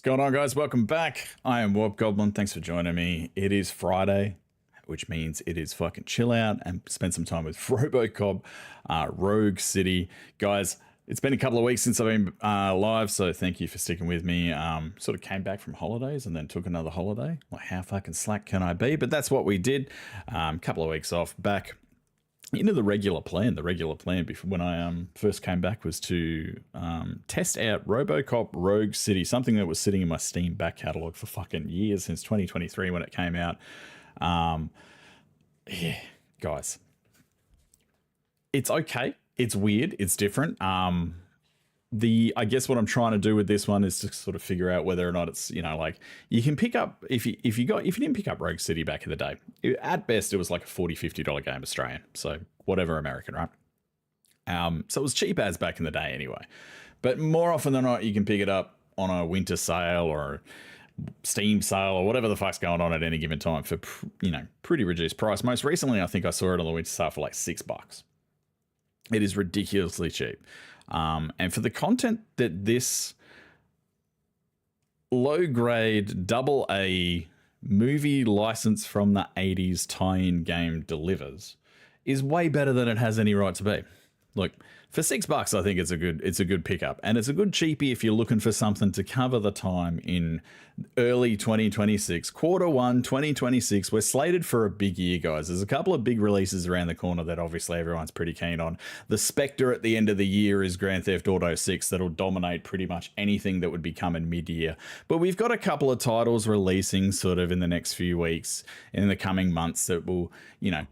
Going on, guys? Welcome back. I am warpgoblin. Thanks for joining me. It is Friday, which means it is fucking chill out and spend some time with RoboCop, Rogue City. Guys, it's been a couple of weeks since I've been live, so thank you for sticking with me. Sort of came back from holidays and then took another holiday. Like, how fucking slack can I be? But that's what we did. Couple of weeks off, back into the regular plan. The regular plan before when I first came back was to test out RoboCop Rogue City, something that was sitting in my Steam back catalog for fucking years, since 2023 when it came out. Yeah, guys, it's okay. It's weird. It's different. I guess what I'm trying to do with this one is to sort of figure out whether or not it's, you know, like, you can pick up, if you didn't pick up Rogue City back in the day, at best it was like a $40-50 game Australian, so whatever American, right? So it was cheap as back in the day anyway. But more often than not, you can pick it up on a winter sale or Steam sale or whatever the fuck's going on at any given time for, you know, pretty reduced price. Most recently, I think I saw it on the winter sale for like $6. It is ridiculously cheap. And for the content that this low-grade AA movie license from the 80s tie-in game delivers is way better than it has any right to be. Look, for $6, I think it's a good pickup, and it's a good cheapie if you're looking for something to cover the time in early 2026, Q1 2026. We're slated for a big year, guys. There's a couple of big releases around the corner that obviously everyone's pretty keen on. The Spectre at the end of the year is Grand Theft Auto 6. That'll dominate pretty much anything that would be coming mid-year. But we've got a couple of titles releasing sort of in the next few weeks, in the coming months, that will, you know,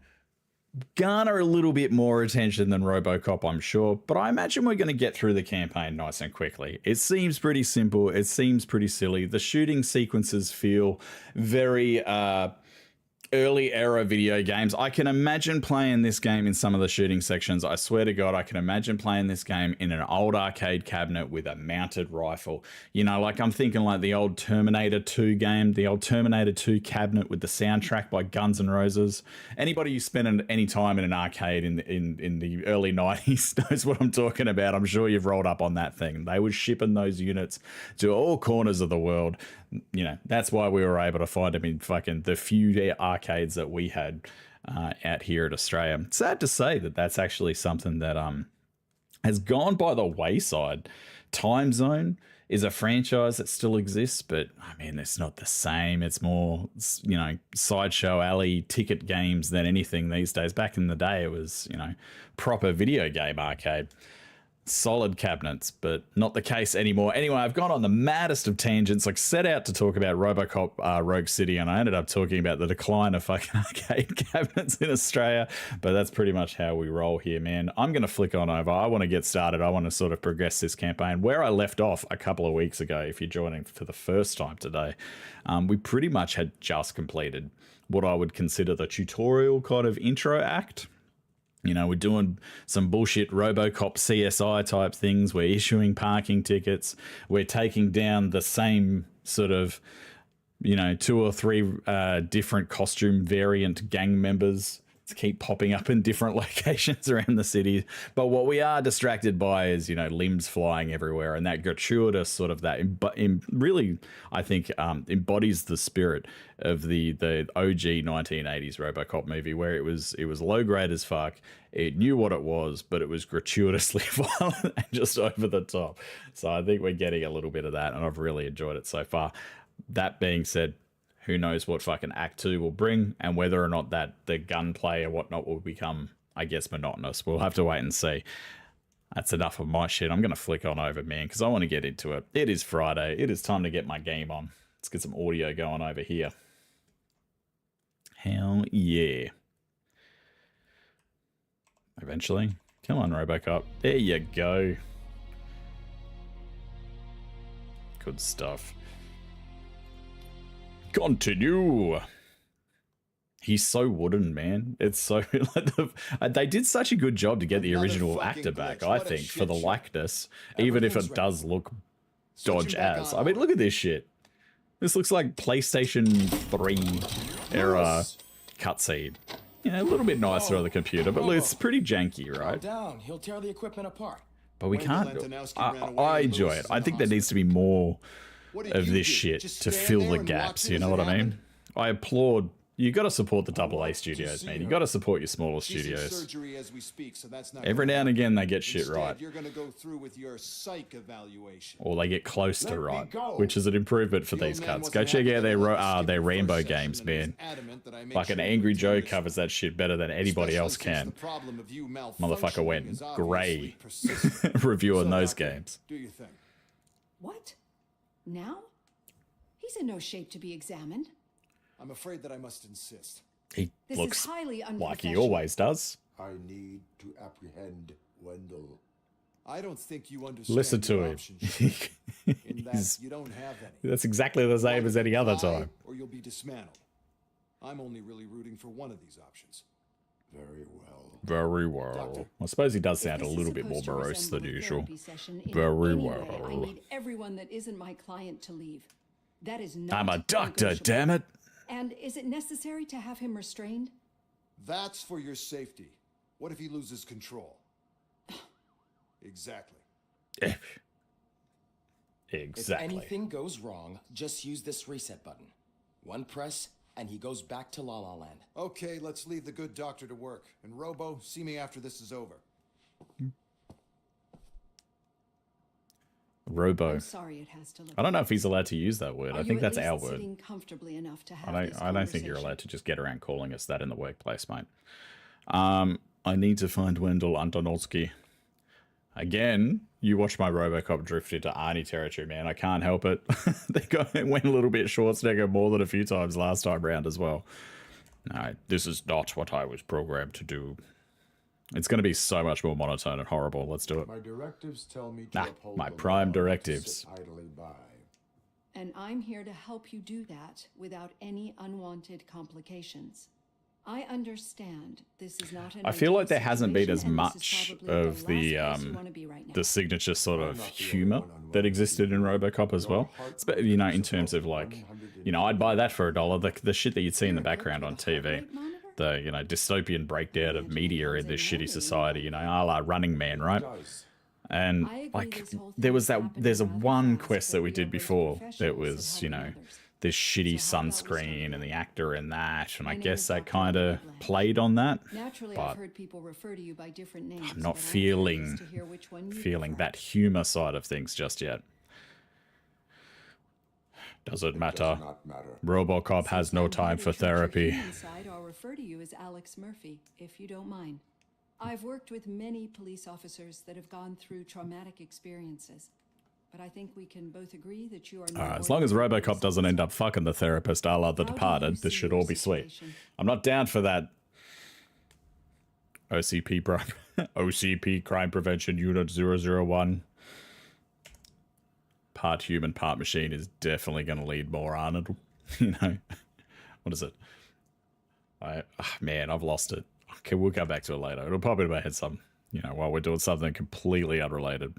garner a little bit more attention than RoboCop, I'm sure, but I imagine we're going to get through the campaign nice and quickly. It seems pretty simple. It seems pretty silly. The shooting sequences feel very early era video games. I can imagine playing this game in some of the shooting sections. I swear to God, I can imagine playing this game in an old arcade cabinet with a mounted rifle. You know, like, I'm thinking like the old Terminator 2 game, the old Terminator 2 cabinet with the soundtrack by Guns N' Roses. Anybody who spent any time in an arcade in the early 90s knows what I'm talking about. I'm sure you've rolled up on that thing. They were shipping those units to all corners of the world. You know, that's why we were able to find them in fucking the few arcades that we had out here at Australia. Sad to say that that's actually something that has gone by the wayside. Time Zone is a franchise that still exists, but I mean, it's not the same. It's more, you know, sideshow alley ticket games than anything these days. Back in the day, it was, you know, proper video game arcade. Solid cabinets, but not the case anymore. Anyway, I've gone on the maddest of tangents, like set out to talk about RoboCop Rogue City, and I ended up talking about the decline of fucking arcade cabinets in Australia, but that's pretty much how we roll here, man. I'm going to flick on over. I want to get started. I want to sort of progress this campaign. Where I left off a couple of weeks ago, if you're joining for the first time today, we pretty much had just completed what I would consider the tutorial kind of intro act. You know, we're doing some bullshit RoboCop CSI type things. We're issuing parking tickets. We're taking down the same sort of, you know, 2 or 3 different costume variant gang members to keep popping up in different locations around the city. But what we are distracted by is, you know, limbs flying everywhere, and that gratuitous sort of that really, I think, embodies the spirit of the OG 1980s RoboCop movie, where it was low grade as fuck. It knew what it was, but it was gratuitously violent and just over the top. So I think we're getting a little bit of that, and I've really enjoyed it so far. That being said, who knows what fucking Act 2 will bring, and whether or not that the gunplay and whatnot will become, I guess, monotonous. We'll have to wait and see. That's enough of my shit. I'm going to flick on over, man, because I want to get into it. It is Friday. It is time to get my game on. Let's get some audio going over here. Hell yeah. Eventually. Come on, RoboCop. There you go. Good stuff. Continue. He's so wooden, man. It's so like they did such a good job to get the original actor back, I think, for the likeness, even if it does look dodge as. I mean, look at this shit. This looks like PlayStation 3 era cutscene. Yeah, a little bit nicer on the computer, but look, it's pretty janky, right? He'll tear the equipment apart. But we can't. I enjoy it. I think there needs to be more of this shit to fill the gaps. You know what I mean? I applaud. You got to support the AA studios, man. You got to support your smaller studios. Every now and again, they get shit right, you're going to go through with your psych evaluation. or they get close to right, which is an improvement for these cunts. Go check out their Rainbow games, man. Like an Angry Joe covers that shit better than anybody else can. Motherfucker went grey reviewing those games. Do you think? What? Now? He's in no shape to be examined. I'm afraid that I must insist. He This looks is highly like unprofessional. he always does. I need to apprehend Wendell. I don't think you understand. Listen to your him. options, in that you don't have any. That's exactly the same as any other Comply time. or you'll be dismantled. I'm only really rooting for one of these options. Very well. Very well. Doctor. I suppose he does If sound a this is little bit more supposed to morose than resemble a usual. therapy session in Very any way, well. I need everyone that isn't my client to leave. That is not I'm a doctor, negotiable. damn it. And is it necessary to have him restrained? That's for your safety. What if he loses control? Exactly. If Exactly. anything goes wrong, just use this reset button. One press, and he goes back to La La Land. Okay, let's leave the good doctor to work. And Robo, see me after this is over. Robo. I'm sorry it has to look. I don't know if he's allowed to use that word. Are I you think at that's least our word. sitting comfortably enough to have I this don't think you're conversation? allowed to just get around calling us that in the workplace, mate. I need to find Wendell Antonowski. Again, you watch my RoboCop drift into Arnie territory, man. I can't help it. It went a little bit Schwarzenegger more than a few times last time round as well. No, this is not what I was programmed to do. It's going to be so much more monotone and horrible. Let's do it. My directives tell me to uphold my the prime law, not to directives. sit idly by. And I'm here to help you do that without any unwanted complications. I understand this is not an I feel like there ideal hasn't been as situation, and this much is probably of last the place you wanna be right now. the signature sort of I'm not the only humor one on that Wendell. existed in RoboCop as well. You know, in terms of like, you know, I'd buy that for $1. The shit that you'd see in the background on TV. The, you know, dystopian breakdown of media in this shitty society, you know, a la Running Man, right? Does. And I agree like this whole thing there was is that happening there's a rather one fast, quest but that we we did are both before that professionals was, at you know, helping others. this shitty So how about we start sunscreen with and the that? actor in that, and I My name guess is that Dr. kind of Goblin. played on that. Naturally, but I've heard people refer to you by different names. I'm not but feeling curious to hear which one you feeling prefer. that humor side of things just yet. Does it matter? Does not matter. RoboCop has Since no I'm time here for to treat your therapy. human side, I'll refer to you as Alex Murphy, if you don't mind. I've worked with many police officers that have gone through traumatic experiences, but I think we can both agree that you are no As more long as than a RoboCop police doesn't end officer. up fucking the therapist a la The How do you Departed, this see should your all be sweet. situation? I'm not down for that. OCP Crime Prevention Unit 001. Part human, part machine is definitely going to lead more Arnold. You know, what is it? Man, I've lost it. Okay, we'll come back to it later. It'll pop into my head some, you know, while we're doing something completely unrelated.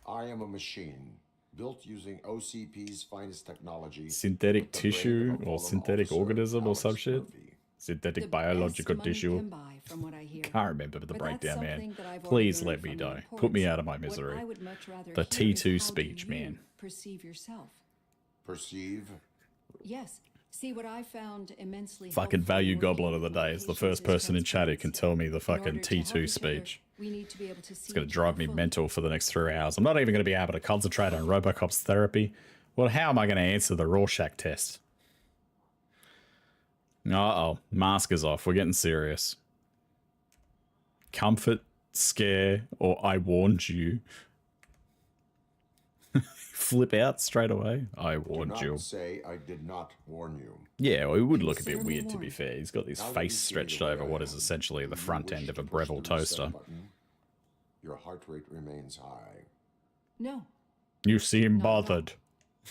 I am a machine built using OCP's finest technology. Synthetic with the brain tissue of a or fallen synthetic officer, organism or some Alex shit. Murphy. Synthetic The biological best money tissue. can buy, from what I hear. Can't remember the But breakdown, that's man. something that I've already Please learned let me from the die. Put me reports. out of my What misery. I would much rather The hear is T2 how do speech, you man. perceive yourself. Perceive. Yes. See, what I found immensely Fucking helpful value in goblin working of the with my day is the patients first person in chat who can transparency. tell me the In fucking order to help T2 each other, speech. we need to be able to see It's going to each drive other me fully. mental for the next 3 hours. I'm not even going to be able to concentrate on RoboCop's therapy. Well, how am I going to answer the Rorschach test? Uh-oh. Mask is off. We're getting serious. Comfort, scare, or I warned you. Flip out straight away. I Do warned not you. say I did not warn you. Yeah, well, it would look a bit Consider me weird, to be warned. fair. He's got his Now that face you see stretched the way over I what is am, essentially the do you front wish end of to a push Breville the reset toaster. button? Your heart rate remains high. No, You seem Not at all. bothered.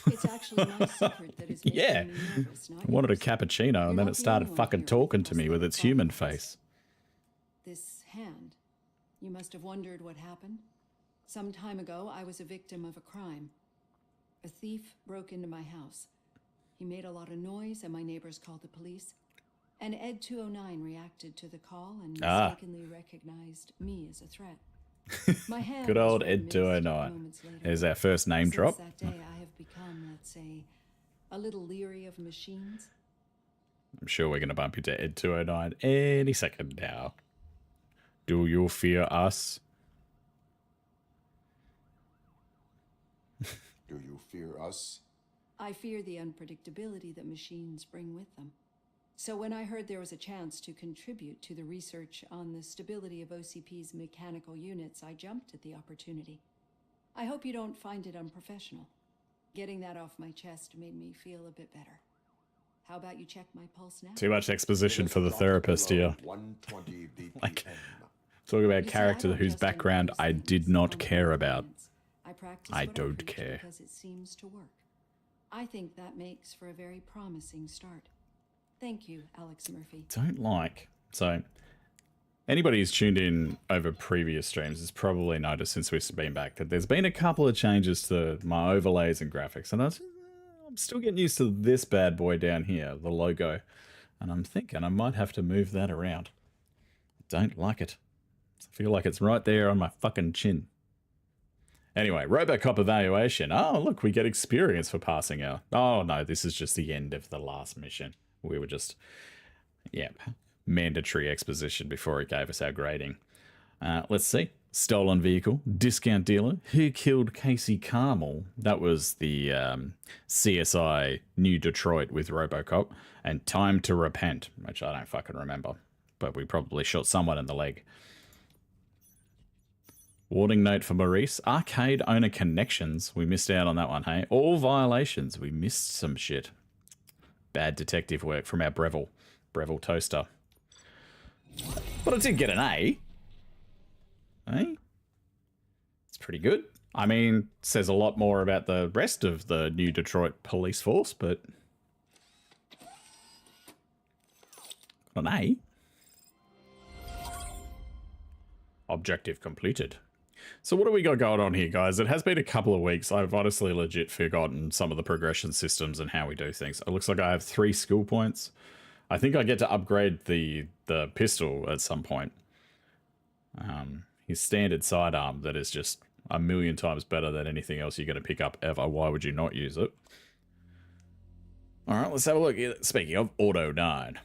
it's actually my secret that is making Yeah. me nervous, not I wanted a yours. cappuccino, and You're then not it the started only one fucking here talking who to has me with that its human problem. face. This hand. You must have wondered what happened. Some time ago, I was a victim of a crime. A thief broke into my house. He made a lot of noise, and my neighbors called the police. And Ed 209 reacted to the call and Ah. mistakenly recognized me as a threat. My hand Good was old reminisced Ed209. moments later. There's our first name Since drop. that day, I have become, let's say, a little leery of machines. I'm sure we're going to bump into Ed209 any second now. Do you fear us? Do you fear us? I fear the unpredictability that machines bring with them. So when I heard there was a chance to contribute to the research on the stability of OCP's mechanical units, I jumped at the opportunity. I hope you don't find it unprofessional. Getting that off my chest made me feel a bit better. How about you check my pulse now? Too much exposition for the Drop therapist below here. 120 BPM. Like, talking about a You see, character I don't whose just background impose I things did not on care my about. opponents. I practice I what don't preach care. because it seems to work. I think that makes for a very promising start. Thank you, Alex Murphy. Don't like. So, anybody who's tuned in over previous streams has probably noticed since we've been back that there's been a couple of changes to my overlays and graphics. And I'm still getting used to this bad boy down here, the logo. And I'm thinking I might have to move that around. Don't like it. I feel like it's right there on my fucking chin. Anyway, RoboCop evaluation. Oh, look, we get experience for passing out. Oh, no, this is just the end of the last mission. We were just, yeah, mandatory exposition before it gave us our grading. Let's see. Stolen vehicle, discount dealer, who killed Casey Carmel? That was the CSI New Detroit with RoboCop. And Time to Repent, which I don't fucking remember. But we probably shot someone in the leg. Warning note for Maurice. Arcade owner connections. We missed out on that one, hey? All violations. We missed some shit. Bad detective work from our Breville toaster. But I did get an A. Eh? It's pretty good. I mean, says a lot more about the rest of the New Detroit police force, but... Got an A. Objective completed. So what do we got going on here, guys? It has been a couple of weeks. I've honestly legit forgotten some of the progression systems and how we do things. It looks like I have 3 skill points. I think I get to upgrade the pistol at some point. His standard sidearm that is just a million times better than anything else you're going to pick up ever. Why would you not use it? All right, let's have a look. Speaking of Auto 9.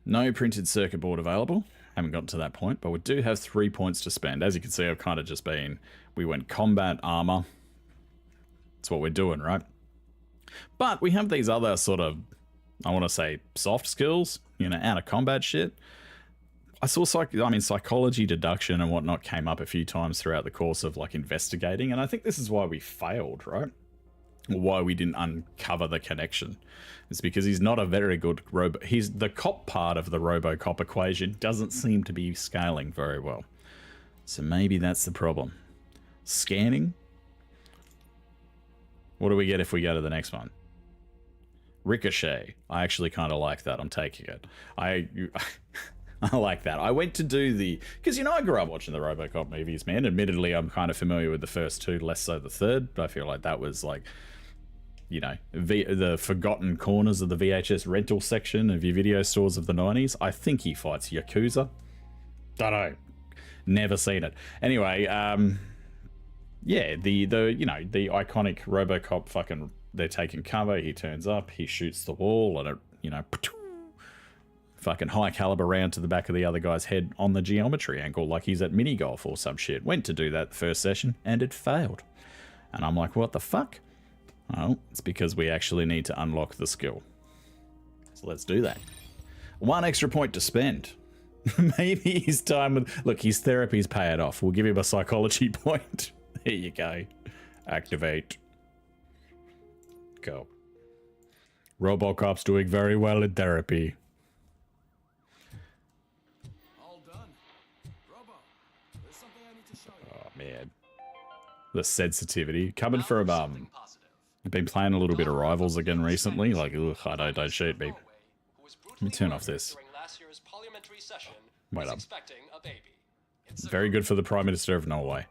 No printed circuit board available. Haven't gotten to that point, but we do have 3 points to spend. As you can see, I've kind of just been... We went combat armor. That's what we're doing, right? But we have these other sort of, I want to say, soft skills, you know, out of combat shit. I saw, psychology, deduction, and whatnot came up a few times throughout the course of, like, investigating, and I think this is why we failed, right? Or why we didn't uncover the connection. It's because he's not a very good the cop part of the RoboCop equation doesn't seem to be scaling very well. So maybe that's the problem. Scanning. What do we get if we go to the next one? Ricochet. I actually kind of like that. I'm taking it. I like that. I went to do because, you know, I grew up watching the RoboCop movies, man. Admittedly, I'm kind of familiar with the first 2, less so the third. But I feel like that was like, you know, the forgotten corners of the VHS rental section of your video stores of the 90s. I think he fights Yakuza. Don't know. Never seen it. Anyway, yeah, the the iconic RoboCop fucking, they're taking cover, he turns up, he shoots the wall, and it, you know, fucking high caliber round to the back of the other guy's head on the geometry angle like he's at mini golf or some shit. Went to do that the first session, and it failed. And I'm like, what the fuck? Oh, it's because we actually need to unlock the skill. So let's do that. 1 extra point to spend. Maybe his time with... Look, his therapy's paid off. We'll give him a psychology point. There you go. Activate. Go. RoboCop's doing very well in therapy. All done. Robo, there's something I need to show you. Oh, man. The sensitivity. Coming from, I've been playing a little bit of Rivals again recently. Like, ugh, don't shoot me. Let me turn off this. Wait up. Very good for the Prime Minister of Norway.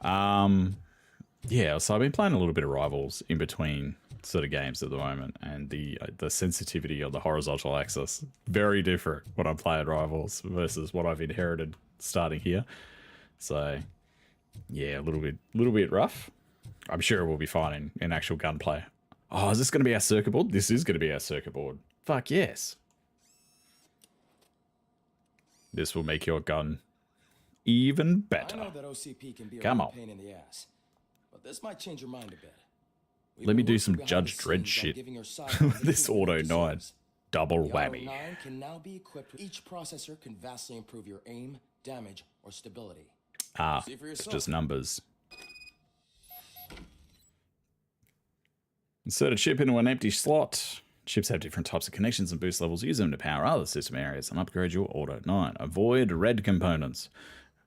Yeah, so I've been playing a little bit of Rivals in between sort of games at the moment, and the sensitivity of the horizontal axis, very different when I'm playing Rivals versus what I've inherited starting here. So, Yeah, a little bit rough. I'm sure it will be fine in actual gunplay. Oh, is this going to be our circuit board? This is going to be our circuit board. Fuck yes. This will make your gun even better. I know that OCP can be a Come real on. pain in the ass, but this might change your mind a bit. We've Let me been do some working behind Judge the Dredd scenes on shit. giving your sci-fi This what it Auto 9. deserves. Double The Auto whammy. 9 can now be equipped with each processor can vastly improve your aim, damage, or stability. Ah, See for it's yourself. just numbers. Insert a chip into an empty slot. Chips have different types of connections and boost levels. Use them to power other system areas and upgrade your Auto 9. Avoid red components,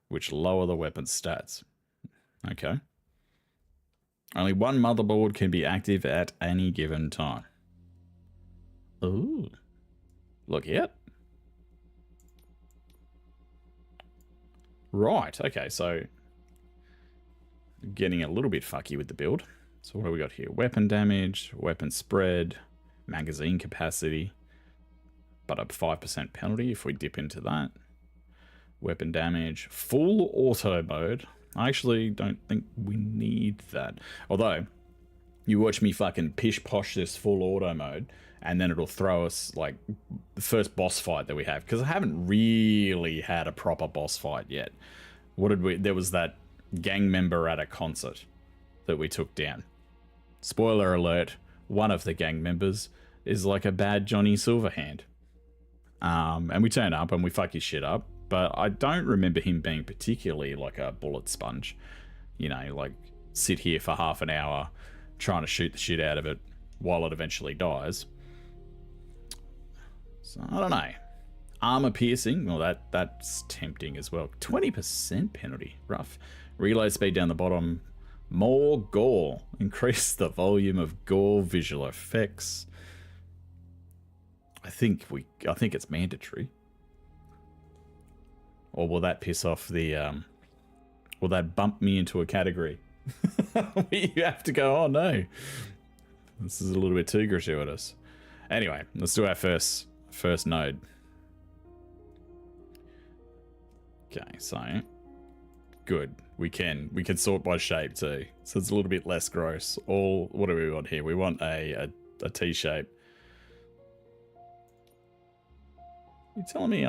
which lower the weapon's stats. Okay. Only one motherboard can be active at any given time. Ooh. Look here. Right, okay, so getting a little bit fucky with the build. So what do we got here? Weapon damage, weapon spread, magazine capacity, but a 5% penalty if we dip into that. Weapon damage, full auto mode. I actually don't think we need that. Although, you watch me fucking pish-posh this full auto mode, and then it'll throw us, like, the first boss fight that we have. Because I haven't really had a proper boss fight yet. What did we... There was that gang member at a concert that we took down. Spoiler alert, one of the gang members is like a bad Johnny Silverhand. And we turn up and we fuck his shit up. But I don't remember him being particularly like a bullet sponge. You know, like, sit here for half an hour trying to shoot the shit out of it while it eventually dies. So, I don't know. Armor piercing, well, that's tempting as well. 20% penalty, rough. Reload speed down the bottom. More gore. Increase the volume of gore visual effects. I think it's mandatory. Or will that piss off the, will that bump me into a category? You have to go, oh no. This is a little bit too gratuitous. Anyway, let's do our first node. Okay, so good. We can sort by shape too. So it's a little bit less gross. What do we want here? We want a T shape. You're telling me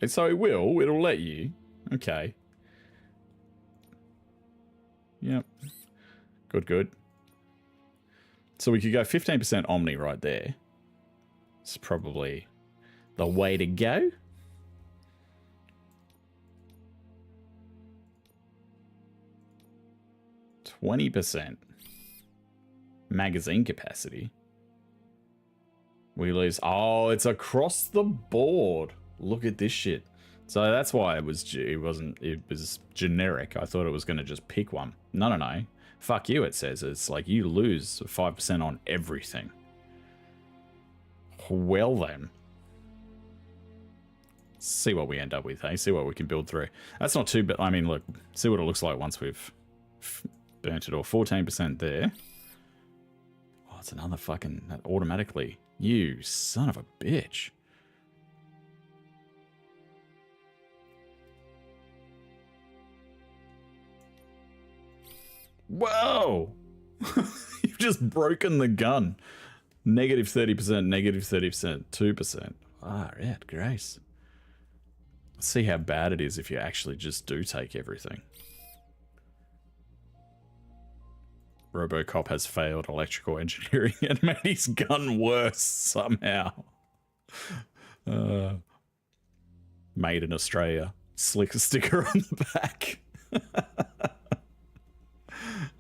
so it'll let you. Okay. Yep. Good. So we could go 15% Omni right there. It's probably the way to go. %. Magazine capacity. We lose. Oh, it's across the board. Look at this shit. So that's why it was generic. I thought it was going to just pick one. No. Fuck you, it says. It's like you lose 5% on everything. Well then. See what we end up with, hey? See what we can build through. That's not too bad. I mean, look, see what it looks like once we've burnt it all. 14% there. Oh, it's another fucking... automatically. You son of a bitch. Whoa! You've just broken the gun. Negative 30%, negative 30%, 2%. Ah, yeah, grace. Let's see how bad it is if you actually just do take everything. RoboCop has failed electrical engineering and made his gun worse somehow. Made in Australia. Slick sticker on the back.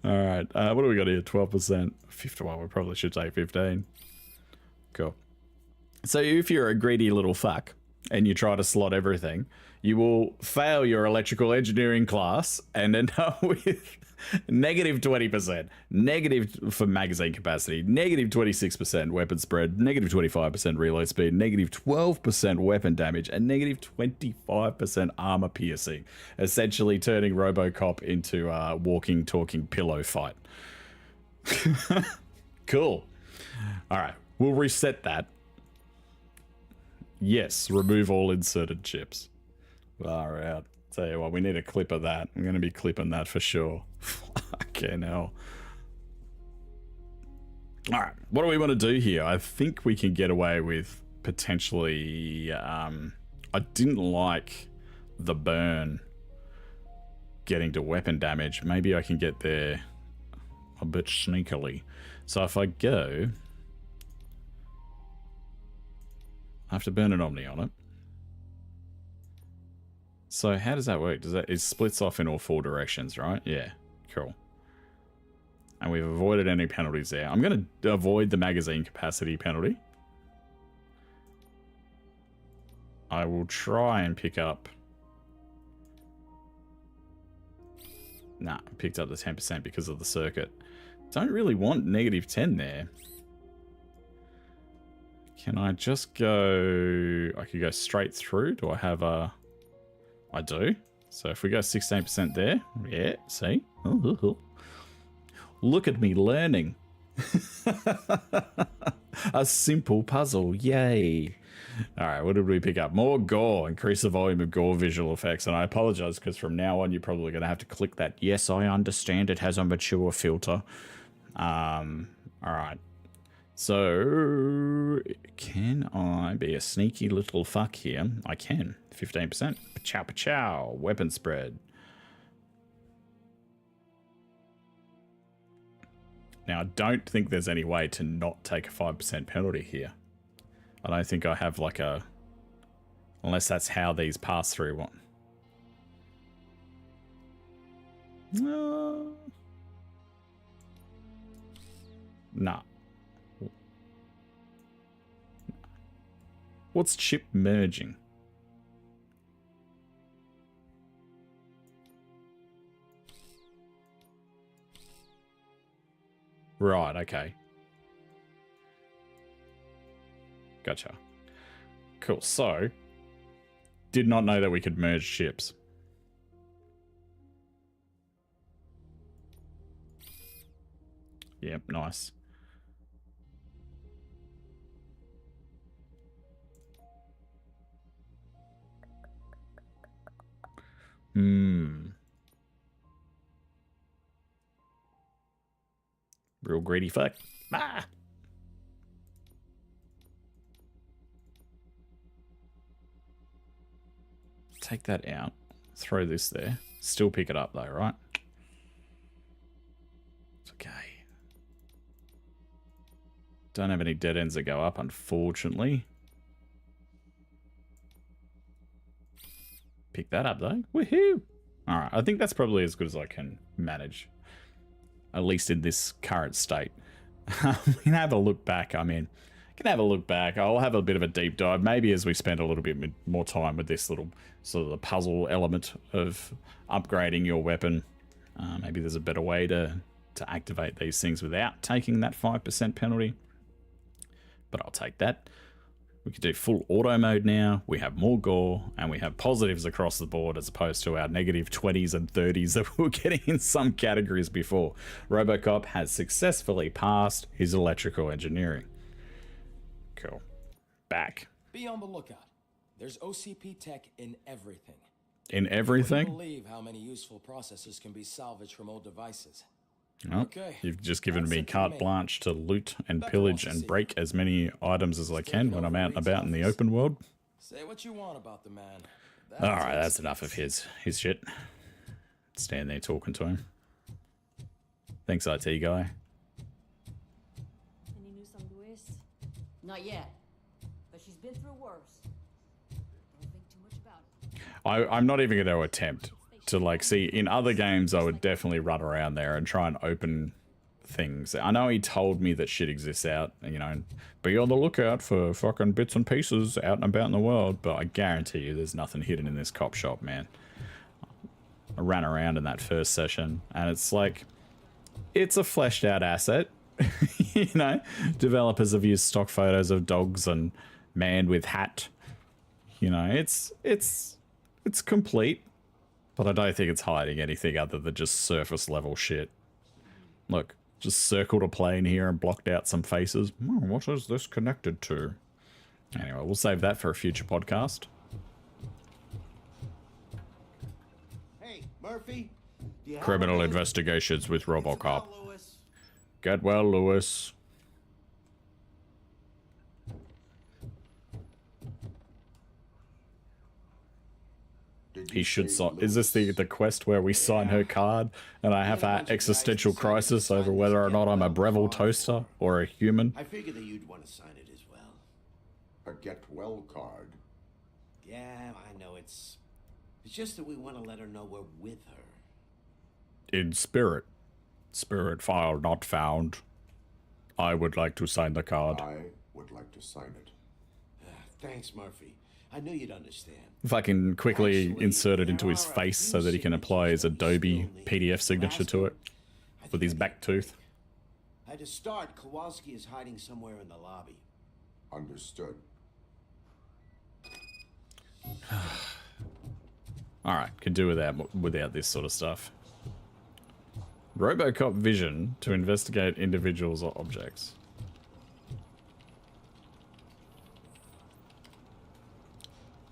Alright, what do we got here? 12%. 50, well, we probably should say 15. Cool. So if you're a greedy little fuck and you try to slot everything, you will fail your electrical engineering class and end up with negative 20%, negative for magazine capacity, negative 26% weapon spread, negative 25% reload speed, negative 12% weapon damage, and negative 25% armor piercing, essentially turning RoboCop into a walking, talking pillow fight. Cool. All right, we'll reset that. Yes, remove all inserted chips. Far out. Tell you what, we need a clip of that. I'm going to be clipping that for sure. Okay, now. Alright, what do we want to do here? I think we can get away with potentially... I didn't like the burn getting to weapon damage. Maybe I can get there a bit sneakily. So if I go... I have to burn an Omni on it. So how does that work? Does that... It splits off in all 4 directions, right? Yeah, cool. And we've avoided any penalties there. I'm going to avoid the magazine capacity penalty. I will try and pick up... Nah, I picked up the 10% because of the circuit. Don't really want -10 there. Can I just go... I could go straight through. Do I have a... I do. So if we go 16% there. Yeah, see? Ooh. Look at me learning. A simple puzzle. Yay. Alright, what did we pick up? More gore. Increase the volume of gore visual effects. And I apologize because from now on you're probably going to have to click that. Yes, I understand it has a mature filter. Alright. So, can I be a sneaky little fuck here? I can. 15%. Pachow, pachow. Weapon spread. Now, I don't think there's any way to not take a 5% penalty here. I don't think I have like a... Unless that's how these pass through one. Nah. What's chip merging? Right, okay. Gotcha. Cool, so... Did not know that we could merge chips. Yep, nice. Real greedy fuck. Ah! Take that out. Throw this there. Still pick it up though, right? It's okay. Don't have any dead ends that go up, unfortunately. Pick that up though. Woohoo! Alright, I think that's probably as good as I can manage. At least in this current state. We can have a look back. I mean, can have a look back. I'll have a bit of a deep dive. Maybe as we spend a little bit more time with this little sort of the puzzle element of upgrading your weapon. Maybe there's a better way to activate these things without taking that 5% penalty. But I'll take that. We can do full auto mode now. We have more gore, and we have positives across the board as opposed to our negative 20s and 30s that we were getting in some categories before. RoboCop has successfully passed his electrical engineering. Cool. Back. Be on the lookout. There's OCP tech in everything. In everything? You wouldn't believe how many useful processors can be salvaged from old devices. Oh, Okay. you've just given That's me it for carte me. blanche to loot and Better pillage watch and the break as many items as I can when I'm out and about in the open world. Say what you want about the man. Alright, that's enough of his shit. Stand there talking to him. Thanks, IT guy. Any news on Luis? Not yet, but she's been through worse. Don't think too much about it. I'm not even going to attempt to, like, see, in other games I would definitely run around there and try and open things. I know he told me that shit exists out, you know, and be on the lookout for fucking bits and pieces out and about in the world, but I guarantee you there's nothing hidden in this cop shop, man. I ran around in that first session, and it's like, it's a fleshed out asset. You know, developers have used stock photos of dogs and man with hat. You know, it's complete. But I don't think it's hiding anything other than just surface level shit. Look, just circled a plane here and blocked out some faces. What is this connected to? Anyway, we'll save that for a future podcast. Hey, Murphy. Do you have Criminal a- investigations with RoboCop. Well, Lewis. Get well, Lewis. Did you He should say sign. Is this the quest where we sign her card and I have that existential crisis over whether or not I'm a Breville toaster or a human? I figured that you'd want to sign it as well. a get well card? Yeah, I know it's just that we want to let her know we're with her. In spirit. Spirit file not found. I would like to sign the card. I would like to sign it. Thanks, Murphy. I knew you'd understand. If I can quickly Actually, insert it into there his are a face few so that he can apply his signatures that we Adobe still need. PDF signature to it I with think his I back did. tooth. To start, Kowalski is hiding somewhere in the lobby. Understood. Alright, could do without this sort of stuff. RoboCop vision to investigate individuals or objects.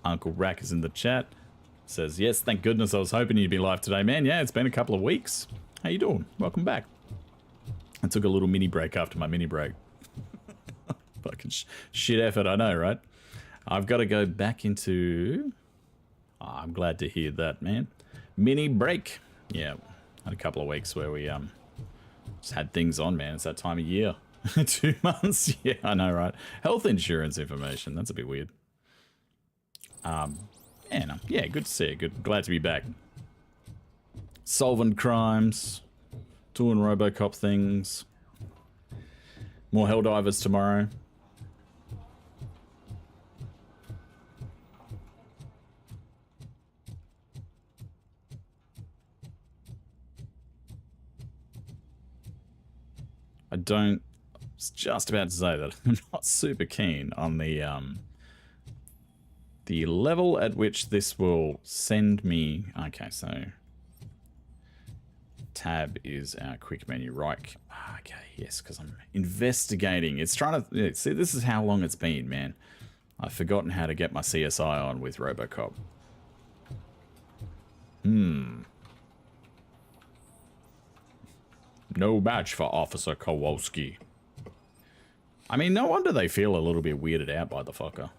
Uncle Rack is in the chat. Says, yes, thank goodness I was hoping you'd be live today, man. Yeah, it's been a couple of weeks. How you doing? Welcome back. I took a little mini break after my mini break. Fucking shit effort, I know, right? I've got to go back into... Oh, I'm glad to hear that, man. Mini break. Yeah, had a couple of weeks where we just had things on, man. It's that time of year. 2 months. Yeah, I know, right? Health insurance information. That's a bit weird. Yeah, no, yeah, good to see you. Good, glad to be back. Solving crimes, doing RoboCop things. More Helldivers tomorrow. I was just about to say that I'm not super keen on the level at which this will send me. Okay, so tab is our quick menu, right? Okay, yes, because I'm investigating. It's trying to yeah, see. This is how long it's been, man. I've forgotten how to get my CSI on with RoboCop. No match for Officer Kowalski. I mean, no wonder they feel a little bit weirded out by the fucker.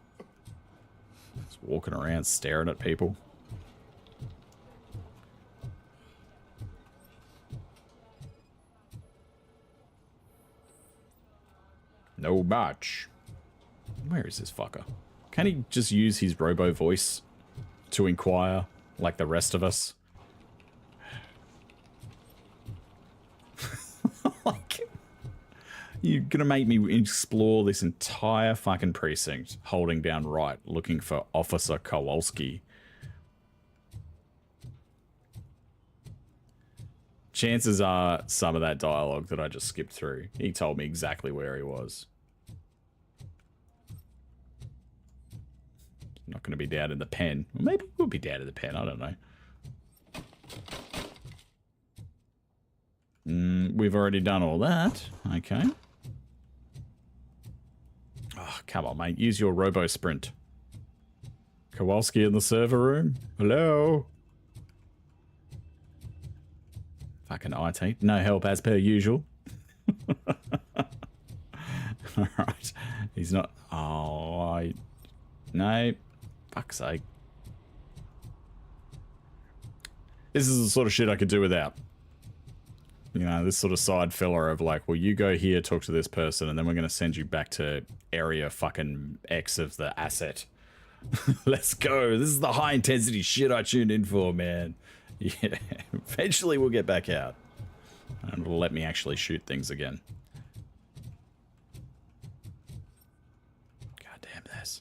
Just walking around staring at people. No match. Where is this fucker? Can he just use his robo voice to inquire like the rest of us? Like, you're gonna make me explore this entire fucking precinct holding down right looking for Officer Kowalski. Chances are some of that dialogue that I just skipped through, he told me exactly where he was. Not gonna be down in the pen. Or maybe we'll be down in the pen, I don't know. We've already done all that. Okay. Oh, come on, mate. Use your robo sprint. Kowalski in the server room? Hello? Fucking IT. No help as per usual. Alright. He's not... Oh, no. Fuck's sake. This is the sort of shit I could do without. You know, this sort of side filler of like, well, you go here, talk to this person, and then we're going to send you back to area fucking X of the asset. Let's go. This is the high intensity shit I tuned in for, man. Yeah, eventually we'll get back out. And it'll let me actually shoot things again. God damn this.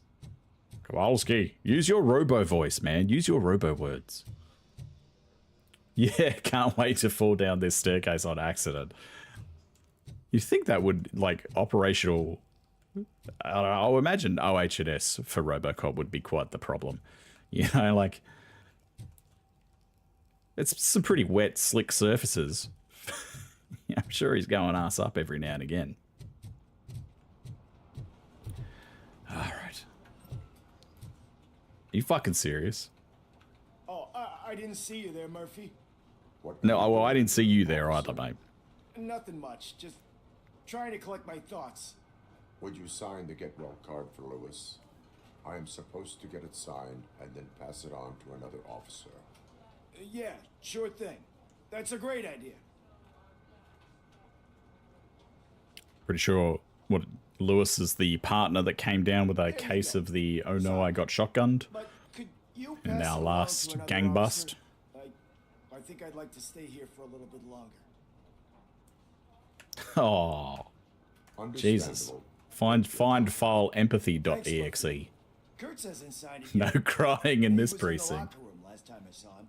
Kowalski, use your robo voice, man. Use your robo words. Yeah, can't wait to fall down this staircase on accident. You think that would, like, operational... I'll imagine OH&S for RoboCop would be quite the problem. You know, like... It's some pretty wet, slick surfaces. I'm sure he's going ass up every now and again. Alright. you fucking serious? Oh, I didn't see you there, Murphy. What No, can you well, do, I didn't see you there officer? either, mate. Nothing much. Just trying to collect my thoughts. Would you sign the get well card for Lewis? I am supposed to get it signed and then pass it on to another officer. Yeah, sure thing. That's a great idea. Pretty sure what Lewis is the partner that came down with a case of the oh no I got shotgunned But could you in pass our it along last to another gang officer? bust. I think I'd like to stay here for a little bit longer. Oh, Jesus. Understandable. Find file empathy.exe. Kurt says inside No here. crying in He this was in the precinct. locker room last time I saw him.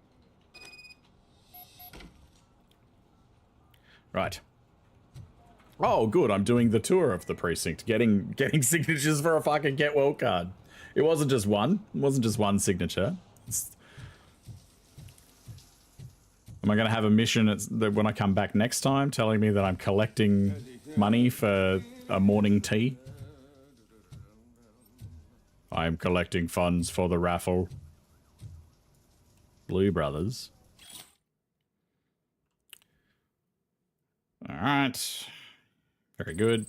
Right. Oh, good. I'm doing the tour of the precinct, getting signatures for a fucking get well card. It wasn't just one. It wasn't just one signature. Am I going to have a mission when I come back next time telling me that I'm collecting money for a morning tea? I'm collecting funds for the raffle. Blue Brothers. Alright. Very good.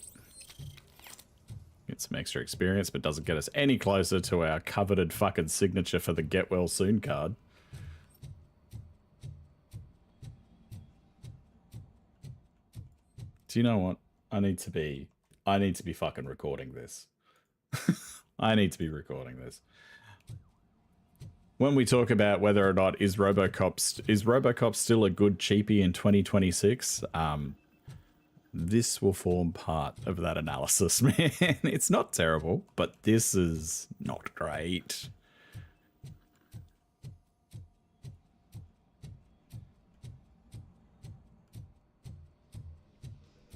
Get some extra experience, but doesn't get us any closer to our coveted fucking signature for the Get Well Soon card. Do you know what? I need to be fucking recording this. I need to be recording this. When we talk about whether or not is RoboCop still a good cheapie in 2026, this will form part of that analysis, man. It's not terrible, but this is not great.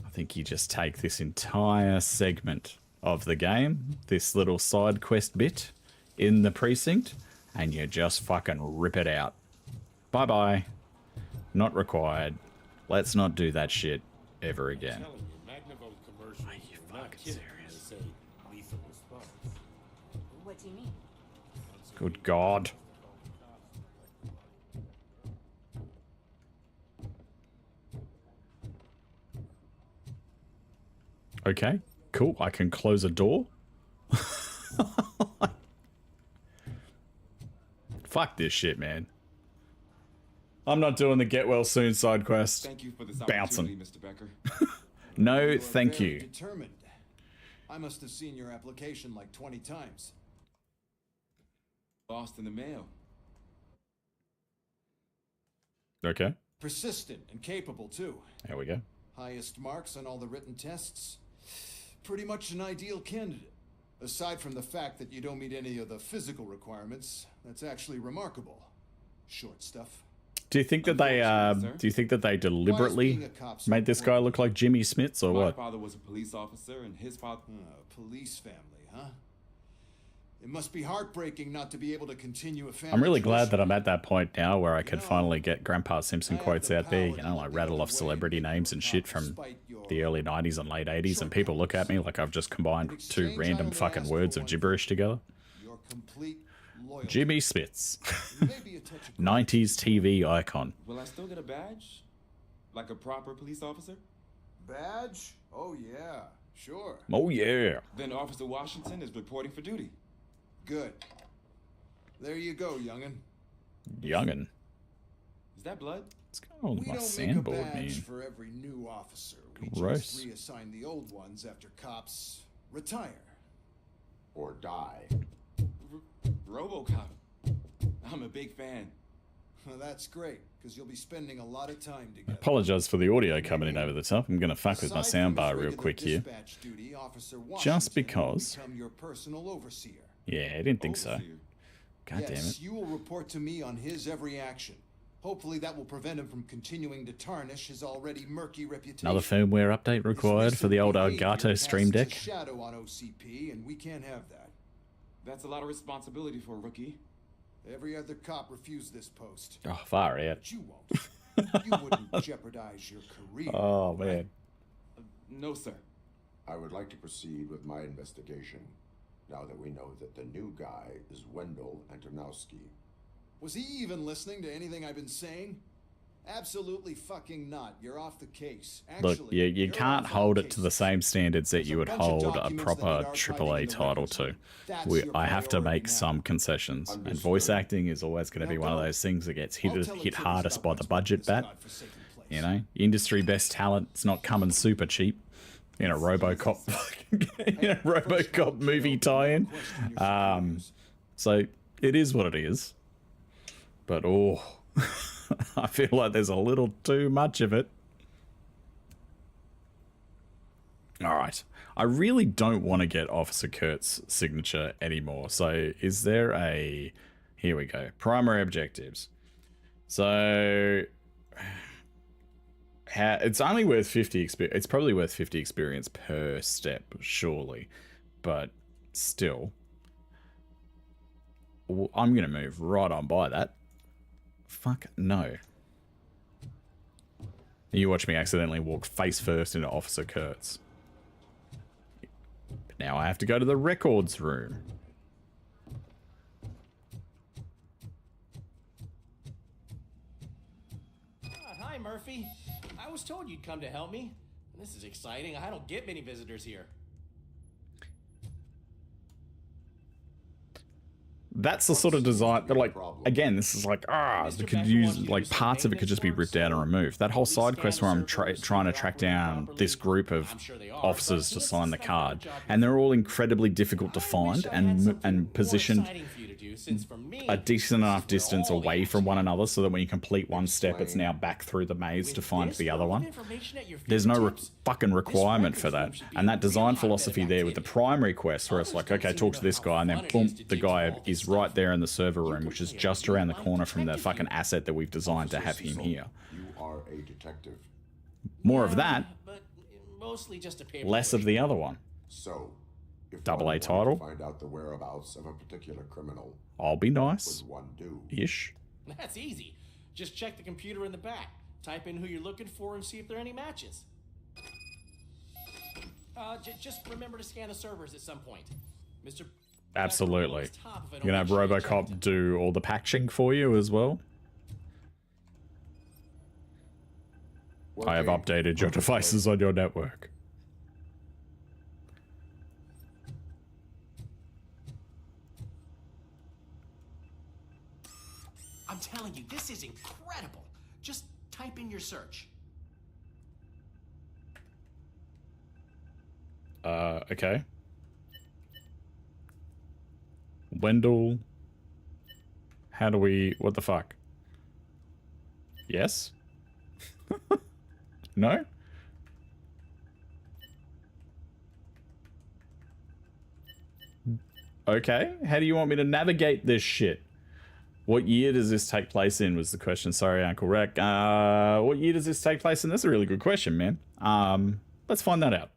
I think you just take this entire segment of the game, this little side quest bit in the precinct, and you just fucking rip it out. Bye-bye. Not required. Let's not do that shit ever again. Are you fucking serious? What do you mean? Good God. Okay, cool. I can close a door. Fuck this shit, man. I'm not doing the get well soon side quest. Thank you for this Bouncing. opportunity, Mr. Becker. No, You are thank very you. Determined. I must have seen your application like 20 times. Lost in the mail. Okay, Persistent and capable, too. there we go. Highest marks on all the written tests. Pretty much an ideal candidate. Aside from the fact that you don't meet any of the physical requirements, that's actually remarkable. Short stuff. Do you think that they deliberately made this guy look like Jimmy Smits or My what? father was a police officer, and his father. Police family, huh? It must be heartbreaking not to be able to continue a family. I'm really glad that tradition. I'm at that point now where I can finally get Grandpa Simpson quotes out there, you know, like rattle off celebrity names and shit from the early 90s and late 80s, and people look at me like I've just combined two random fucking words of gibberish together. Your complete loyalty. Jimmy Smits. Maybe a touch of 90s TV icon. Will I still get a badge? Like a proper police officer? badge? Oh yeah, sure. Oh, yeah. Then Officer Washington is reporting for duty. Good. There you go, youngin. Youngin. Is that blood? What's going on with We my don't make a sandboard, badge man? for every new officer. We Gross. just reassign the old ones after cops retire. Or die. RoboCop. I'm a big fan. Well, that's great, because you'll be spending a lot of time together. Apologise for the audio coming in over the top. I'm going to fuck with my Aside from his soundbar real regular quick here. dispatch duty, Officer Just Washington will because. become your personal overseer. Yeah, I didn't think so. Overseer. God damn Yes, it. you will report to me on his every action. Hopefully that will prevent him from continuing to tarnish his already murky reputation. Another firmware update required for the old Elgato Stream Deck. Casts a shadow on OCP, and we can't have that. That's a lot of responsibility for a rookie. Every other cop refused this post. Oh, far out. But you won't. You wouldn't jeopardize your career. Oh, man. No, sir. I would like to proceed with my investigation. now that we know that the new guy is Wendell Antonowski. Was he even listening to anything I've been saying? Absolutely fucking not. You're off the case. Look, Actually, you you're can't off hold all it to the cases. same standards that There's you would bunch of hold a documents that proper need archiving AAA in the title records to. room. That's your I have to priority make now. some concessions, and voice Understood. acting is always going to be one of those things that gets I'll tell hit Achilles hardest about by what's the budget this bat. godforsaken place. You know, industry best talent. It's not coming super cheap in a RoboCop, in a RoboCop movie tie-in. So it is what it is. But oh, I feel like there's a little too much of it. All right. I really don't want to get Officer Kurt's signature anymore. So is there a... Here we go. Primary objectives. So... It's only worth 50 experience. It's probably worth 50 experience per step, surely. But still... I'm going to move right on by that. Fuck no. You watch me accidentally walk face first into Officer Kurt's. Now I have to go to the records room. Hi, Murphy. I was told you'd come to help me. This is exciting. I don't get many visitors here. That's the sort of design that, like, again, this is like, they could use, like, parts of it could just be ripped out and removed. That whole side quest where I'm trying to track down this group of officers to sign the card, and they're all incredibly difficult to find and positioned a decent enough distance away from one another so that when you complete one step, it's now back through the maze to find the other one. There's no fucking requirement for that. And that design philosophy there with the primary quest where it's like, okay, talk to this guy, and then boom, the guy is right there in the server room, which is just around the corner from the fucking asset that we've designed to have him here. You are a detective. More of that, But mostly just a paper. less of the other one. So, if Double one A wanted to title. find out the whereabouts of a particular criminal, I'll be what nice. would one do? Ish. That's easy. Just check the computer in the back. Type in who you're looking for and see if there are any matches. Just remember to scan the servers at some point. Mr. Absolutely. You're gonna have RoboCop do all the patching for you as well. I have updated your devices on your network. I'm telling you, this is incredible. Just type in your search. Okay. Wendell. How do we... What the fuck? Yes? No? Okay. How do you want me to navigate this shit? What year does this take place in was the question. Sorry, Uncle Rec. What year does this take place in? That's a really good question, man. Let's find that out.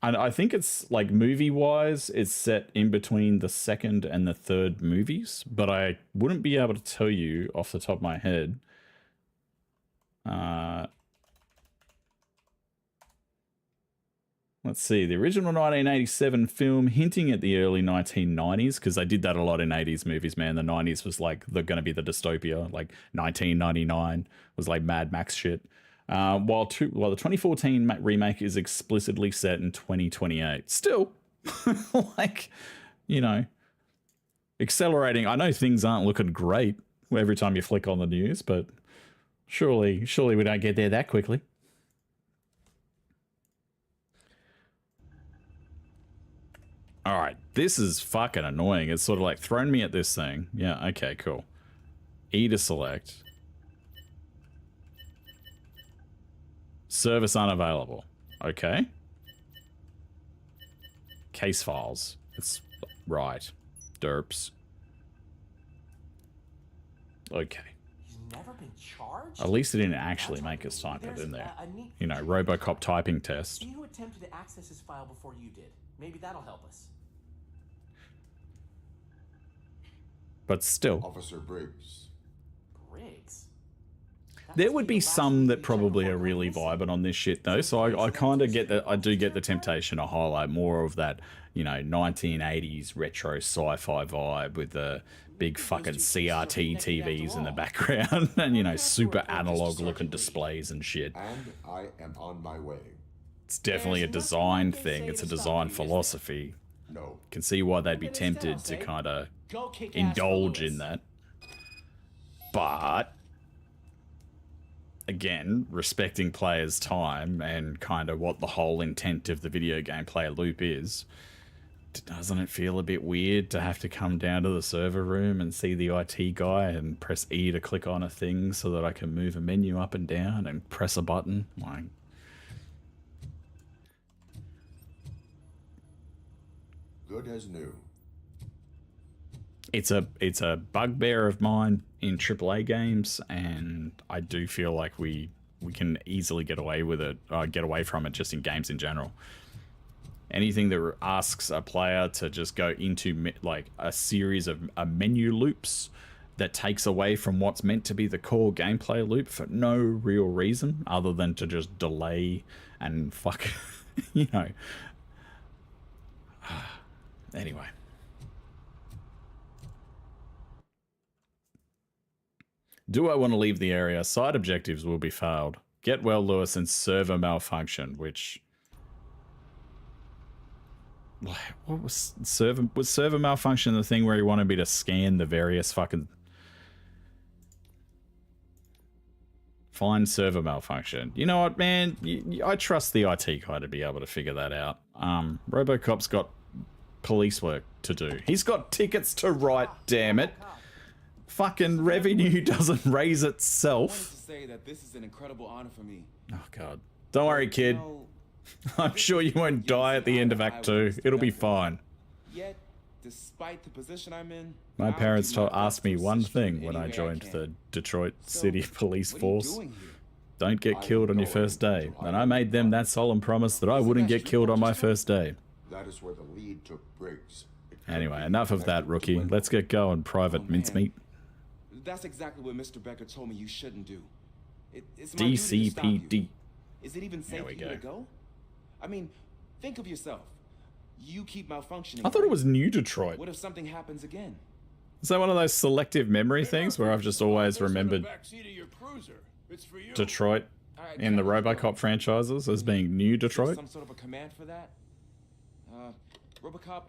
And I think it's, like, movie-wise, it's set in between the second and the third movies, but I wouldn't be able to tell you off the top of my head. Let's see, the original 1987 film hinting at the early 1990s, because they did that a lot in 80s movies, man. The 90s was, like, going to be the dystopia. Like, 1999 was, like, Mad Max shit. While the 2014 remake is explicitly set in 2028. Still, like, you know, accelerating. I know things aren't looking great every time you flick on the news, but surely we don't get there that quickly. All right, this is fucking annoying. It's sort of like thrown me at this thing. Yeah, okay, cool. E to select. Service unavailable. Okay. Case files. It's right. Derps. Okay. He's never been charged? At least it didn't actually make us type it in there. You know, RoboCop typing test. See who attempted to access his file before you did. Maybe that'll help us. But still. Officer Briggs. Briggs? There would be some that probably are really vibing on this shit though, so I kind of get that. I do get the temptation to highlight more of that, you know, 1980s retro sci-fi vibe with the big fucking CRT TVs in the background and, you know, super analog looking displays and shit. And I am on my way. It's definitely a design thing. It's a design philosophy. No. Can see why they'd be tempted to kind of indulge in that. But again, respecting players' time and kind of what the whole intent of the video game player loop is, doesn't it feel a bit weird to have to come down to the server room and see the IT guy and press E to click on a thing so that I can move a menu up and down and press a button? Like, Good as new. it's a bugbear of mine in AAA games, and I do feel like we can easily get away with it, get away from it just in games in general. Anything that asks a player to just go into like a series of menu loops that takes away from what's meant to be the core gameplay loop for no real reason other than to just delay and fuck, you know. Anyway. Do I want to leave the area? Side objectives will be failed. Get well, Lewis, and server malfunction, which... What was server malfunction the thing where he wanted me to scan the various fucking... Find server malfunction. You know what, man? I trust the IT guy to be able to figure that out. RoboCop's got police work to do. He's got tickets to write, damn it. Fucking revenue doesn't raise itself. I wanted to say that this is an incredible honor for me. Oh, God. Don't worry, kid. You know, I'm sure you won't die at the end of Act 2. It'll be fine. Yet, despite the position I'm in, My parents asked me one thing when I joined the Detroit City Police Force. Don't get killed on your first day. And I made them that solemn promise that I wouldn't get killed on my first day. That is where the lead took Briggs. Anyway, enough of that, rookie. Let's get going, Private Mincemeat. That's exactly what Mr. Becker told me you shouldn't do. It's my duty to stop you. DCPD. Is it even safe for you to go? I mean, think of yourself. You keep malfunctioning. I thought it was New Detroit. What if something happens again? Is that one of those selective memory things where I've just always remembered Detroit in the RoboCop franchises as being New Detroit? Some sort of a command for that? RoboCop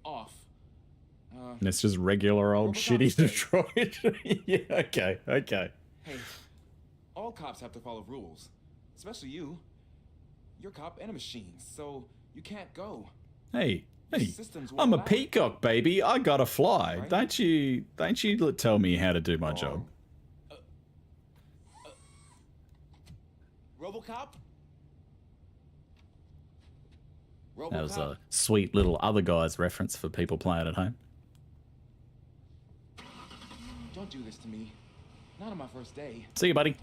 off. And it's just regular old shitty Detroit. Yeah, okay. Hey, all cops have to follow rules, especially you. You're a cop and a machine, so you can't go. Hey, I'm a peacock, baby. I gotta fly. Right? Don't you tell me how to do my job. RoboCop? That was a sweet little Other Guys reference for people playing at home. Don't do this to me. Not on my first day. See you, buddy.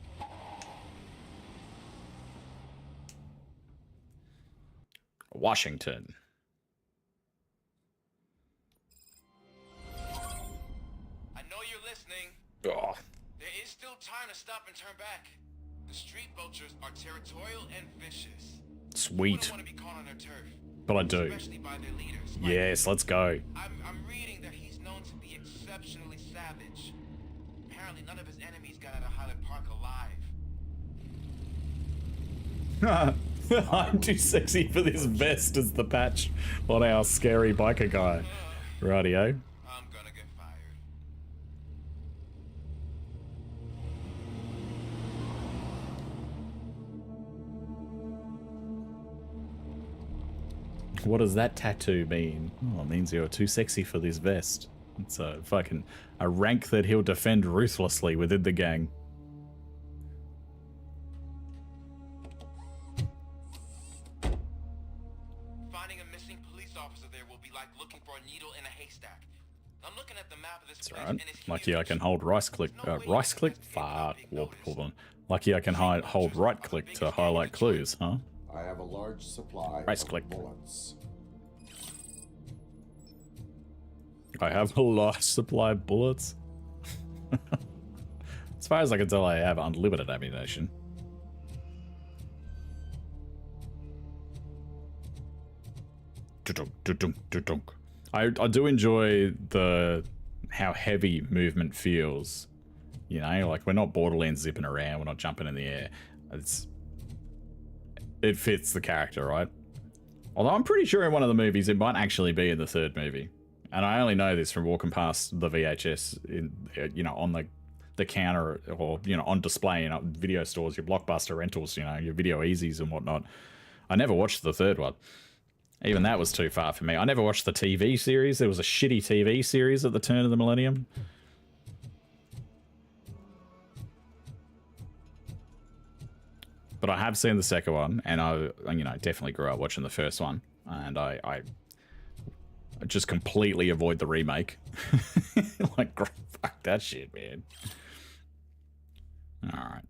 Washington. I know you're listening. Oh. There is still time to stop and turn back. The street vultures are territorial and vicious. Sweet. You don't want to be caught on their turf. But I do. Especially by their leaders. Yes, let's go. I'm reading that he's known to be exceptionally savage. Apparently none of his enemies got out of Highland Park alive. I'm too sexy for this vest as the patch on our scary biker guy. Rightio. I'm gonna get fired. What does that tattoo mean? Oh, it means you're too sexy for this vest. It's a fucking a rank that he'll defend ruthlessly within the gang. Finding a missing police officer there will be like looking for a needle in a haystack. I'm looking at the map of this place and it's Lucky I huge. can hold right click. Right click? Fuck. Hold. Lucky I can hold right click to highlight clues, huh? I have a large supply Right of click. bullets. I have a large supply of bullets. As far as I can tell, I have unlimited ammunition. I do enjoy how heavy movement feels. You know, like we're not Borderlands zipping around, we're not jumping in the air. It fits the character, right? Although I'm pretty sure in one of the movies it might actually be in the third movie. And I only know this from walking past the VHS in, you know, on the counter, or, you know, on display in video stores, your Blockbuster rentals, you know, your Video Easies and whatnot. I never watched the third one. Even that was too far for me. I never watched the TV series. There was a shitty TV series at the turn of the millennium. But I have seen the second one, and I, you know, definitely grew up watching the first one. And I just completely avoid the remake. Like, fuck that shit, man. All right.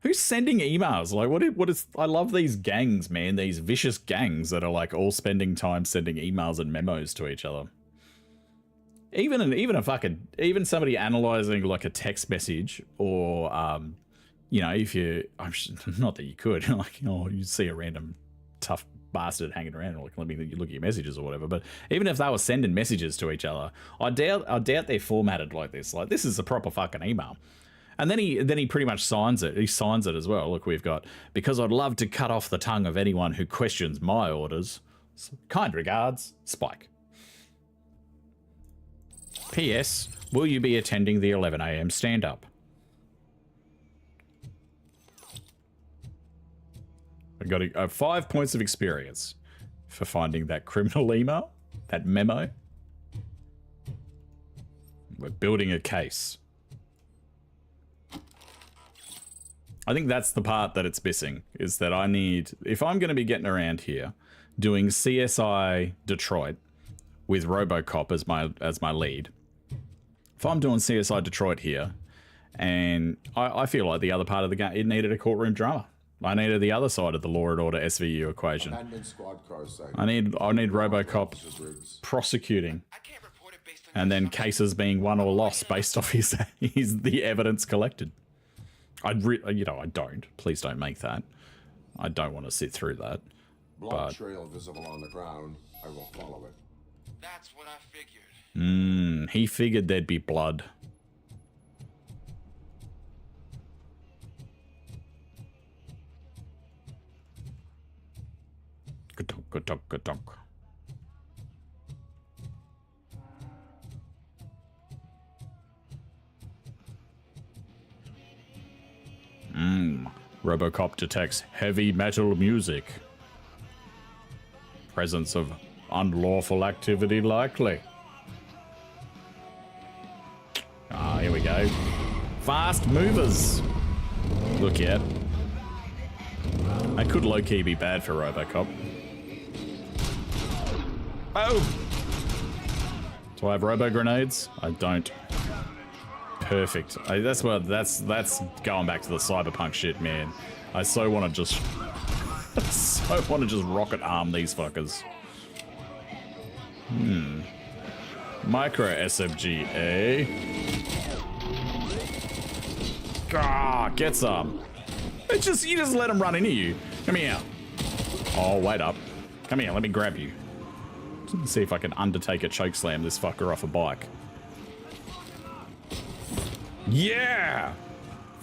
Who's sending emails? Like, what is... I love these gangs, man. These vicious gangs that are, like, all spending time sending emails and memos to each other. Even somebody analyzing, like, a text message, or, you know, if you... not that you could. Like, oh, you see a random tough bastard hanging around, like, let me look at your messages or whatever. But even if they were sending messages to each other, I doubt they're formatted like this. Like, this is a proper fucking email. And then he pretty much signs it. He signs it as well. Look, we've got, because I'd love to cut off the tongue of anyone who questions my orders. Kind regards, Spike. P.S. Will you be attending the 11 a.m. stand-up? I got 5 points of experience for finding that criminal email, that memo. We're building a case. I think that's the part that it's missing, is that I need, if I'm going to be getting around here doing CSI Detroit with RoboCop as my lead, if I'm doing CSI Detroit here, and I feel like the other part of the game, it needed a courtroom drama. I needed the other side of the Law and Order SVU equation. I need RoboCop prosecuting, and then cases being won or lost based off the evidence collected. I don't. Please don't make that. I don't want to sit through that. Blood trail visible on the ground. I will follow it. That's what I figured. He figured there'd be blood. Ka-tunk. RoboCop detects heavy metal music. Presence of unlawful activity likely. Ah, here we go. Fast movers. Look yet. That could low-key be bad for RoboCop. Oh! Do I have robo-grenades? I don't. Perfect. That's going back to the cyberpunk shit, man. I so want to just rocket arm these fuckers. Micro SMG, eh? Ah, get some. You just let them run into you. Come here. Oh, wait up. Come here, let me grab you. Let's see if I can Undertaker chokeslam this fucker off a bike. Yeah!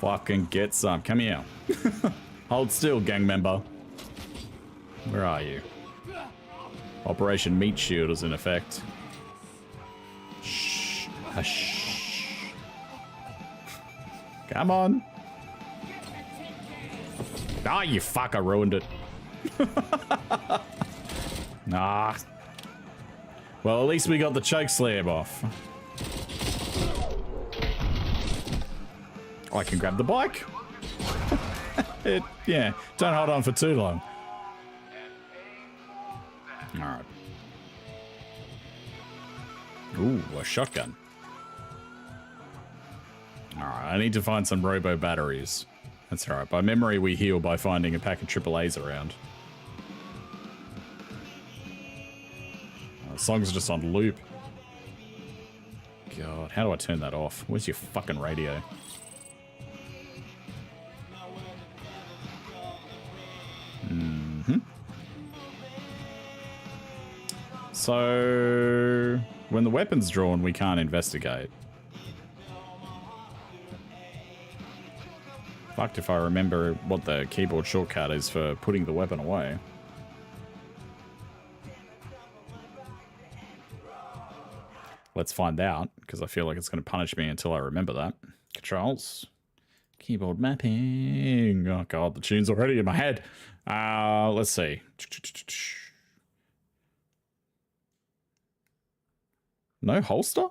Fucking get some. Come here. Hold still, gang member. Where are you? Operation Meat Shield is in effect. Shh. Hush. Come on. Ah, you fucker ruined it. Nah. Well, at least we got the choke slam off. I can grab the bike. Yeah, don't hold on for too long. Alright. Ooh, a shotgun. Alright, I need to find some robo batteries. That's alright. By memory, we heal by finding a pack of AAAs around. The song's just on loop. God, how do I turn that off? Where's your fucking radio? So, when the weapon's drawn, we can't investigate. Fucked if I remember what the keyboard shortcut is for putting the weapon away. Let's find out, because I feel like it's going to punish me until I remember that. Controls. Keyboard mapping. Oh god, the tune's already in my head. Let's see. No holster?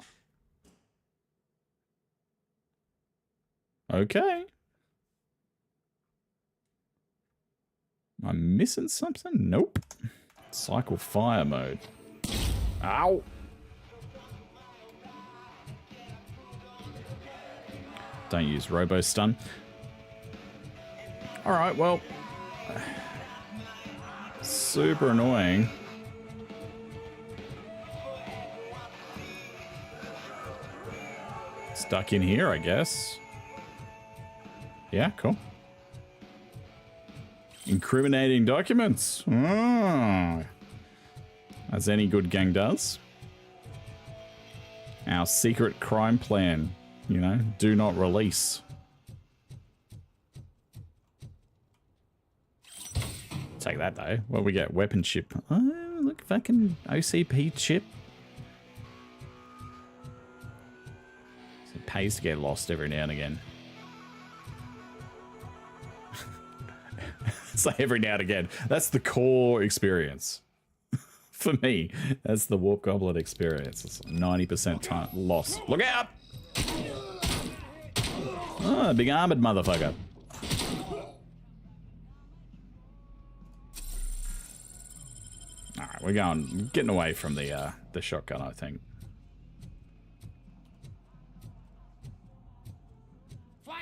Okay. Am I missing something? Nope. Cycle fire mode. Ow! Don't use robo stun. Alright, well. Super annoying. Stuck in here, I guess. Yeah, cool. Incriminating documents. Oh. As any good gang does. Our secret crime plan. You know, do not release. Take that though. What we get? Weapon chip. Oh, look, fucking OCP chip. So it pays to get lost every now and again. It's like every now and again. That's the core experience. For me, that's the Warp Goblin experience. It's 90% time lost. Look out! Oh, big armored motherfucker. Alright, we're getting away from the shotgun, I think.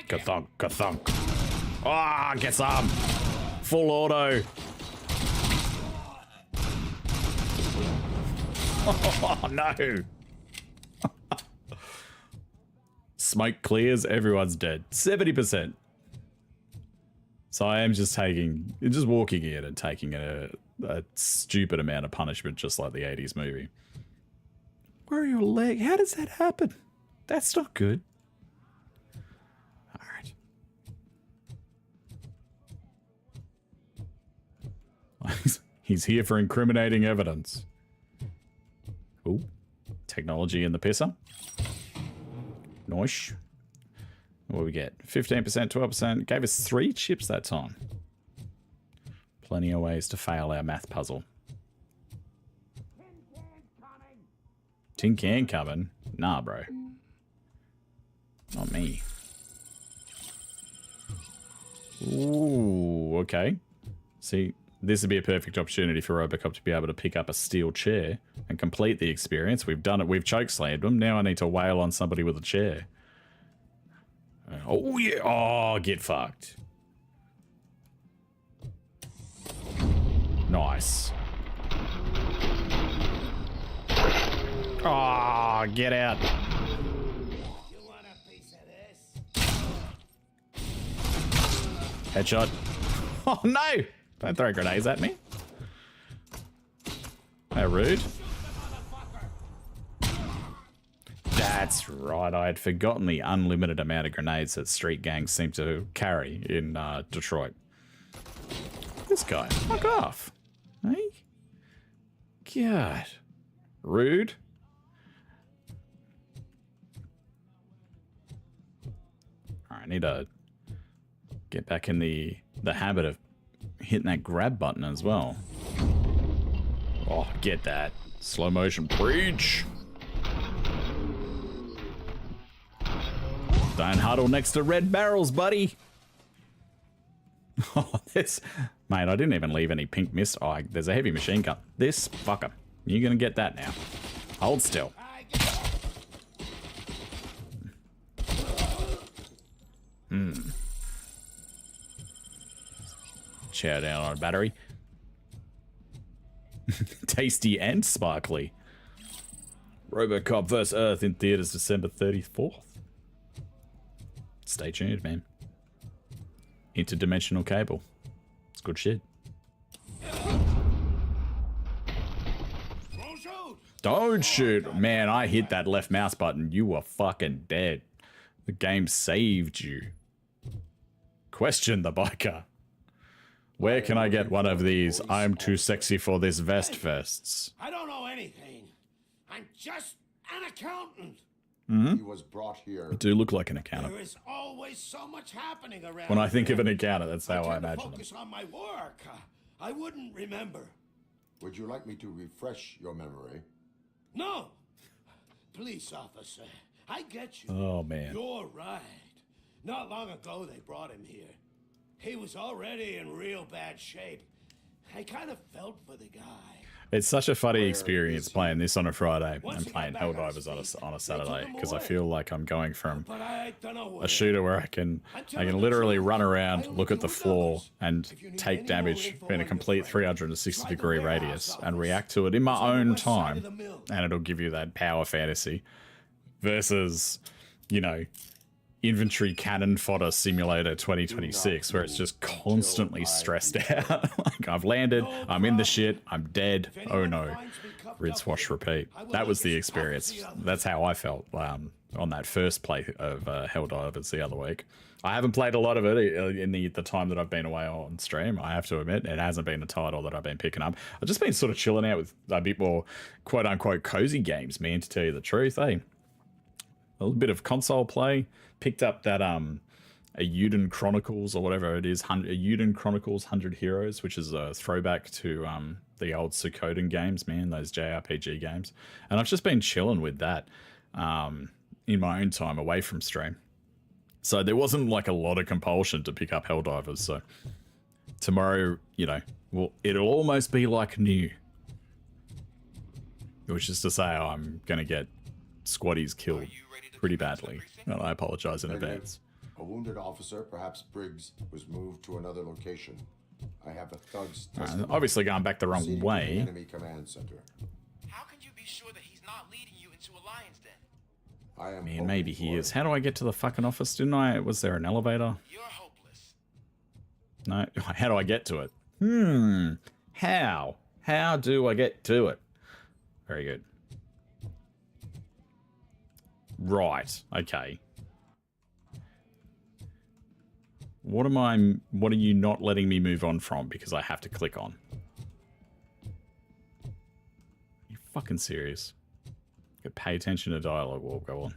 Ka-thunk, ka-thunk. Ah, get some! Full auto. Oh, no. Smoke clears, everyone's dead. 70%. So I am just walking in and taking a stupid amount of punishment, just like the 80s movie. Where are your legs? How does that happen? That's not good. Alright. He's here for incriminating evidence. Ooh. Technology in the pisser. Nice. What do we get? 15%, 12%. Gave us 3 chips that time. Plenty of ways to fail our math puzzle. Tin can coming? Nah, bro. Not me. Ooh, okay. See, this would be a perfect opportunity for RoboCop to be able to pick up a steel chair and complete the experience. We've done it. We've chokeslammed him. Now I need to wail on somebody with a chair. Oh, yeah. Oh, get fucked. Nice. Oh, get out. You want a piece of this? Headshot. Oh, no. Don't throw grenades at me. How rude. That's right. I had forgotten the unlimited amount of grenades that street gangs seem to carry in Detroit. This guy. Fuck off. Hey? God. Rude. Alright, I need to get back in the habit of hitting that grab button as well. Oh, get that. Slow motion breach. Don't huddle next to red barrels, buddy. Oh, this... Mate, I didn't even leave any pink mist. Oh, there's a heavy machine gun. This fucker. You're gonna get that now. Hold still. Chow down on a battery. Tasty and sparkly. RoboCop vs. Earth in theaters December 34th. Stay tuned, man. Interdimensional cable. It's good shit. Don't shoot. Man, I hit that left mouse button. You were fucking dead. The game saved you. Question the biker. Where can I get one of these? I'm too sexy for this vest vests. I don't know anything. I'm just an accountant. He was brought here. I do look like an accountant. There is always so much happening around. When I think of an accountant, that's how I tend to imagine them. focus on my work. I wouldn't remember. Would you like me to refresh your memory? No. Police officer, I get you. Oh, man. You're right. Not long ago, they brought him here. He was already in real bad shape. I kind of felt for the guy. It's such a funny experience playing this on a Friday and playing Helldivers on a Saturday, because I feel like I'm going from a shooter where I can literally run around, look at the floor, and take damage in a complete 360-degree radius and react to it in my own time, and it'll give you that power fantasy, versus, you know, Inventory Cannon Fodder Simulator 2026, where it's just constantly stressed out. Like, I've landed, I'm in the shit, I'm dead, oh no. Rinse, wash, repeat. That was the experience. That's how I felt on that first play of Helldivers the other week. I haven't played a lot of it in the time that I've been away on stream, I have to admit. It hasn't been a title that I've been picking up. I've just been sort of chilling out with a bit more quote-unquote cozy games, man, to tell you the truth, eh? A little bit of console play. Picked up that a Euden Chronicles or whatever it is, a Euden Chronicles 100 Heroes, which is a throwback to the old Suikoden games, man, those JRPG games. And I've just been chilling with that in my own time away from stream. So there wasn't like a lot of compulsion to pick up Helldivers. So tomorrow, you know, well, it'll almost be like new. Which is to say I'm going to get squaddies killed pretty badly. And I apologize in advance. A wounded officer, perhaps Briggs, was moved to another location. I have a thug's obviously going back the wrong way. Enemy command center. How can you be sure that he's not leading you into a lion's den? I am. Man, maybe he is. How do I get to the fucking office? Didn't I? Was there an elevator? You're hopeless. No. How do I get to it? How? How do I get to it? Very good. Right. Okay. What are you not letting me move on from because I have to click on? Are you fucking serious? Pay attention to dialogue, we'll go on.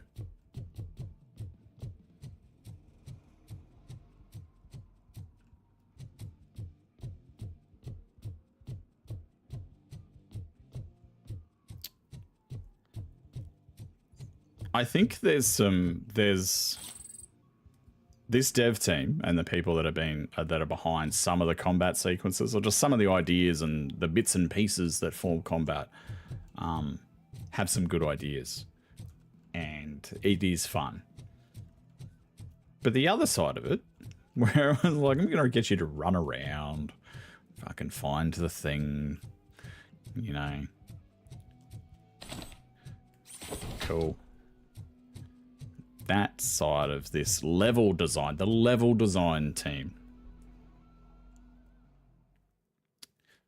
I think there's this dev team and the people that are behind some of the combat sequences, or just some of the ideas and the bits and pieces that form combat, have some good ideas, and it is fun. But the other side of it, where I was like, I'm gonna get you to run around, fucking find the thing, you know, cool. That side of this level design, the level design team,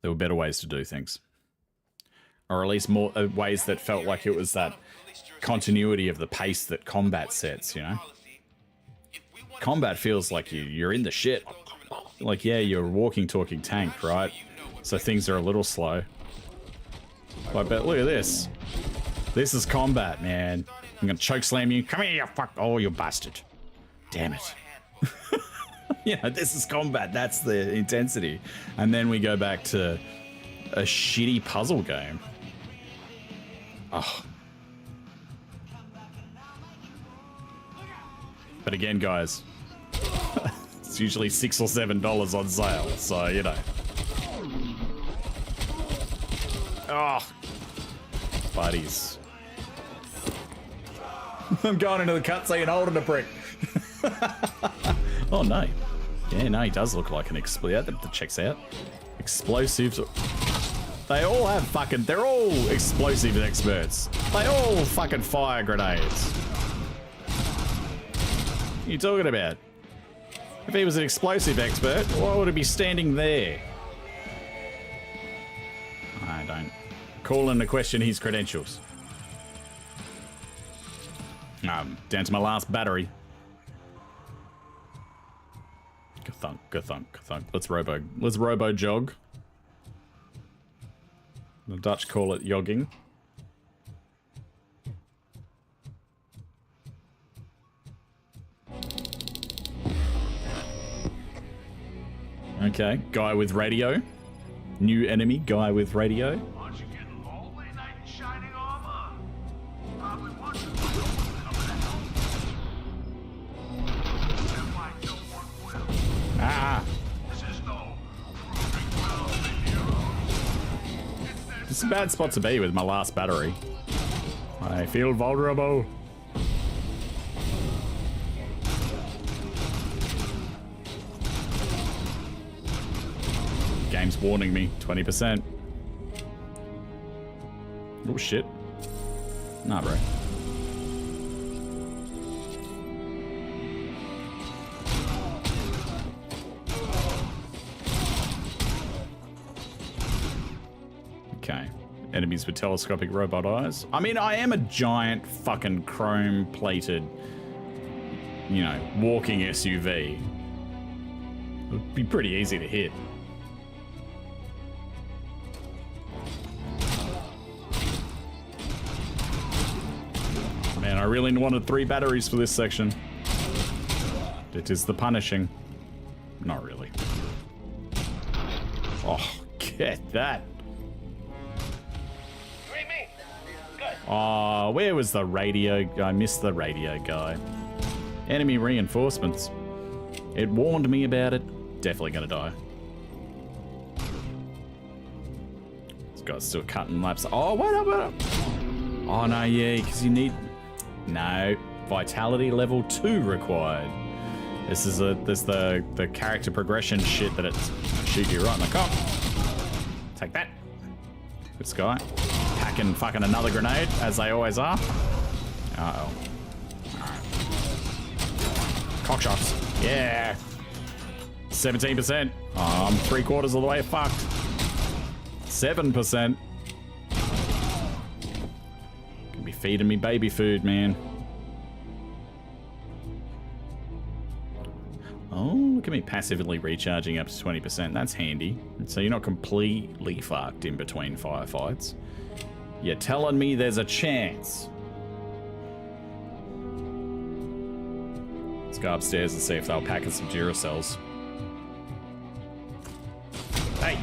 there were better ways to do things, or at least more ways that felt like it was that continuity of the pace that combat sets, you know. Combat feels like you're in the shit. Like, yeah, you're a walking, talking tank, right? So things are a little slow. But look at this. This is combat, man. I'm gonna choke slam you. Come here, you fuck. Oh, you bastard. Damn it. Yeah, this is combat. That's the intensity. And then we go back to a shitty puzzle game. Oh. But again, guys, it's usually $6 or $7 on sale, so you know. Oh, buddies. I'm going into the cutscene holding a brick. Oh no. Yeah, no, he does look like an explosive. That checks out. Explosives. They all have fucking... They're all explosive experts. They all fucking fire grenades. What are you talking about? If he was an explosive expert, why would he be standing there? I don't call into question his credentials. Down to my last battery. Ka-thunk, ka-thunk, ka-thunk. Let's robo jog. The Dutch call it yogging. Okay, guy with radio. New enemy, guy with radio. Aren't you getting lonely, knight in shining armor? Probably watching This is no proving well the hero. It's a bad spot to be with my last battery. I feel vulnerable. Game's warning me, 20%. Oh shit. Nah, bro. Okay. Enemies with telescopic robot eyes. I mean, I am a giant fucking chrome-plated, you know, walking SUV. It would be pretty easy to hit. Man, I really wanted 3 batteries for this section. It is the punishing. Not really. Oh, get that. Oh, where was the radio? I missed the radio guy. Enemy reinforcements. It warned me about it. Definitely gonna die. This guy's still cutting laps. Oh, wait up, wait up. Oh, no, yeah, because you need... No. Vitality level 2 required. This is the character progression shit that it's shoot you right in the cock. Take that. Good guy. Packing fucking another grenade, as they always are. Uh-oh. Alright. Cock shots. Yeah. 17%. Oh, I'm 3/4 of the way fucked. 7%. Could be feeding me baby food, man. Oh, look at me passively recharging up to 20%. That's handy. So you're not completely fucked in between firefights. You're telling me there's a chance. Let's go upstairs and see if they'll pack in some Duracells. Hey!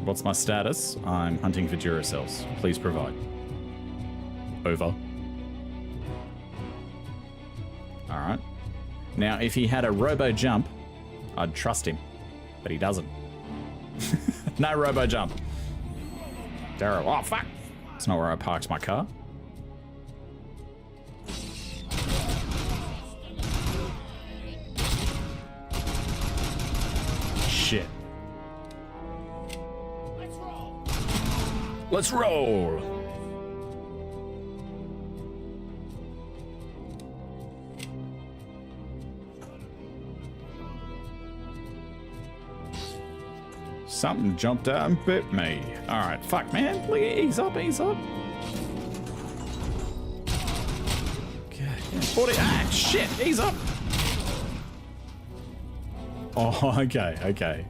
What's my status? I'm hunting for Duracells. Please provide. Over. Alright. Now, if he had a robo-jump, I'd trust him. But he doesn't. No robo-jump. Terrible. Oh, fuck! That's not where I parked my car. Shit. Let's roll! Something jumped out and bit me. Alright, fuck, man. Look, ease up, ease up. God, 40. Ah, shit, ease up. Oh, okay, okay.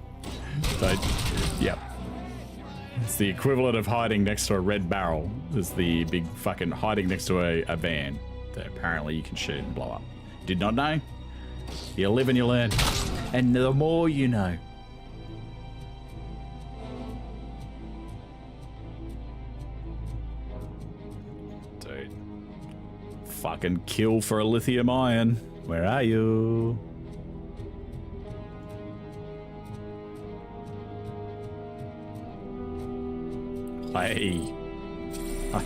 So, yep. It's the equivalent of hiding next to a red barrel. There's the big fucking hiding next to a van that apparently you can shoot and blow up. Did not know? You live and you learn. And the more you know. Dude. Fucking kill for a lithium ion. Where are you? Hey.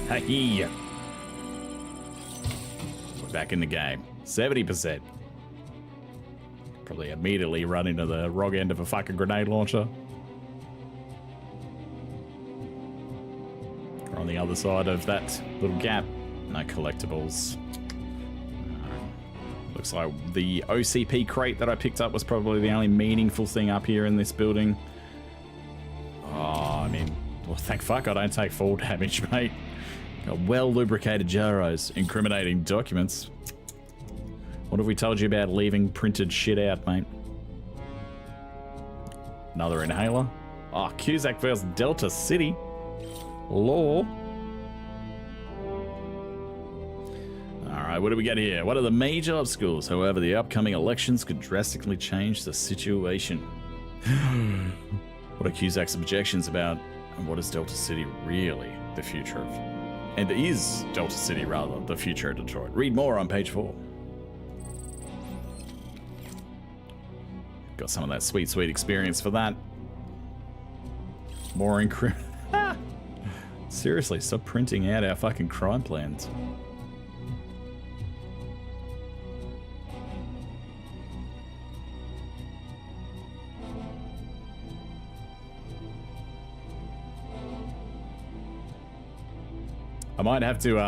Hey. back in the game. 70%. Probably immediately run into the wrong end of a fucking grenade launcher. Or on the other side of that little gap. No collectibles. Looks like the OCP crate that I picked up was probably the only meaningful thing up here in this building. Oh, I mean, well, thank fuck I don't take fall damage, mate. Got well-lubricated gyros, incriminating documents. What have we told you about leaving printed shit out, mate? Another inhaler. Oh, Cusack versus Delta City. Law. Alright, what do we get here? What are the major obstacles? However, the upcoming elections could drastically change the situation. What are Cusack's objections about? And what is Delta City really the future of? And is Delta City, rather, the future of Detroit? Read more on page 4. Got some of that sweet, sweet experience for that. More Seriously, stop printing out our fucking crime plans. I might have to,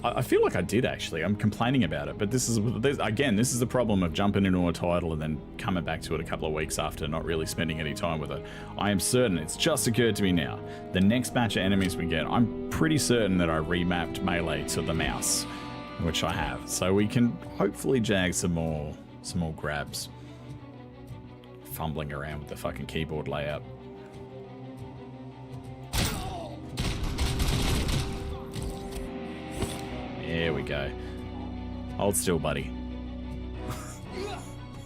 I feel like I did actually. I'm complaining about it, but this is the problem of jumping into a title and then coming back to it a couple of weeks after, not really spending any time with it. I am certain, it's just occurred to me now, the next batch of enemies we get, I'm pretty certain that I remapped melee to the mouse, which I have. So we can hopefully jag some more grabs. Fumbling around with the fucking keyboard layout. There we go. Hold still, buddy.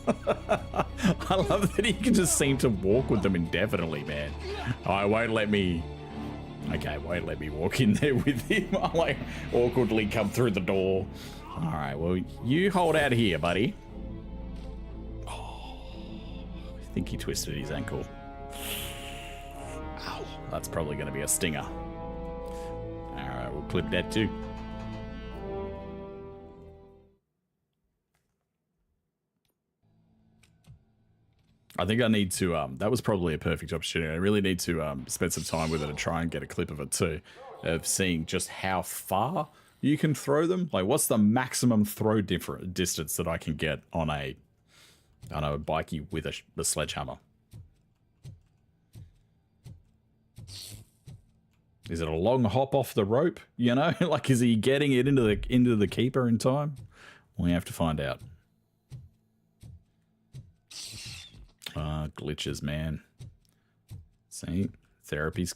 I love that he can just seem to walk with them indefinitely, man. Oh, it won't let me... Okay, won't let me walk in there with him. I like awkwardly come through the door. Alright, well, you hold out here, buddy. Oh, I think he twisted his ankle. Ow, that's probably going to be a stinger. Alright, we'll clip that too. I think I need to, that was probably a perfect opportunity. I really need to spend some time with it and try and get a clip of it too, of seeing just how far you can throw them. Like, what's the maximum throw distance that I can get on a, I don't know, a bikey with a sledgehammer? Is it a long hop off the rope? You know, like, is he getting it into the keeper in time? We have to find out. Glitches, man. See, therapy's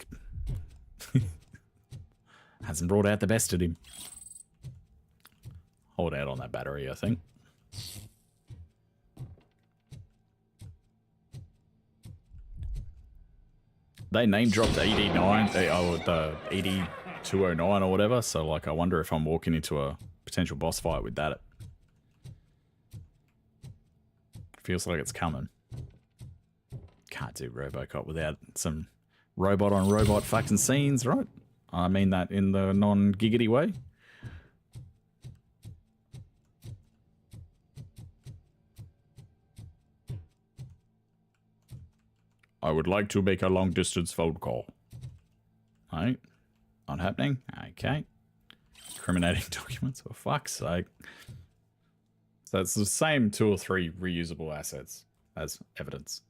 hasn't brought out the best in him. Hold out on that battery, I think. They name dropped 89, the 8209 or whatever. So, like, I wonder if I'm walking into a potential boss fight with that. Feels like it's coming. Can't do RoboCop without some robot on robot fucking scenes, right? I mean that in the non-giggity way. I would like to make a long-distance phone call. Right? Not happening? Okay. Incriminating documents, for fuck's sake. So it's the same 2 or 3 reusable assets as evidence.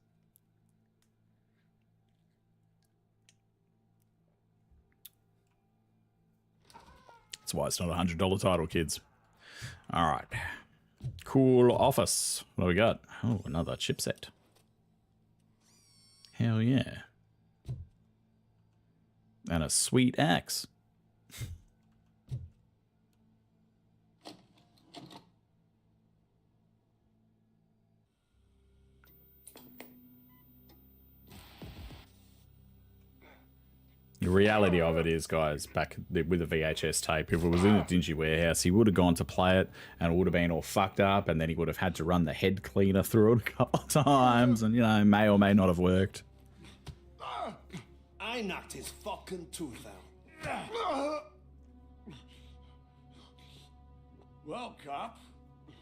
That's why it's not a $100 title, kids. All right. Cool office. What do we got? Oh, another chipset. Hell yeah. And a sweet axe. The reality of it is, guys, back with a VHS tape, if it was in a dingy warehouse, he would have gone to play it and it would have been all fucked up, and then he would have had to run the head cleaner through it a couple of times, and, you know, may or may not have worked. I knocked his fucking tooth out. Well, cop,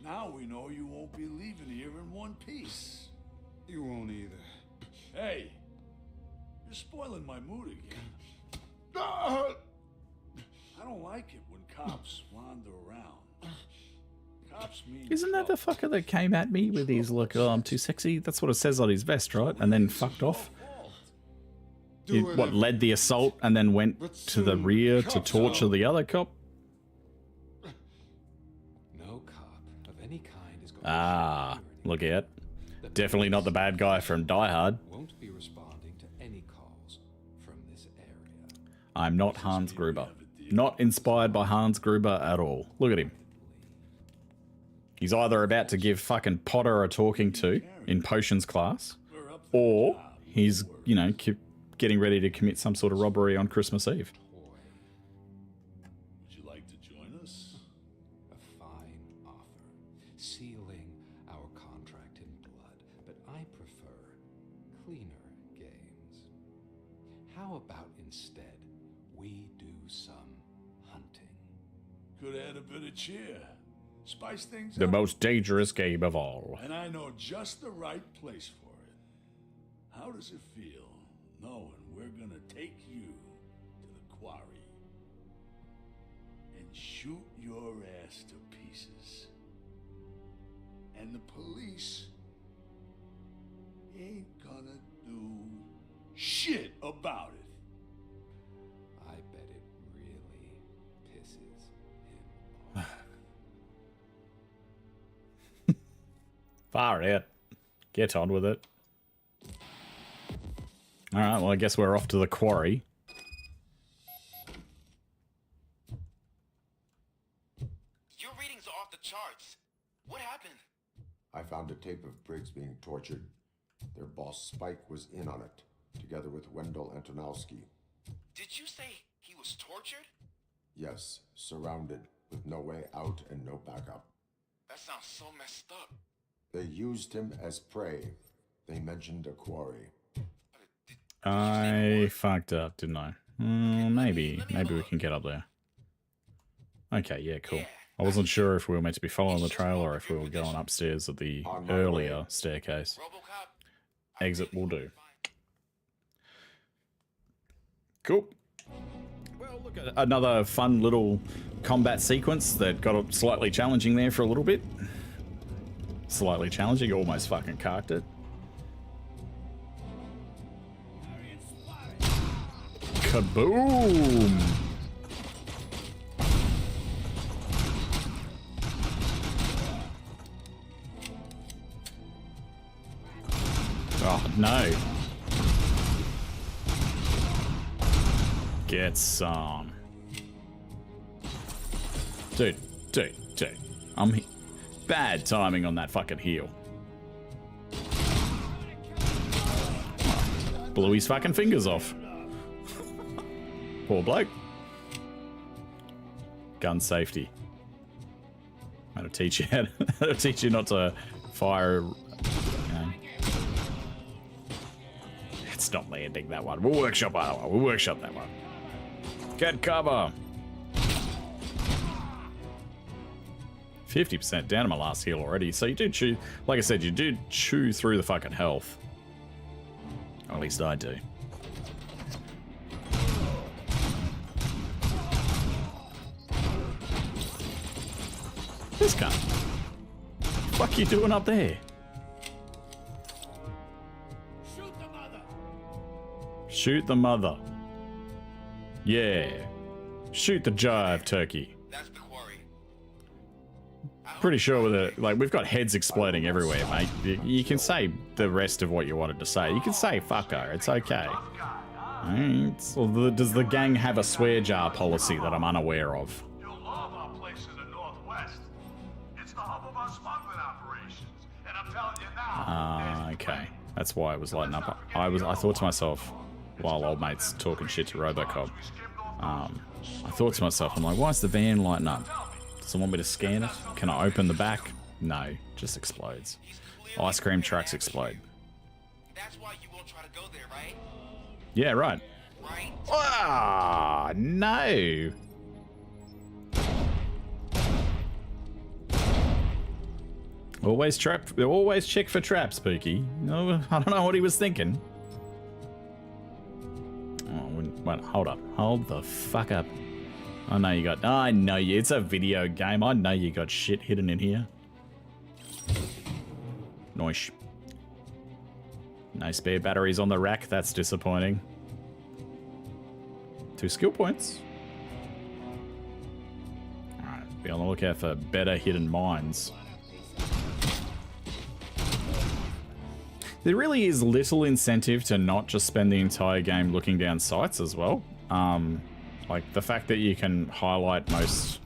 now we know you won't be leaving here in one piece. You won't either. Hey, you're spoiling my mood again. Ah! I don't like it when cops wander around. Cops mean Isn't that the fucker that came at me with his look, oh, I'm too sexy? That's what it says on his vest, right? And then fucked off. He, what, led the assault and then went to the rear to torture the other cop? No cop of any kind is going Ah, look out. Definitely not the bad guy from Die Hard. won't be responding to any calls from this area. I'm not Hans Gruber. Not inspired by Hans Gruber at all. Look at him. He's either about to give fucking Potter a talking to in potions class, or he's, you know, getting ready to commit some sort of robbery on Christmas Eve. Would you like to join us? A fine offer, sealing our contract in blood, but I prefer cleaner games. How about instead we do some hunting? Could add a bit of cheer. Spice things The up. most dangerous game of all. And I know just the right place for it. How does it feel knowing we're gonna take you to the quarry and shoot your ass to pieces? And the police ain't gonna do shit about it. I bet it really pisses him off. Far out. Get on with it. Alright, well I guess we're off to the quarry. Your readings are off the charts. What happened? I found a tape of Briggs being tortured. Their boss Spike was in on it, together with Wendell Antonowski. Did you say he was tortured? Yes, surrounded, with no way out and no backup. That sounds so messed up. They used him as prey. They mentioned a quarry. I fucked up, didn't I? Maybe we can get up there. Okay, yeah, cool. I wasn't sure if we were meant to be following the trail or if we were going upstairs at the earlier staircase. Exit will do. Cool. Well, look at another fun little combat sequence that got slightly challenging there for a little bit. Slightly challenging, almost fucking carked it. Kaboom! Oh, no. Get some. Dude. I'm bad timing on that fucking heel. Blew his fucking fingers off. Poor bloke. Gun safety. That'll teach you not to fire. It's not landing that one. We'll workshop that one. We'll workshop that one. Get cover. 50% down to my last heal already. So you do chew, like I said, you do chew through the fucking health. Or at least I do. This guy. What are you doing up there? Shoot the mother. Shoot the mother. Yeah. Shoot the jive, turkey. That's the quarry. Pretty sure with it, like, we've got heads exploding everywhere, mate. You can say the rest of what you wanted to say. You can say fuck her. It's okay. Right. So does the gang have a swear jar policy that I'm unaware of? You'll love our place in the Northwest. It's the hub of our smuggling operations. And I'm telling you now. Okay. That's why I was lighting up. I thought to myself, while old mate's talking shit to RoboCop, I thought to myself, I'm like, why is the van lighting up? Does it want me to scan it? Can I open the back? No, just explodes. Ice cream trucks explode. That's why you won't try to go there, right? Yeah, right. Right? Ah, no. Always trap. Always check for traps, Spooky. No, I don't know what he was thinking. Oh, wait, hold up. Hold the fuck up. I know you got... I know you... It's a video game. I know you got shit hidden in here. Noish. No spare batteries on the rack. That's disappointing. 2 skill points. Alright, be on the lookout for better hidden mines. There really is little incentive to not just spend the entire game looking down sights as well. Like the fact that you can highlight most...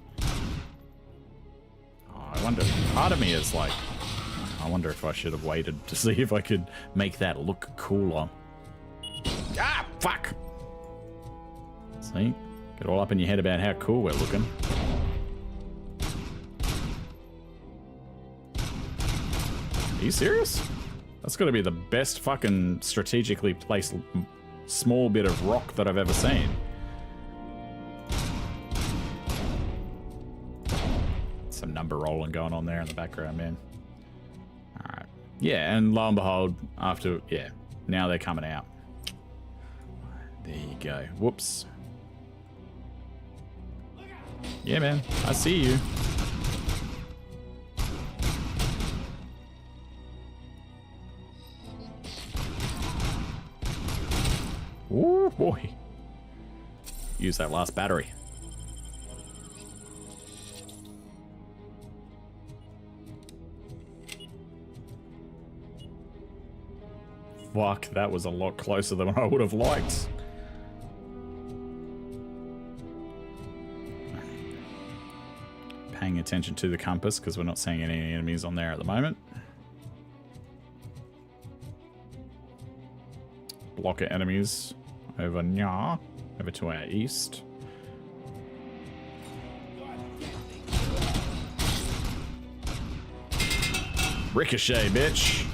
Oh, I wonder... Part of me is like... I wonder if I should have waited to see if I could make that look cooler. Ah, fuck! See? Get all up in your head about how cool we're looking. Are you serious? That's got to be the best fucking strategically placed small bit of rock that I've ever seen. Some number rolling going on there in the background, man. Alright. Yeah, and lo and behold, after... Yeah, now they're coming out. There you go. Whoops. Yeah, man. I see you. Ooh, boy. Use that last battery. Fuck, that was a lot closer than I would have liked. Paying attention to the compass because we're not seeing any enemies on there at the moment. Block of enemies over nya, over to our east. Ricochet, bitch.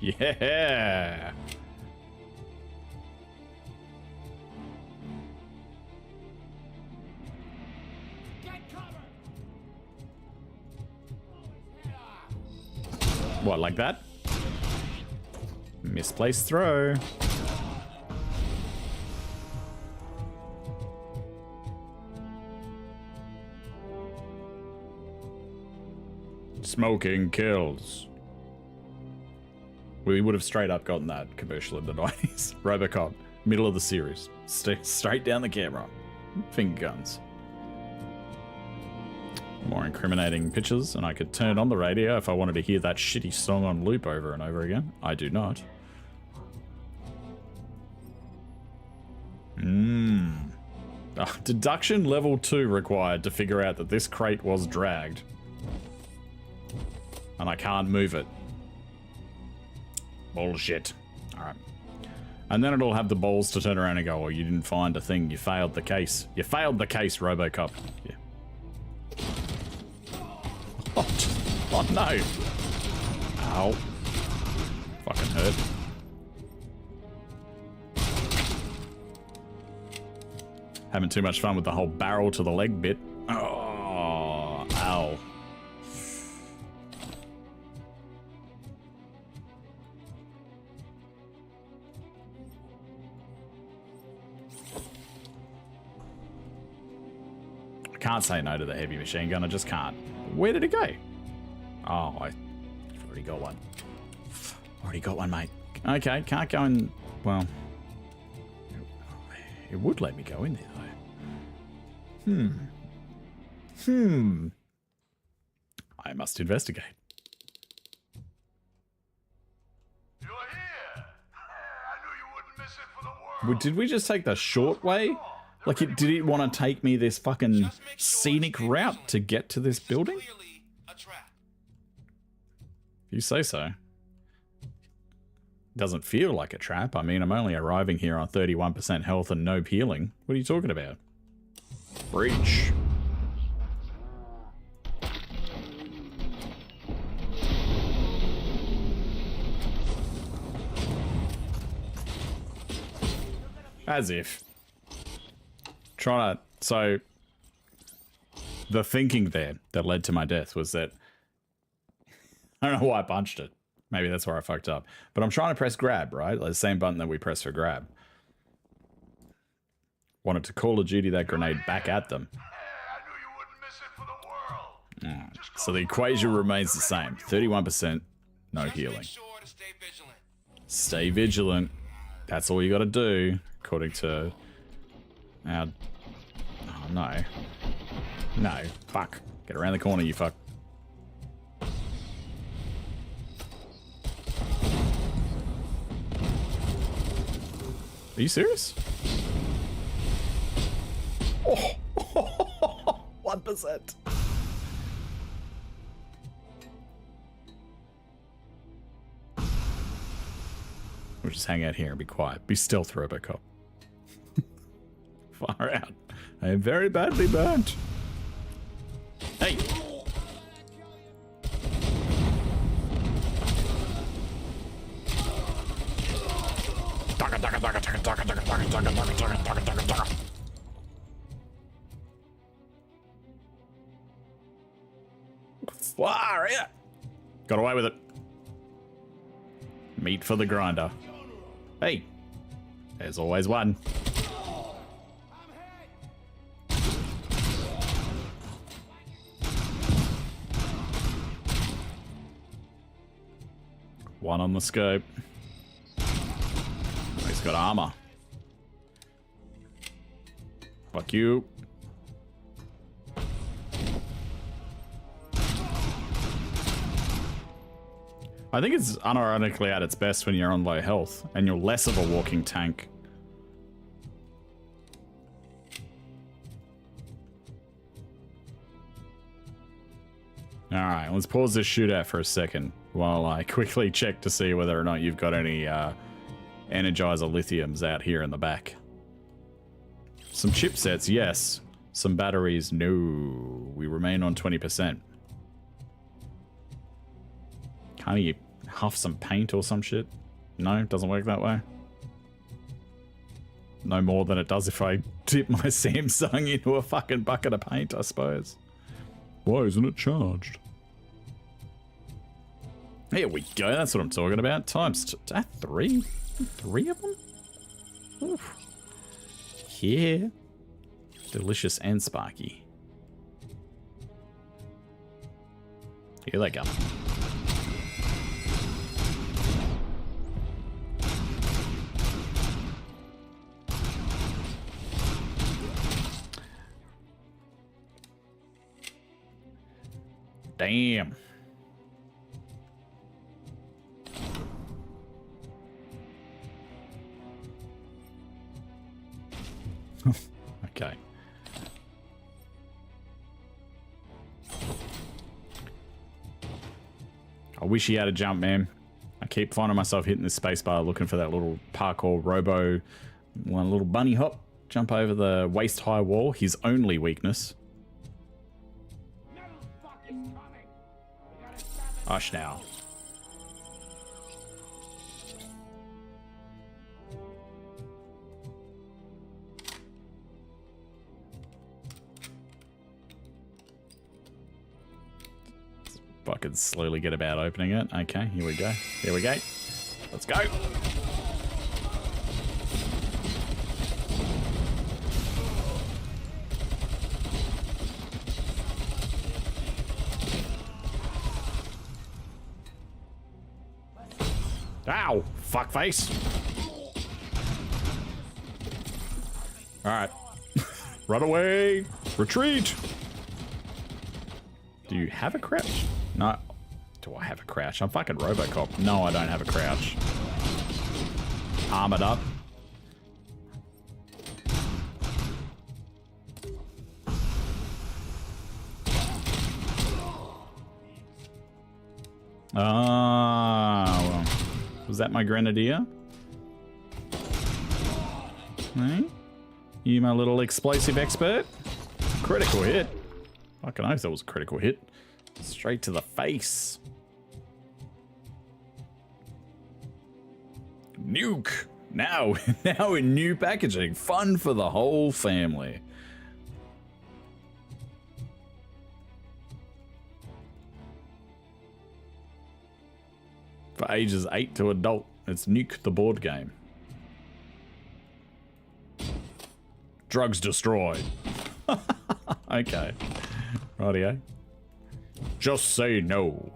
Yeah. What, like that? Misplaced throw. Smoking kills. We would have straight up gotten that commercial in the 90s. RoboCop, middle of the series. Straight down the camera. Finger guns. More incriminating pictures, and I could turn on the radio if I wanted to hear that shitty song on loop over and over again. I do not. Deduction level 2 required to figure out that this crate was dragged. And I can't move it. Bullshit. Alright. And then it'll have the balls to turn around and go, oh, you didn't find a thing. You failed the case. You failed the case, RoboCop. Yeah. Oh no. Ow. Fucking hurt. Having too much fun with the whole barrel to the leg bit. Oh, ow. I can't say no to the heavy machine gun, I just can't. Where did it go? Oh, I've already got one. Already got one, mate. Okay, can't go in... Well... It would let me go in there, though. I must investigate. You're here! I knew you wouldn't miss it for the world. Did we just take the short way? Like, did it want to take me this fucking scenic route to get to this building? If you say so. Doesn't feel like a trap. I mean, I'm only arriving here on 31% health and no healing. What are you talking about? Breach. As if. Trying to... So... The thinking there that led to my death was that I don't know why I punched it. Maybe that's where I fucked up. But I'm trying to press grab, right? Like the same button that we press for grab. Wanted to Call of Duty that grenade back at them. So the equation remains the same. 31%, no healing. Stay vigilant. That's all you got to do, according to our... Oh, no. No. Fuck. Get around the corner, you fuck. Are you serious? Oh! 1%. We'll just hang out here and be quiet. Be stealth, RoboCop. Far out. I am very badly burnt. Hey! Far out! Got away with it. Meat for the grinder. Hey, there's always one. One on the scope. He's got armor. Fuck you. I think it's unironically at its best when you're on low health and you're less of a walking tank. Alright, let's pause this shootout for a second while I quickly check to see whether or not you've got any Energizer lithiums out here in the back. Some chipsets, yes. Some batteries, no. We remain on 20%. Can't you huff some paint or some shit? No, it doesn't work that way. No more than it does if I dip my Samsung into a fucking bucket of paint, I suppose. Why isn't it charged? Here we go, that's what I'm talking about. Times three? 3 of them? Oof. Yeah. Delicious and sparky. Here they come. Damn. Okay. I wish he had a jump, man. I keep finding myself hitting the spacebar looking for that little parkour robo, one little bunny hop, jump over the waist-high wall, his only weakness. Hush now. If I could slowly get about opening it. Okay, here we go. Here we go. Let's go. Ow! Fuckface! Alright. Run away! Retreat! Do you have a crouch? No. Do I have a crouch? I'm fucking RoboCop. No, I don't have a crouch. Armored up. Well. Was that my grenadier? Hey? You my little explosive expert? Critical hit. Fucking oath that was a critical hit. Straight to the face. Nuke. Now in new packaging. Fun for the whole family. For ages 8 to adult. It's Nuke the board game. Drugs destroyed. Okay. Rightio. Just say no.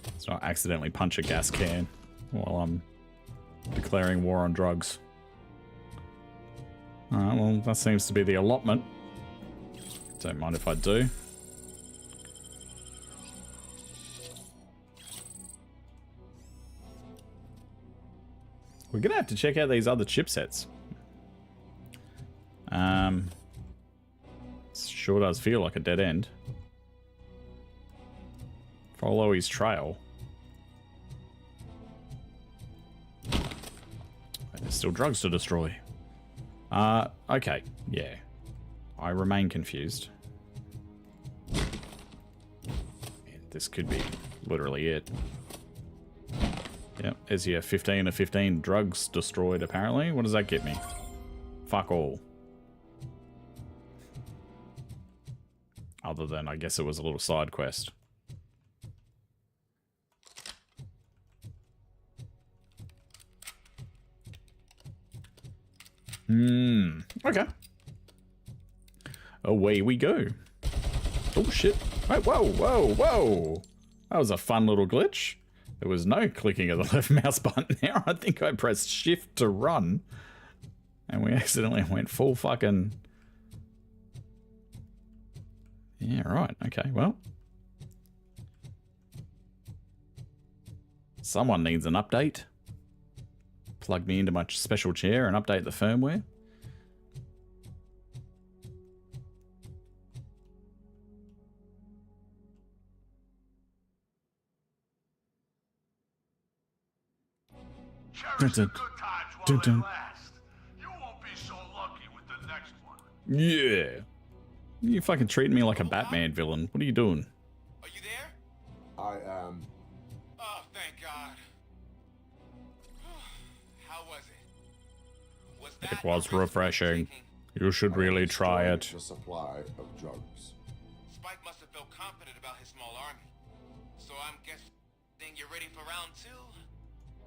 Let's not accidentally punch a gas can while I'm declaring war on drugs. Alright, well, that seems to be the allotment. Don't mind if I do. We're gonna have to check out these other chipsets. Sure does feel like a dead end. Follow his trail. There's still drugs to destroy. Okay, yeah. I remain confused. This could be literally it. Yep, is here 15 of 15 drugs destroyed apparently. What does that get me? Fuck all. Other than, I guess it was a little side quest. Okay. Away we go. Oh shit. Wait, whoa, whoa, whoa. That was a fun little glitch. There was no clicking of the left mouse button there. I think I pressed shift to run. And we accidentally went full fucking... Yeah, right. Okay, well. Someone needs an update. Plug me into my special chair and update the firmware. Cherish the good times while they last. You won't be so lucky with the next one. Yeah. You fucking treating me like a Batman villain. What are you doing? Are you there? I am. Oh, thank God. How was it? Was that It was refreshing. You should really try it. The supply of drugs. Spike must have felt confident about his small army. So I'm guessing you're ready for round 2?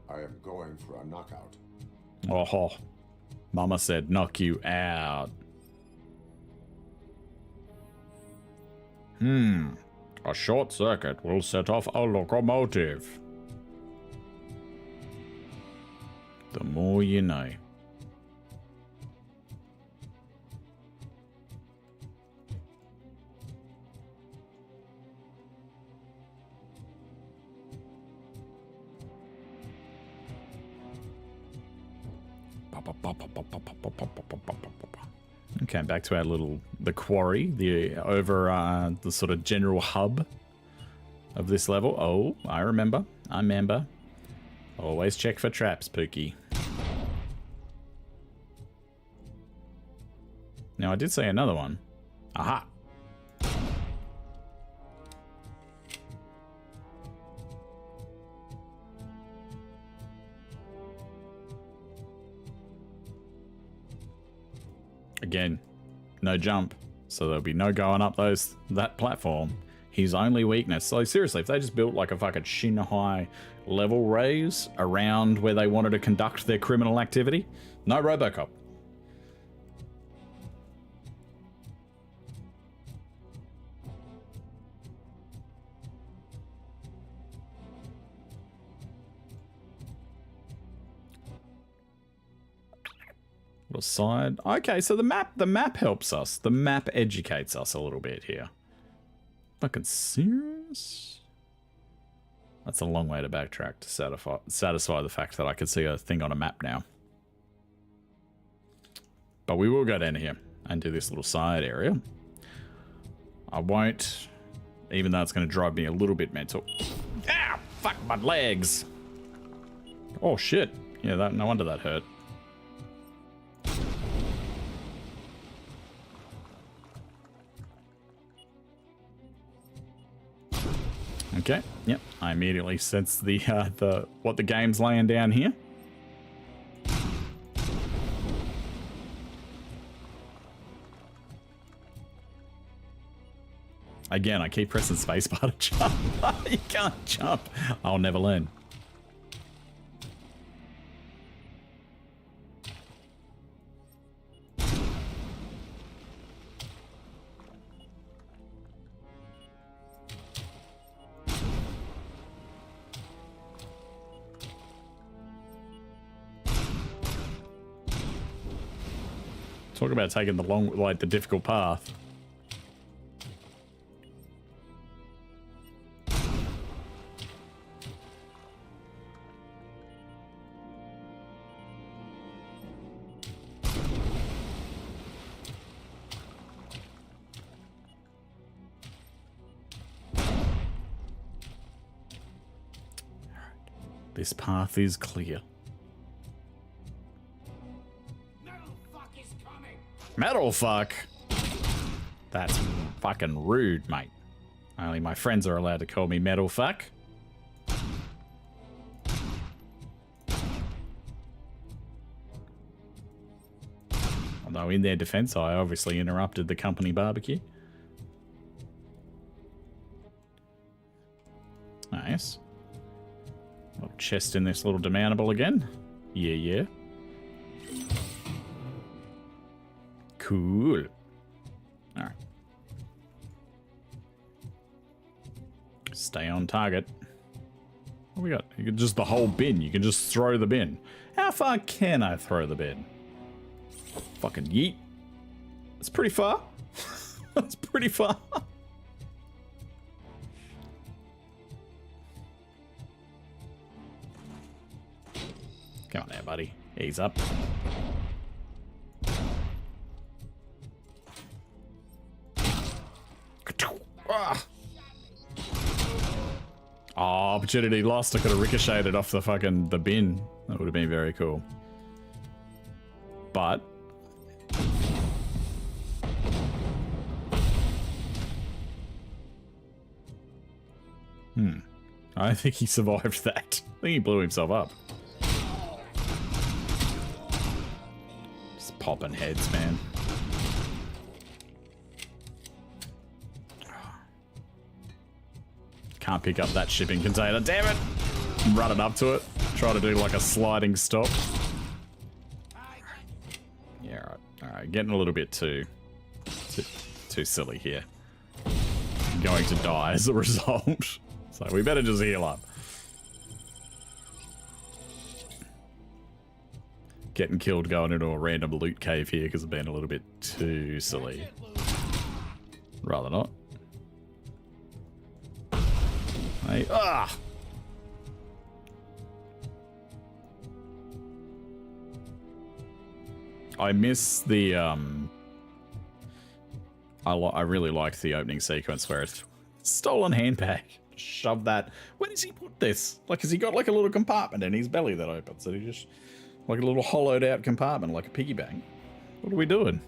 I am going for a knockout. Oh, Mama said knock you out. A short circuit will set off a locomotive. The more you know. Okay, back to our the quarry, the sort of general hub of this level. Oh, I remember. Always check for traps, Pookie. Now, I did say another one. Aha! Again, no jump, so there'll be no going up that platform. His only weakness. So seriously, if they just built like a fucking shin high level raise around where they wanted to conduct their criminal activity, no RoboCop. Little side. Okay, so the map helps us. The map educates us a little bit here. Fucking serious? That's a long way to backtrack to satisfy the fact that I can see a thing on a map now. But we will go down here and do this little side area. I won't, even though it's going to drive me a little bit mental. Ah, fuck my legs. Oh shit. Yeah, no wonder that hurt. Okay, yep. I immediately sense what the game's laying down here. Again, I keep pressing spacebar to jump. You can't jump. I'll never learn. Talk about taking the long, like the difficult path. This path is clear. Metal fuck? That's fucking rude, mate. Only my friends are allowed to call me metal fuck. Although in their defense, I obviously interrupted the company barbecue. Nice. Little chest in this little demountable again. Yeah, yeah. Cool. Alright. Stay on target. What we got? You can just the whole bin. You can just throw the bin. How far can I throw the bin? Fucking yeet. That's pretty far. That's pretty far. Come on there, buddy. Ease up. Oh, opportunity lost. I could have ricocheted off the fucking the bin. That would have been very cool. But I think he survived that. I think he blew himself up. Just popping heads, man. Can't pick up that shipping container. Damn it! Run it up to it. Try to do like a sliding stop. Yeah, alright. Alright, getting a little bit too silly here. I'm going to die as a result. So we better just heal up. Getting killed going into a random loot cave here because I've been a little bit too silly. Rather not. Hey, I miss the I really liked the opening sequence where it's stolen handbag. Shove that. Where does he put this? Like, has he got like a little compartment in his belly that opens? That he just like a little hollowed out compartment, like a piggy bank? What are we doing?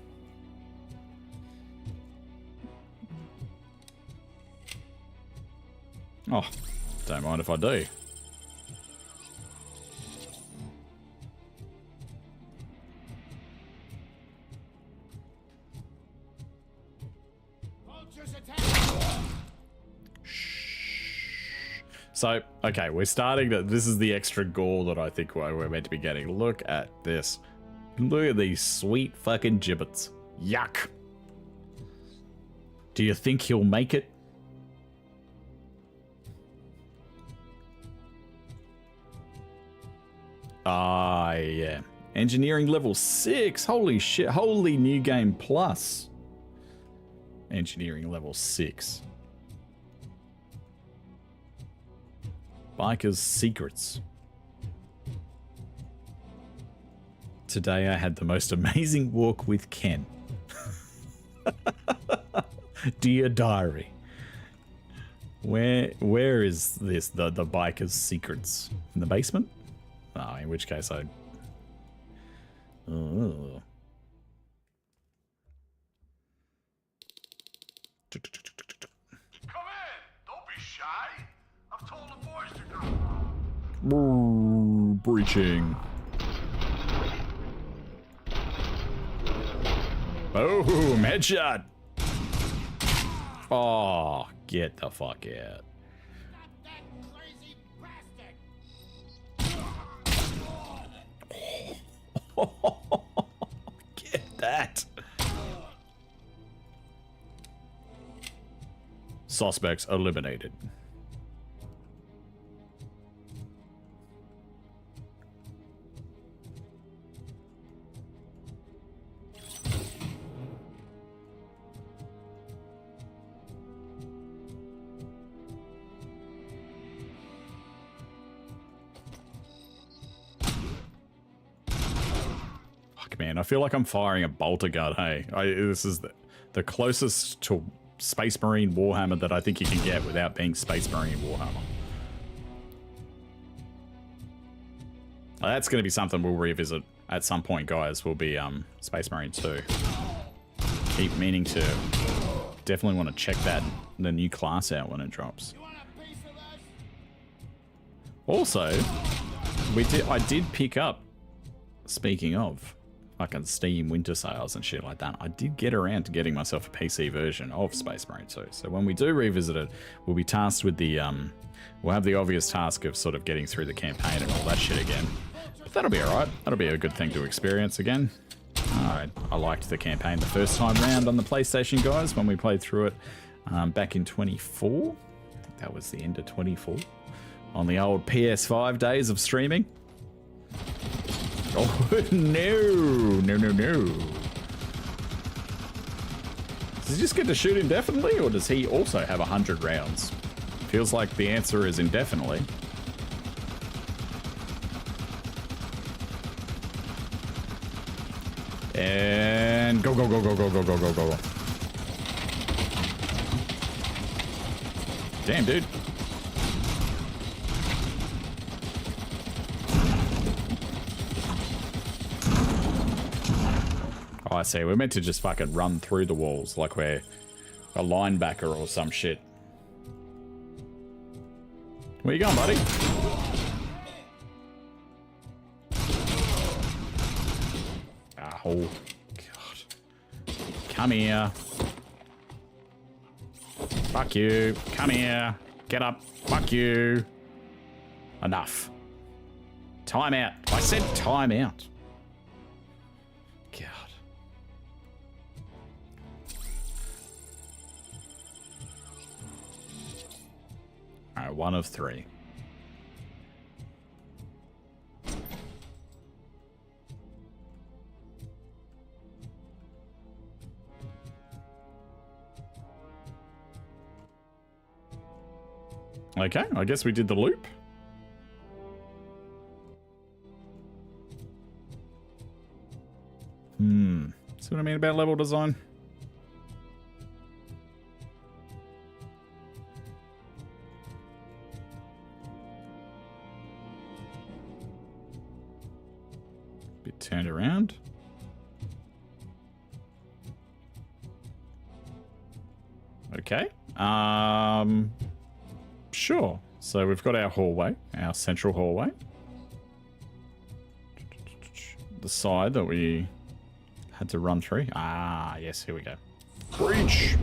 Oh, don't mind if I do. So, okay, we're starting to... This is the extra gore that I think we're meant to be getting. Look at this. Look at these sweet fucking gibbets. Yuck. Do you think he'll make it? Ah, yeah. Engineering level 6. Holy shit. Holy new game plus. Engineering level 6. Biker's secrets. Today I had the most amazing walk with Ken. Dear diary. Where is this? The biker's secrets? In the basement? Oh, in which case I... Oh. Come in! Don't be shy! I've told the boys to come. Breaching. Boom! Headshot! Oh, get the fuck out. Get that. Suspects eliminated. Man, I feel like I'm firing a bolter gun, hey. This is the closest to Space Marine Warhammer that I think you can get without being Space Marine Warhammer. That's going to be something we'll revisit at some point, guys. Will be Space Marine 2. Keep meaning to. Definitely want to check the new class out when it drops. Also, I did pick up, speaking of fucking Steam winter sales and shit like that, I did get around to getting myself a PC version of Space Marine 2. So when we do revisit it, we'll be tasked with the, we'll have the obvious task of sort of getting through the campaign and all that shit again. But that'll be alright. That'll be a good thing to experience again. I liked the campaign the first time round on the PlayStation, guys, when we played through it back in 24. I think that was the end of 24. On the old PS5 days of streaming. Oh, no. Does he just get to shoot indefinitely, or does he also have 100 rounds? Feels like the answer is indefinitely. And go. Damn, dude. Oh, I see. We're meant to just fucking run through the walls like we're a linebacker or some shit. Where you going, buddy? Oh, God. Come here. Fuck you. Come here. Get up. Fuck you. Enough. Time out. I said time out. God. Alright, 1 of 3. Okay, I guess we did the loop. See what I mean about level design? Bit turned around. Okay. Sure. So we've got our hallway, our central hallway. The side that we had to run through. Ah, yes, here we go. Breach!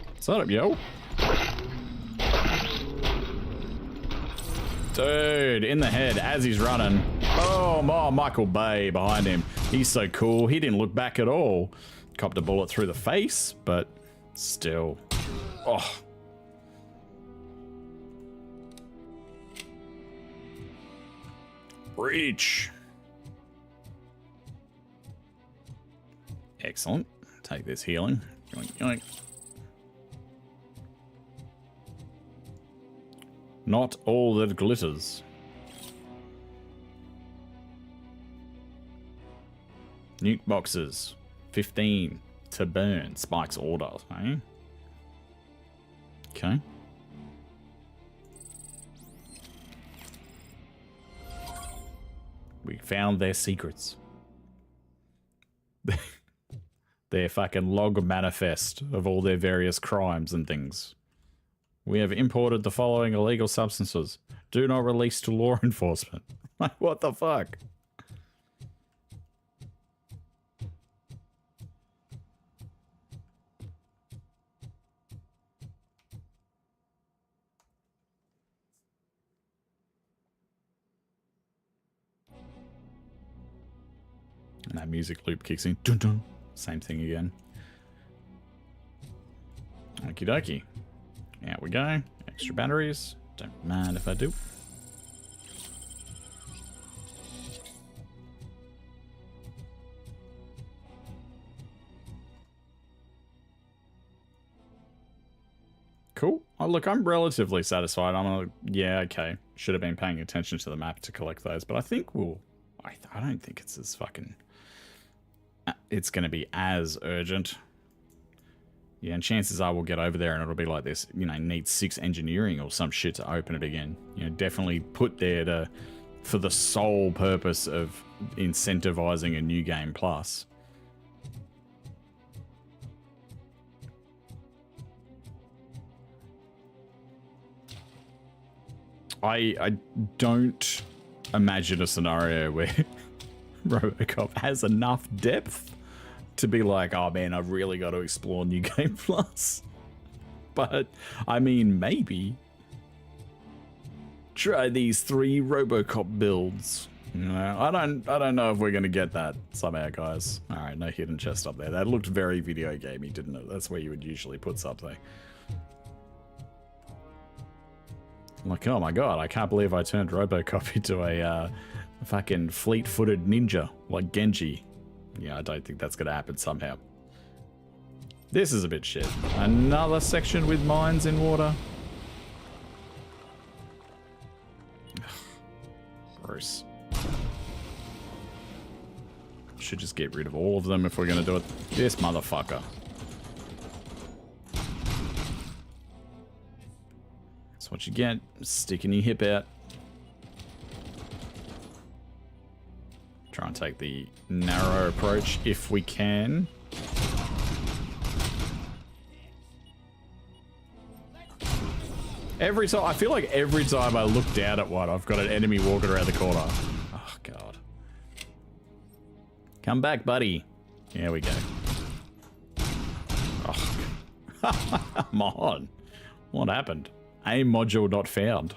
What's up, yo? Dude, in the head as he's running. Oh, Michael Bay behind him. He's so cool. He didn't look back at all. Copped a bullet through the face, but still. Oh. Breach. Excellent. Take this healing. Yoink, yoink. Not all that glitters. Nuke boxes. 15 to burn. Spike's order, eh? Okay. We found their secrets. Their fucking log manifest of all their various crimes and things. We have imported the following illegal substances. Do not release to law enforcement. Like, what the fuck? And that music loop kicks in. Dun dun. Same thing again. Okie dokie. Out we go. Extra batteries. Don't mind if I do. Cool. Oh, look, I'm relatively satisfied. I'm like, yeah, okay. Should have been paying attention to the map to collect those, but I think we'll... I don't think it's as fucking... It's going to be as urgent. Yeah, and chances are we'll get over there and it'll be like this, you know, need 6 engineering or some shit to open it again. You know, definitely put there to, for the sole purpose of incentivizing a new game plus. I don't imagine a scenario where RoboCop has enough depth to be like, oh man, I've really got to explore New Game Plus. But, I mean, maybe. Try these 3 RoboCop builds. You know, I don't know if we're going to get that somehow, guys. Alright, no hidden chest up there. That looked very video gamey, didn't it? That's where you would usually put something. Like, oh my god, I can't believe I turned RoboCop into a fucking fleet-footed ninja, like Genji. Yeah, I don't think that's going to happen somehow. This is a bit shit. Another section with mines in water. Gross. Should just get rid of all of them if we're going to do it. This motherfucker. That's what you get. Sticking your hip out. Try and take the narrow approach if we can. Every time, I feel like every time I look down at one, I've got an enemy walking around the corner. Oh, God. Come back, buddy. Here we go. Oh. Come on. What happened? Aim module not found.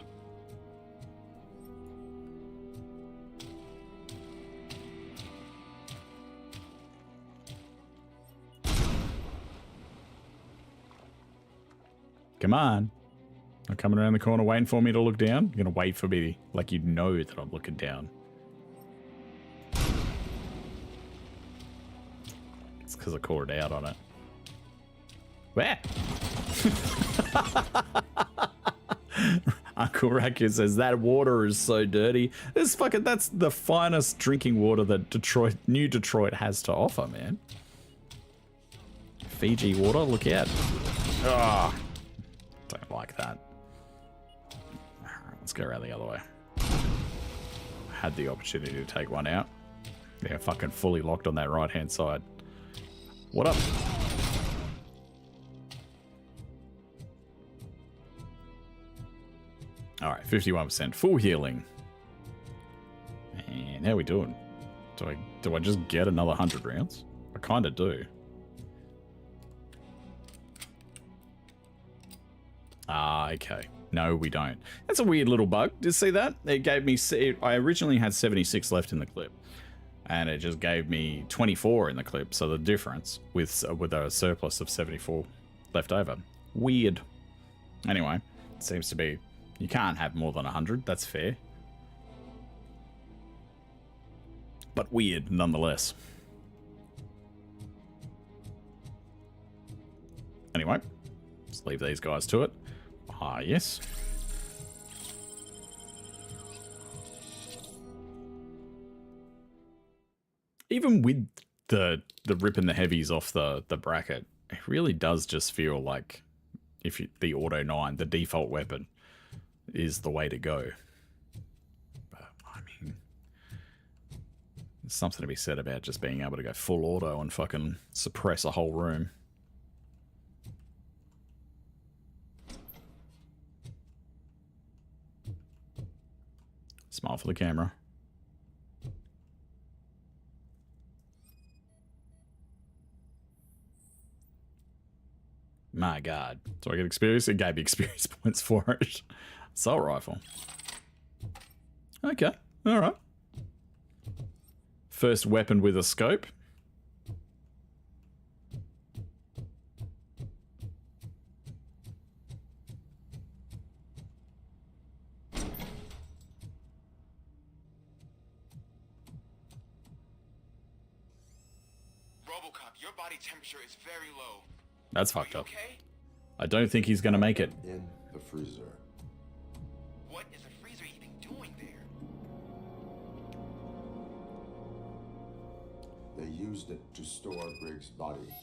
Come on. Not coming around the corner waiting for me to look down? You're gonna wait for me like you know that I'm looking down. It's because I called out on it. Where? Uncle Raccoon says that water is so dirty. That's the finest drinking water that New Detroit has to offer, man. Fiji water, look out. Ah. Don't like that. Let's go around the other way. Had the opportunity to take one out. They're fucking fully locked on that right hand side. What up? Alright, 51%. Full healing. And how we doing? Do I just get another 100 rounds? I kinda do. Ah, okay. No, we don't. That's a weird little bug. Did you see that? It gave me... I originally had 76 left in the clip. And it just gave me 24 in the clip. So the difference with a surplus of 74 left over. Weird. Anyway, it seems to be... You can't have more than 100. That's fair. But weird, nonetheless. Anyway, let's leave these guys to it. Ah, yes. Even with the ripping the heavies off the bracket, it really does just feel like the Auto 9, the default weapon, is the way to go. But, I mean, there's something to be said about just being able to go full auto and fucking suppress a whole room. Smile for the camera. My God. Do I get experience? It gave me experience points for it. Assault rifle. Okay. Alright. First weapon with a scope. RoboCop, your body temperature is very low. That's fucked up. Okay? I don't think he's gonna make it. In the freezer. What is the freezer even doing there? They used it to store Briggs' body.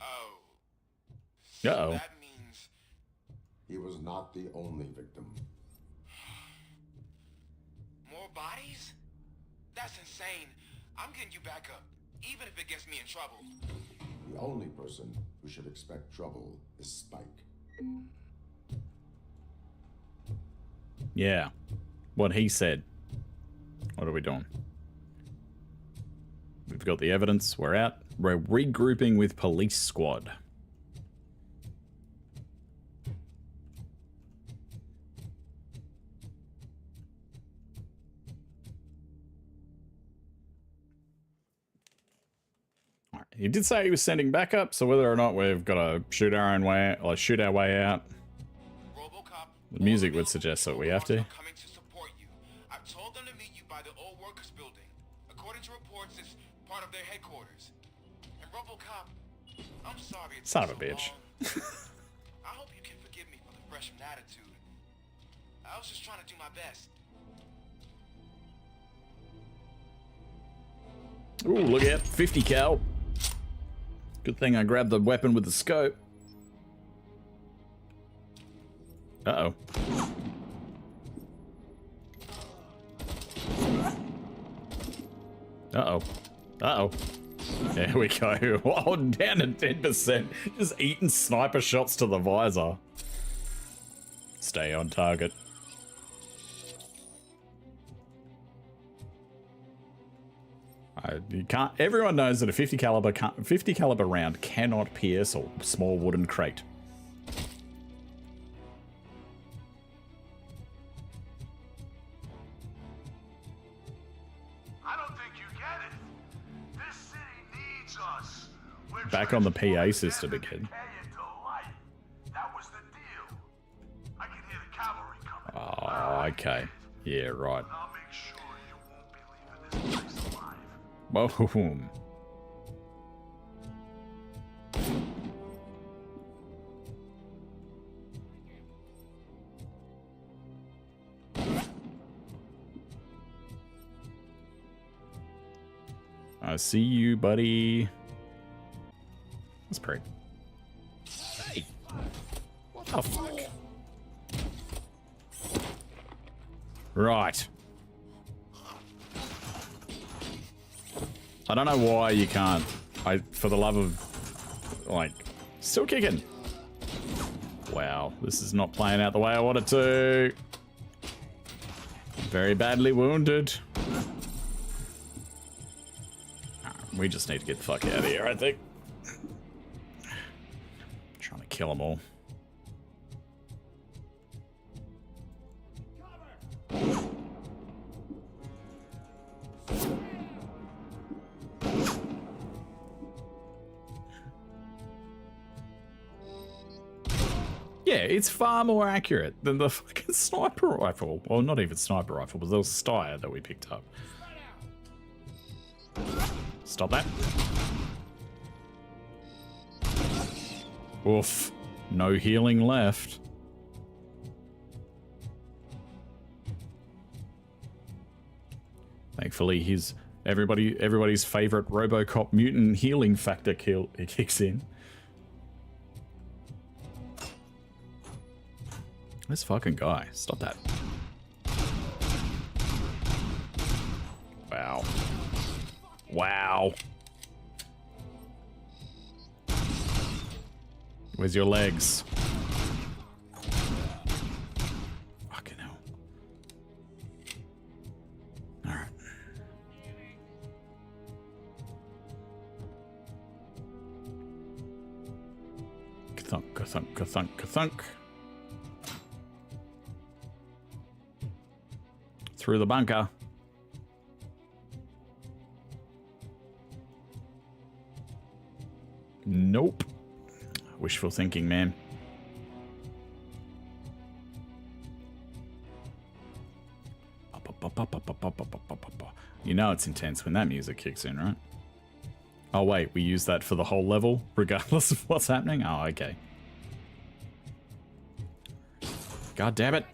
Oh. Uh-oh. That means He was not the only victim. more bodies? That's insane. I'm getting you back up, even if it gets me in trouble. The only person who should expect trouble is Spike. Yeah. What he said. What are we doing? We've got the evidence. We're out. We're regrouping with police squad. Alright, he did say he was sending backup, so whether or not we've got to shoot our own way, or shoot our way out, RoboCop, the music would suggest that we have to. coming to support you. I've told them to meet you by the old workers building. According to reports, it's part of their headquarters. And RoboCop, I'm sorry it's Son of a been so bitch. long. I hope you can forgive me for the freshman attitude. I was just trying to do my best. Ooh, look out. 50 cal. Good thing I grabbed the weapon with the scope. Uh-oh. Uh-oh. Uh-oh. There we go. Oh, down to 10%. Just eating sniper shots to the visor. Stay on target. You can't. Everyone knows that a 50 caliber round cannot pierce a small wooden crate. I don't think you get it. This city needs us. We're Back on the PA transforming system death and again. decay into life. That was the deal. I can hear the cavalry coming. Oh, okay. Yeah, right. I'll make sure you won't be leaving this place alive. Boom. I see you, buddy. That's pretty. Hey! What the fuck? Right. I don't know why you can't. For the love of, like, still kicking. Wow, this is not playing out the way I wanted to. Very badly wounded. We just need to get the fuck out of here, I think. Trying to kill them all. Yeah, it's far more accurate than the fucking sniper rifle. Well, not even sniper rifle, but the Steyr that we picked up. Stop that. Oof. No healing left. Thankfully, everybody's favorite RoboCop mutant healing factor kicks in. This fucking guy. Stop that. Wow. Wow. Where's your legs? Fucking hell. Alright. Ka-thunk, ka-thunk, ka-thunk, ka-thunk. Through the bunker. Nope. Wishful thinking, man. You know it's intense when that music kicks in, right? Oh wait, we use that for the whole level, regardless of what's happening? Oh, okay. God damn it.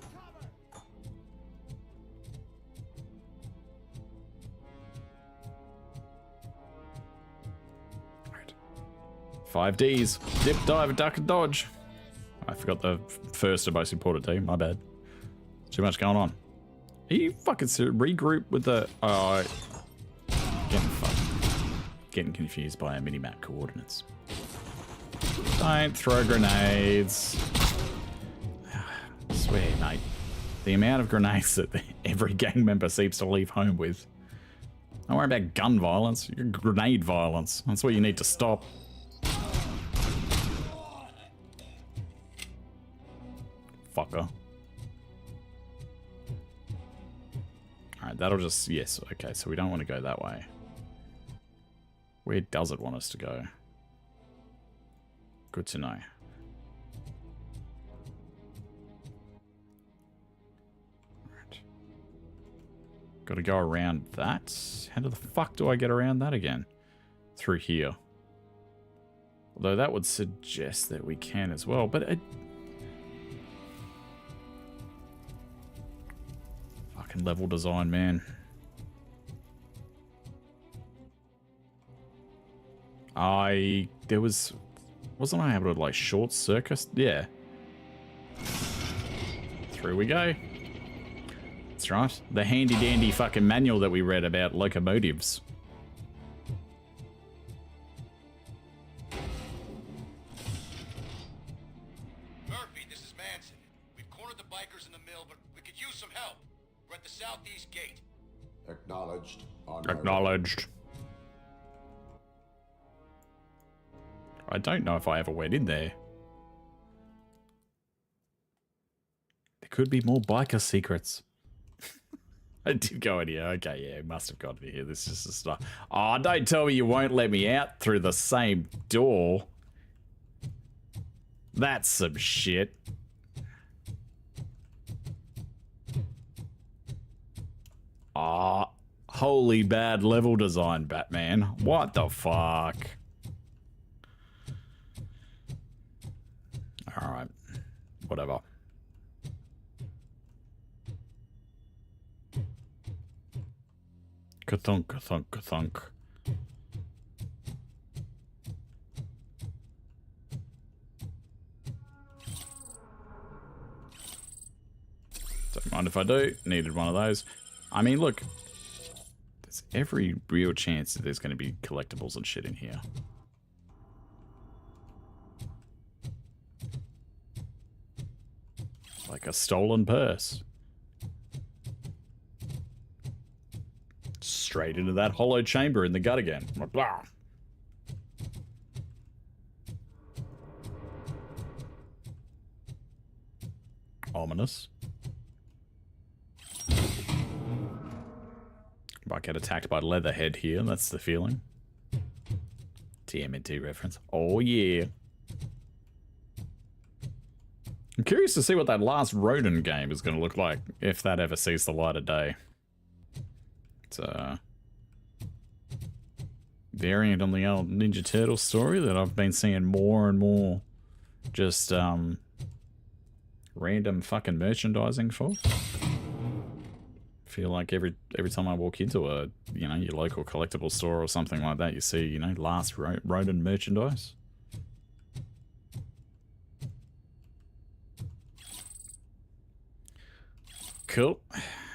Right. 5 Ds. Dip, dive, duck, and dodge. I forgot the first and most important D, my bad. Too much going on. Are you fucking regroup with the... Oh, getting confused by our minimap coordinates. Don't throw grenades. I swear, mate. The amount of grenades that every gang member seems to leave home with. Don't worry about gun violence. Grenade violence. That's what you need to stop. Fucker. Alright, that'll just... Yes, okay, so we don't want to go that way. Where does it want us to go? Good to know. Right. Got to go around that? How the fuck do I get around that again? Through here. Although that would suggest that we can as well, but... Fucking level design, man. Wasn't I able to like short circuit? Yeah. Through we go. That's right. The handy dandy fucking manual that we read about locomotives. Murphy, this is Manson. We've cornered the bikers in the mill, but we could use some help. We're at the southeast gate. Acknowledged. Acknowledged. I don't know if I ever went in there. There could be more biker secrets. I did go in here. Okay, yeah, must have gone in here. This is just stuff. Oh, don't tell me you won't let me out through the same door. That's some shit. Ah, holy bad level design, Batman. What the fuck? Alright. Whatever. Ka-thunk, ka-thunk, ka-thunk. Don't mind if I do. Needed one of those. I mean, look. There's every real chance that there's going to be collectibles and shit in here. Like a stolen purse. Straight into that hollow chamber in the gut again. Blah. Ominous. Might get attacked by Leatherhead here, that's the feeling. TMNT reference. Oh yeah. I'm curious to see what that last Rodin game is going to look like, if that ever sees the light of day. It's a variant on the old Ninja Turtle story that I've been seeing more and more just random fucking merchandising for. Feel like every time I walk into a, you know, your local collectible store or something like that, you see, you know, last Rodin merchandise. Cool.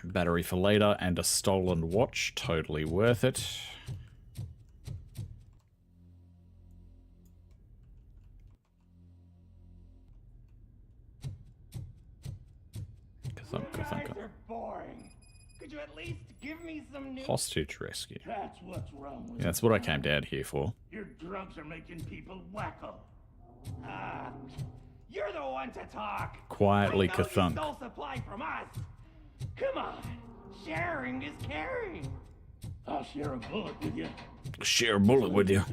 Battery for later and a stolen watch. Totally worth it. Boring. Could you at least give me some new Hostage rescue. That's what's wrong with Yeah, that's what I came down here for. Your drugs are making people wacko. Ah, you're the one to talk. Quietly, I know you Kathunk. stole supply from us. Come on, sharing is caring. I'll share a bullet with you. Share a bullet with you.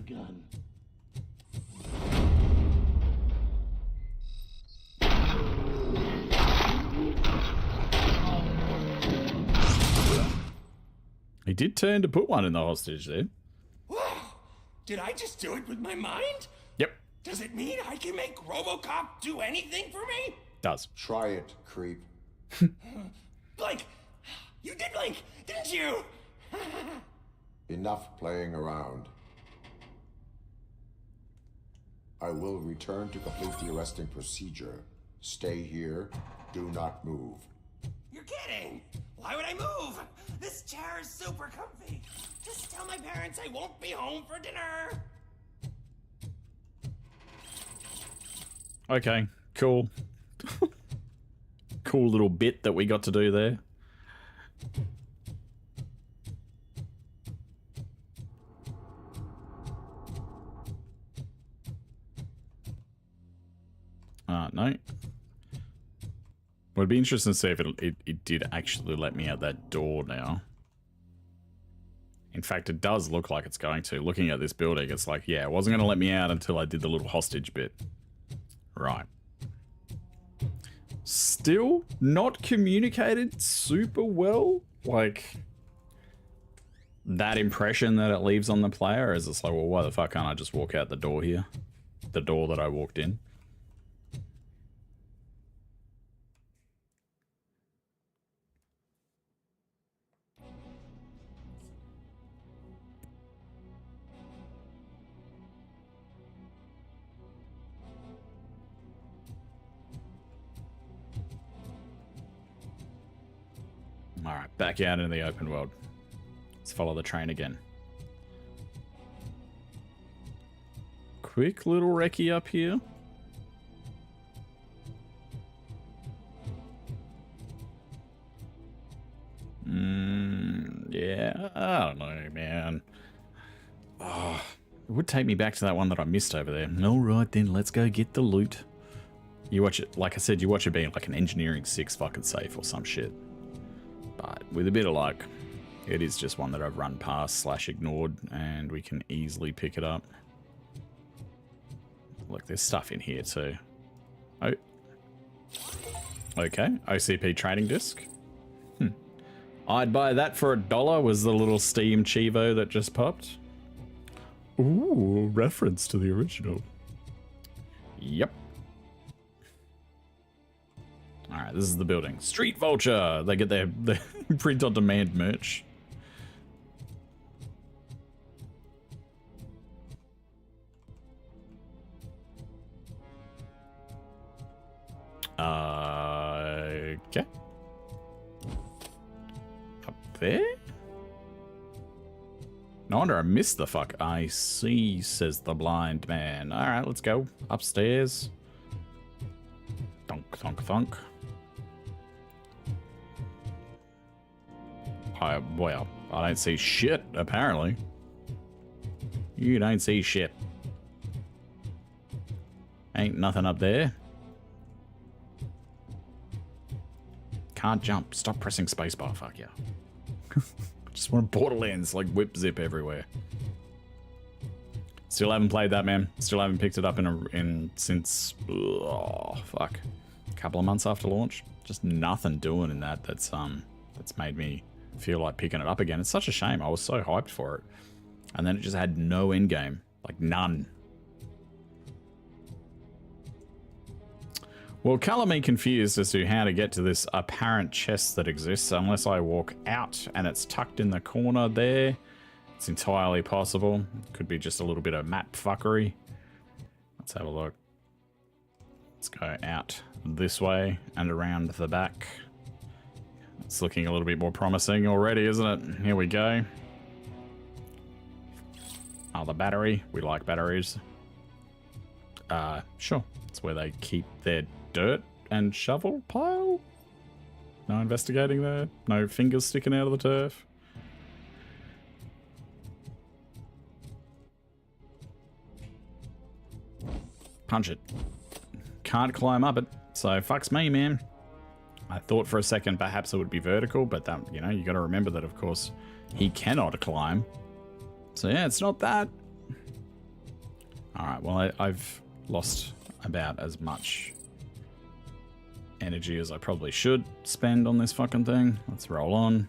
He did turn to put one in the hostage there. Whoa! Did I just do it with my mind? Yep. Does it mean I can make RoboCop do anything for me? Does. Try it, creep. Blink! You did blink, didn't you? Enough playing around. I will return to complete the arresting procedure. Stay here. Do not move. You're kidding! Why would I move? This chair is super comfy. Just tell my parents I won't be home for dinner. Okay, cool. Cool little bit that we got to do there. No. Would be interesting to see if it did actually let me out that door now. In fact, it does look like it's going to. Looking at this building, it's like, yeah, it wasn't going to let me out until I did the little hostage bit. Right. Still not communicated super well. Like, that impression that it leaves on the player is it's like, well, why the fuck can't I just walk out the door here? The door that I walked in. Alright, back out into the open world. Let's follow the train again. Quick little recce up here. Yeah, I don't know, man. Oh, it would take me back to that one that I missed over there. Alright then, let's go get the loot. You watch it, like I said, you watch it being like an engineering 6 fucking safe or some shit. But with a bit of luck, it is just one that I've run past / ignored, and we can easily pick it up. Look, there's stuff in here too. Oh. Okay, OCP trading disc. I'd buy that for $1, was the little Steam Chivo that just popped. Ooh, reference to the original. Yep. Alright, this is the building. Street Vulture! They get their print-on-demand merch. Okay. Up there? No wonder I missed the fuck. I see, says the blind man. Alright, let's go. Upstairs. Thunk, thunk, thunk. Well, I don't see shit, apparently. You don't see shit. Ain't nothing up there. Can't jump. Stop pressing spacebar, fuck yeah. Just want Borderlands, like whip zip everywhere. Still haven't played that, man. Still haven't picked it up since, oh, fuck, a couple of months after launch. Just nothing doing in that that's made me feel like picking it up again. It's such a shame. I was so hyped for it, and then it just had no end game, like none. Well, color me confused as to how to get to this apparent chest that exists, unless I walk out and it's tucked in the corner there. It's entirely possible. Could be just a little bit of map fuckery. Let's have a look. Let's go out this way and around the back. It's looking a little bit more promising already, isn't it? Here we go. Oh, the battery. We like batteries. Sure. It's where they keep their dirt and shovel pile. No investigating there. No fingers sticking out of the turf. Punch it. Can't climb up it, so fucks me, man. I thought for a second perhaps it would be vertical, but that, you know, you got to remember that, of course, he cannot climb. So yeah, it's not that. All right, well, I've lost about as much energy as I probably should spend on this fucking thing. Let's roll on.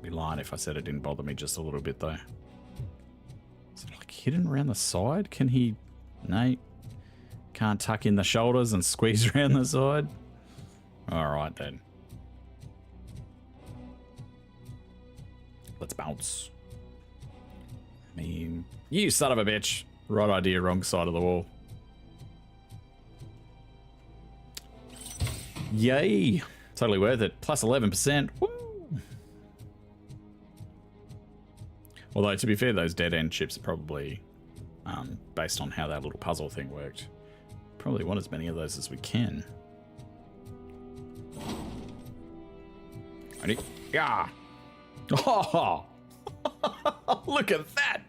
I'd be lying if I said it didn't bother me just a little bit though. Is it like hidden around the side? Can he? No. Can't tuck in the shoulders and squeeze around the side? Alright then. Let's bounce. I mean, you son of a bitch. Right idea, wrong side of the wall. Yay. Totally worth it. Plus 11%. Woo! Although, to be fair, those dead-end chips are probably, based on how that little puzzle thing worked, probably want as many of those as we can. Ready? Yeah! Oh! Look at that!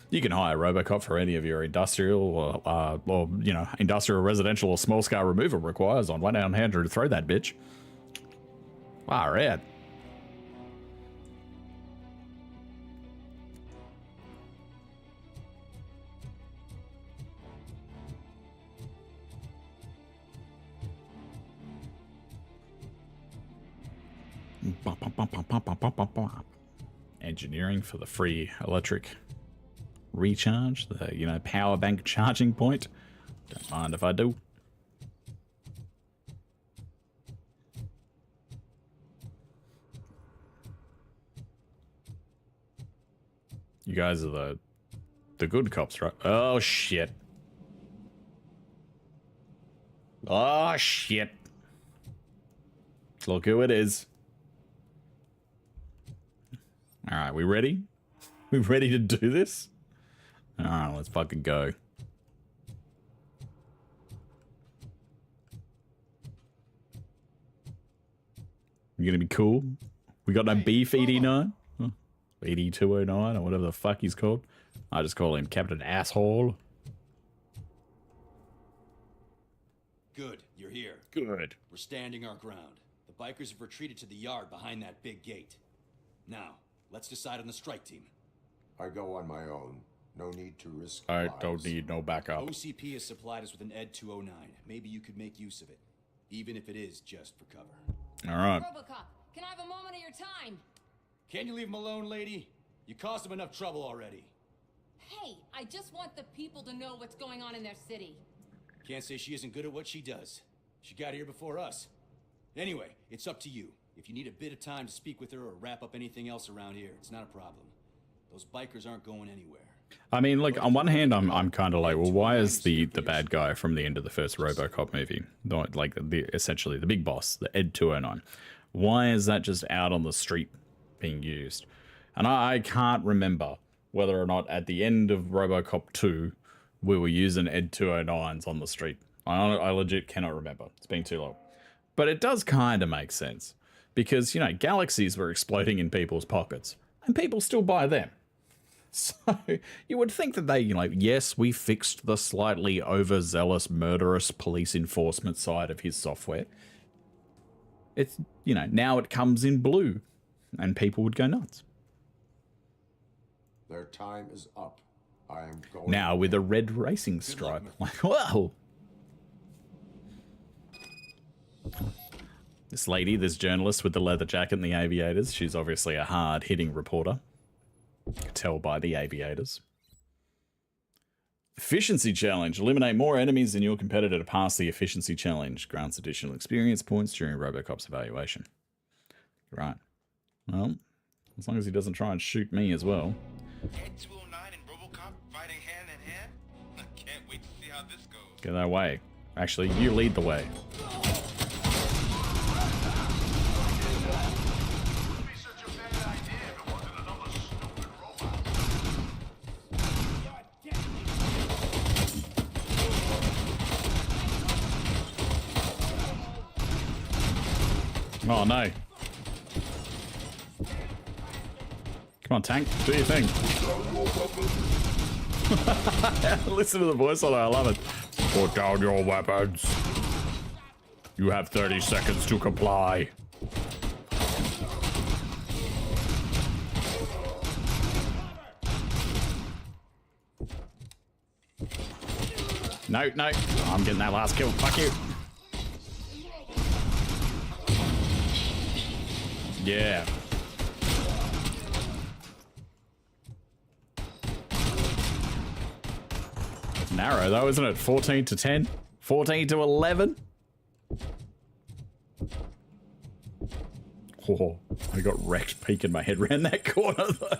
You can hire RoboCop for any of your industrial or you know, industrial, residential, or small-scale removal requires on 1-800 to throw that bitch. Wow, rad. Engineering for the free electric recharge, the, you know, power bank charging point. Don't mind if I do. You guys are the good cops, right? Oh shit. Oh shit. Look who it is. All right, we ready? We ready to do this? All right, let's fucking go. You gonna be cool? We got no beef, ED9? Huh? ED209 or whatever the fuck he's called. I just call him Captain Asshole. Good, you're here. Good. We're standing our ground. The bikers have retreated to the yard behind that big gate. Now, let's decide on the strike team. I go on my own. No need to risk I lives. don't need no backup. OCP has supplied us with an Ed 209. Maybe you could make use of it, even if it is just for cover. All right. RoboCop, can I have a moment of your time? Can you leave him alone, lady? You caused him enough trouble already. Hey, I just want the people to know what's going on in their city. Can't say she isn't good at what she does. She got here before us. Anyway, it's up to you. If you need a bit of time to speak with her or wrap up anything else around here, it's not a problem. Those bikers aren't going anywhere. I mean, like, on one hand, I'm kind of like, well, why is the bad guy from the end of the first RoboCop movie, like, essentially the big boss, the Ed 209, why is that just out on the street being used? And I can't remember whether or not at the end of RoboCop 2, we were using Ed 209s on the street. I legit cannot remember. It's been too long. But it does kind of make sense. Because, you know, galaxies were exploding in people's pockets. And people still buy them. So you would think that they, you know, yes, we fixed the slightly overzealous, murderous police enforcement side of his software. It's, you know, now it comes in blue. And people would go nuts. Their time is up. I am going now with a red racing stripe. Like, whoa! This lady, this journalist with the leather jacket and the aviators, she's obviously a hard-hitting reporter. You can tell by the aviators. Efficiency challenge. Eliminate more enemies than your competitor to pass the efficiency challenge. Grants additional experience points during RoboCop's evaluation. Right. Well, as long as he doesn't try and shoot me as well. Ed 209 and RoboCop fighting hand in hand? I can't wait to see how this goes. Get that way. Actually, you lead the way. Oh no. Come on, tank, do your thing. Listen to the voice on it, I love it. Put down your weapons. You have 30 seconds to comply. No, no, I'm getting that last kill. Fuck you. Yeah. narrow though, isn't it? 14 to 10? 14 to 11? Oh, I got wrecked peeking my head around that corner though.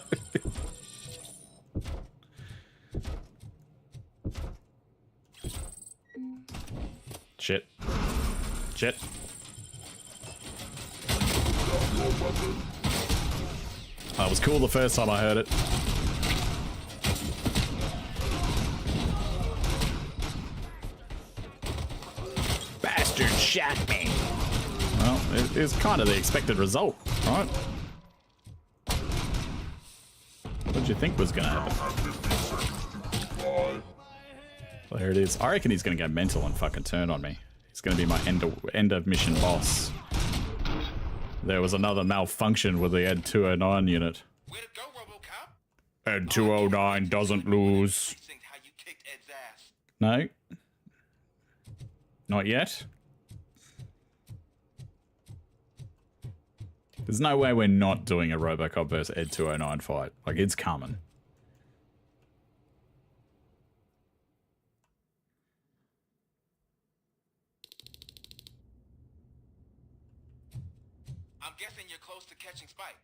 Shit. Shit. That was cool the first time I heard it. Bastard shot me. Well, it is kind of the expected result, right? What did you think was going to happen? Well, there it is. I reckon he's going to go mental and fucking turn on me. He's going to be my end of mission boss. There was another malfunction with the Ed 209 unit. Way to go, RoboCop. Ed 209 doesn't lose. How you kicked Ed's ass. No. Not yet. There's no way we're not doing a RoboCop versus Ed 209 fight. Like, it's coming. I'm guessing you're close to catching Spike.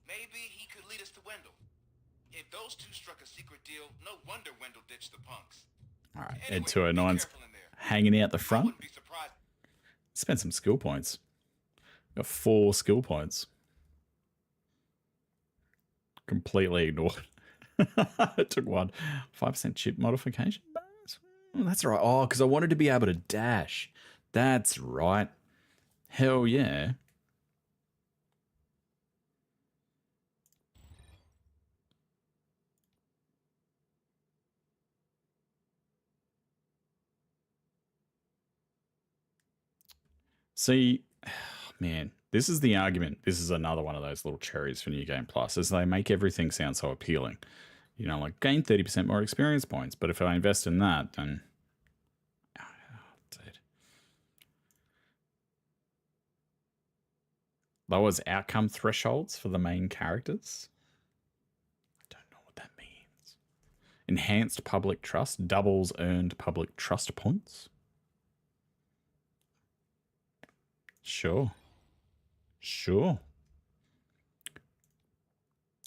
Maybe he could lead us to Wendell. If those two struck a secret deal, no wonder Wendell ditched the punks. Alright, Anyway, Ed 209's hanging out the front. Wouldn't be surprised. Spent some skill points. Got 4 skill points. Completely ignored. It took one. 5% chip modification? Oh, that's right. Oh, because I wanted to be able to dash. That's right. Hell yeah. See, man, this is the argument. This is another one of those little cherries for New Game Plus, is they make everything sound so appealing. You know, like gain 30% more experience points, but if I invest in that, then... Oh, dude. Lowers outcome thresholds for the main characters? I don't know what that means. Enhanced public trust, doubles earned public trust points? Sure. Sure.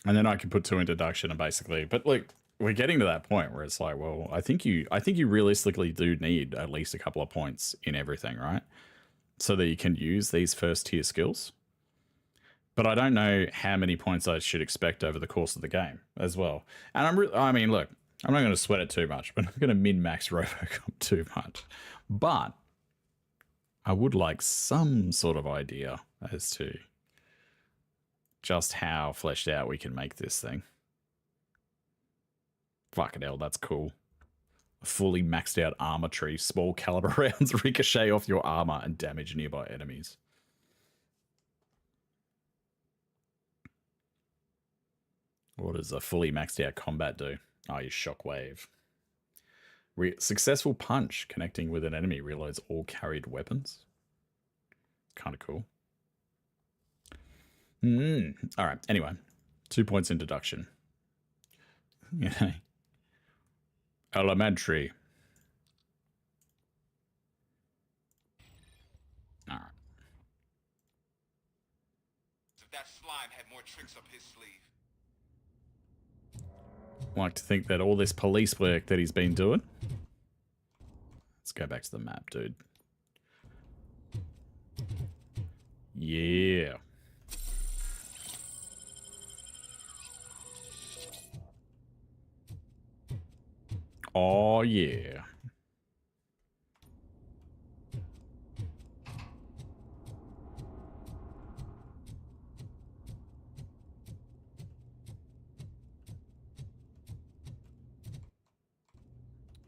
And then I can put 2 in deduction and basically, but like, we're getting to that point where it's like, well, I think you realistically do need at least a couple of points in everything, right? So that you can use these first tier skills. But I don't know how many points I should expect over the course of the game as well. And I mean, look, I'm not going to sweat it too much, but I'm not going to min-max RoboCop too much. But I would like some sort of idea as to just how fleshed out we can make this thing. Fucking hell, that's cool. A fully maxed out armor tree. Small caliber rounds ricochet off your armor and damage nearby enemies. What does a fully maxed out combat do? Oh, you shockwave. Successful punch connecting with an enemy reloads all carried weapons. Kind of cool. All right. Anyway, 2 points in deduction. Okay. Elementary. All right. If that slime had more tricks up his sleeve. Like to think that all this police work that he's been doing. Let's go back to the map, dude. Yeah. Oh, yeah.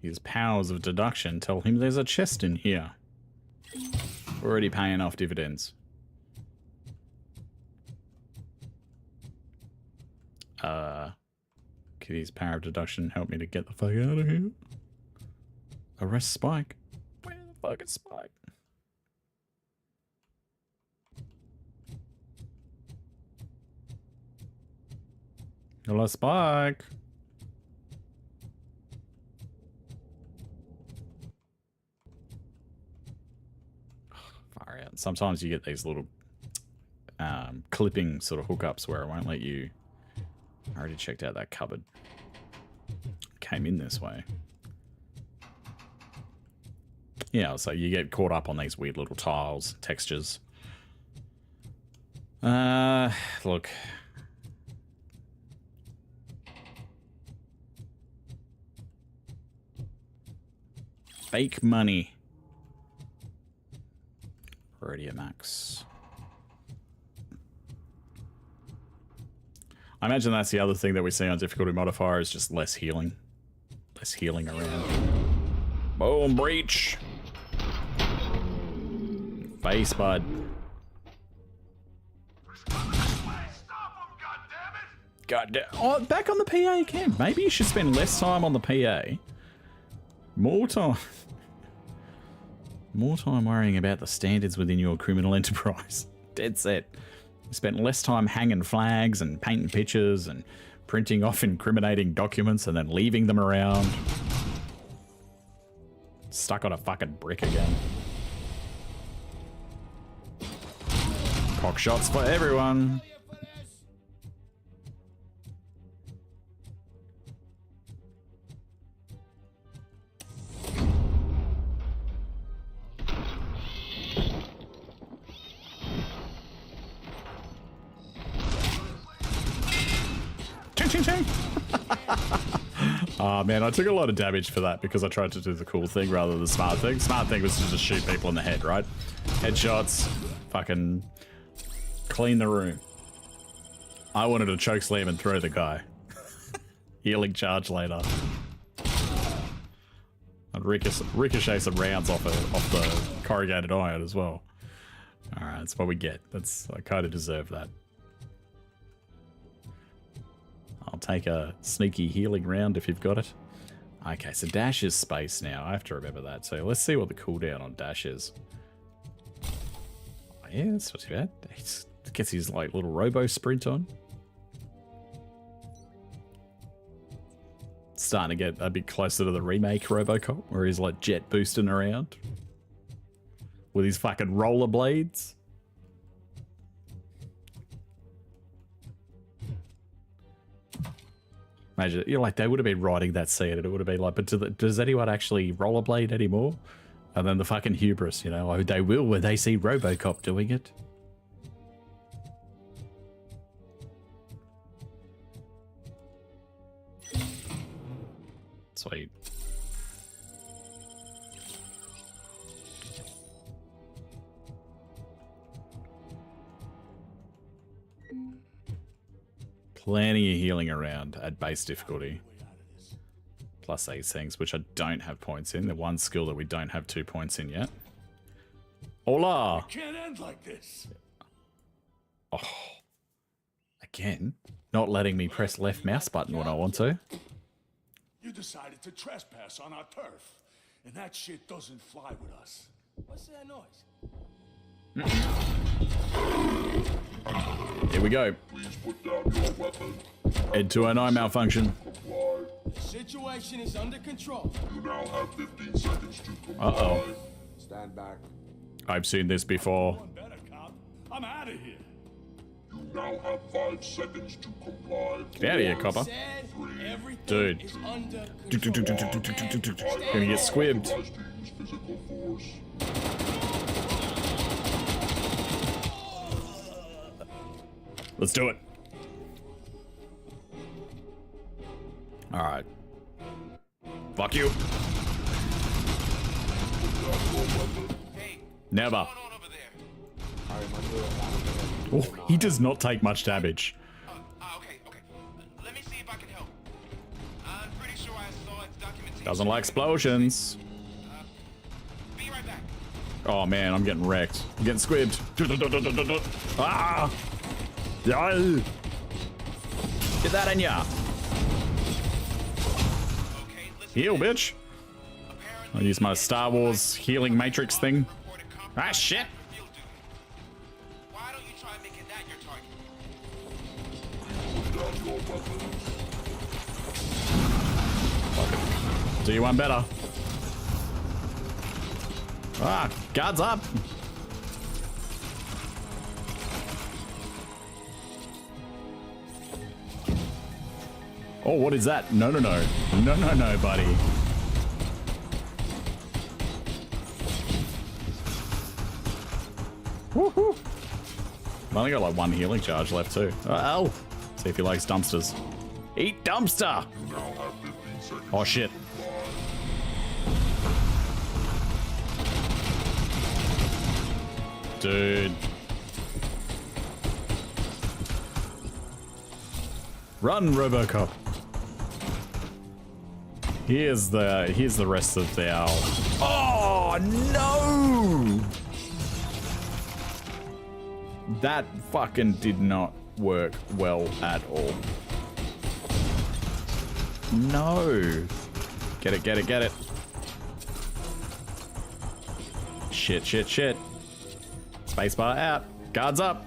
His powers of deduction tell him there's a chest in here. Already paying off dividends. Could his power of deduction help me to get the fuck out of here? Arrest Spike. Where the fuck is Spike? Hello, Spike. sometimes you get these little clipping sort of hookups where it won't let you. I already checked out that cupboard. Came in this way. Yeah, so you get caught up on these weird little tiles, textures. Look. Fake money. Radio Max. I imagine that's the other thing that we see on difficulty modifier is just less healing. Less healing around. Boom, breach. Face bud. God damn. Oh, back on the PA again. Maybe you should spend less time on the PA. More time. More time worrying about the standards within your criminal enterprise. Dead set. You spent less time hanging flags and painting pictures and printing off incriminating documents and then leaving them around. Stuck on a fucking brick again. Cock shots for everyone. Oh man, I took a lot of damage for that because I tried to do the cool thing rather than the smart thing. Smart thing was to just shoot people in the head, right? Headshots, fucking clean the room. I wanted to choke slam and throw the guy. Healing charge later. And ricochet some rounds off the corrugated iron as well. Alright, that's what we get. I kind of deserve that. I'll take a sneaky healing round if you've got it. Okay, so dash is space now. I have to remember that. So let's see what the cooldown on dash is. Oh, yeah, that's not too bad. He gets his like little robo sprint on. Starting to get a bit closer to the remake RoboCop, where he's like jet boosting around with his fucking rollerblades. Imagine, you're like, they would have been writing that scene and it would have been like, but does anyone actually rollerblade anymore? And then the fucking hubris, you know, oh, they will when they see RoboCop doing it. Sweet. Plenty of healing around at base difficulty. Plus these things, which I don't have points in. The one skill that we don't have 2 points in yet. Hola! It can't end like this. Oh. Again, not letting me press left mouse button when I want to. You decided to trespass on our turf, and that shit doesn't fly with us. What's that noise? Here we go. Please put down your weapon. Head to an eye malfunction. The situation is under control. You now have 15 seconds to comply. Uh-oh. Stand back. I've seen this before. One better, cop. I'm out of here. You now have 5 seconds to comply. Get out of here, copper. Dude. Gonna get squibbed. Let's do it. Alright. Fuck you. Never. Oh, he does not take much damage. Okay. Let me see if I can help. I'm pretty sure I saw its documentation. Doesn't like explosions. Be right back. Oh man, I'm getting wrecked. I'm getting squibbed. Ah! Yeah. Get that in ya. Heal, bitch. I'll use my Star Wars healing matrix thing. Ah, shit. Why don't you try making that your target? Do you one better. Ah, guards up. Oh, what is that? No, no, no. No, no, no, buddy. Woohoo! I've only got like one healing charge left too. Oh! See if he likes dumpsters. Eat dumpster! Oh shit. Dude. Run, RoboCop. Here's the rest of the owl. Oh no! That fucking did not work well at all. No. Get it, get it, get it. Shit, shit, shit. Spacebar out. Guards up.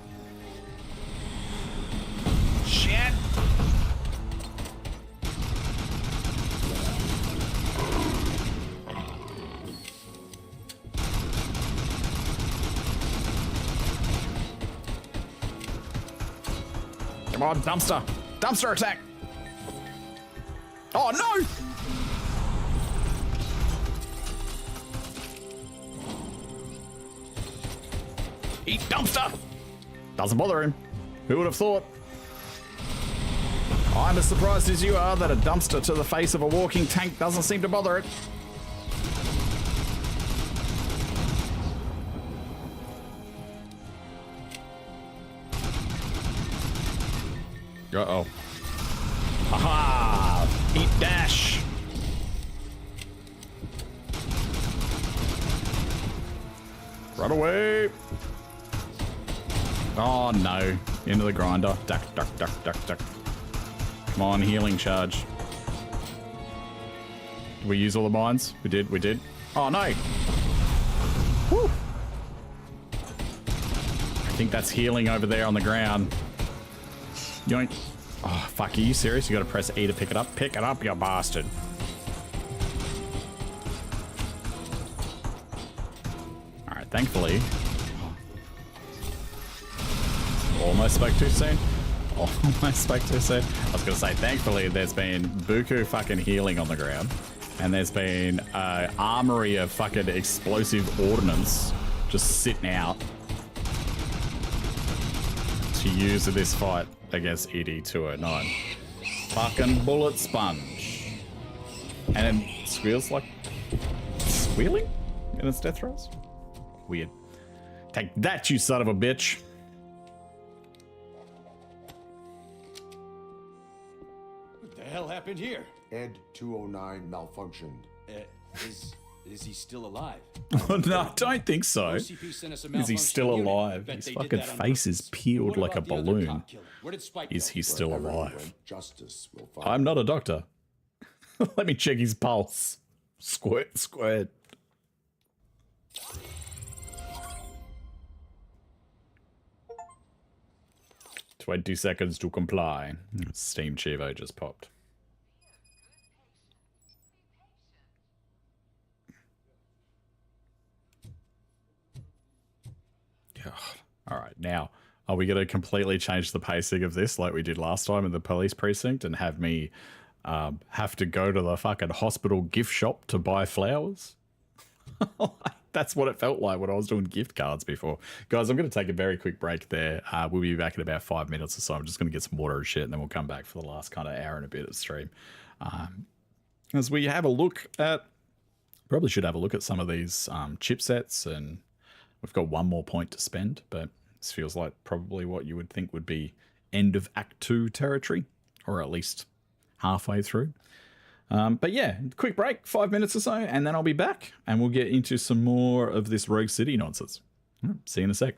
Shit. Come on, dumpster. Dumpster attack. Oh, no! Eat dumpster! Doesn't bother him. Who would have thought? I'm as surprised as you are that a dumpster to the face of a walking tank doesn't seem to bother it. Uh-oh. Aha! Eat dash! Run away! Oh no. Into the grinder. Duck, duck, duck, duck, duck. Come on, healing charge. Did we use all the mines? We did, we did. Oh no! Woo! I think that's healing over there on the ground. Yoink. Oh, fuck, are you serious? You gotta press E to pick it up? Pick it up, you bastard. Alright, thankfully. Almost spoke too soon. Almost spoke too soon. I was gonna say, thankfully, there's been buku fucking healing on the ground. And there's been an armory of fucking explosive ordnance just sitting out to use in this fight against ED209. Fucking bullet sponge. And it squeals like squealing in its death throes? Weird. Take that, you son of a bitch. What the hell happened here? Ed 209 malfunctioned. Is he still alive? Oh, no, I don't think so. OCP sent us a Is he still malfunctioning unit. alive? Bet His they did fucking that on face is purpose. peeled What like a about the other balloon. cop killer? Where did Spike Is go? he still Wherever he alive? went, justice will find I'm not a doctor. Let me check his pulse. Squirt, squirt. "20 seconds to comply." Steam Chivo just popped. God. All right, now, are we going to completely change the pacing of this like we did last time in the police precinct and have me have to go to the fucking hospital gift shop to buy flowers? That's what it felt like when I was doing gift cards before. Guys, I'm going to take a very quick break there. We'll be back in about 5 minutes or so. I'm just going to get some water and shit, and then we'll come back for the last kind of hour and a bit of stream. As we have a look at, probably should have a look at some of these chipsets, and we've got one more point to spend, but this feels like probably what you would think would be end of Act 2 territory, or at least halfway through. But yeah, quick break, 5 minutes or so, and then I'll be back, and we'll get into some more of this Rogue City nonsense. See you in a sec.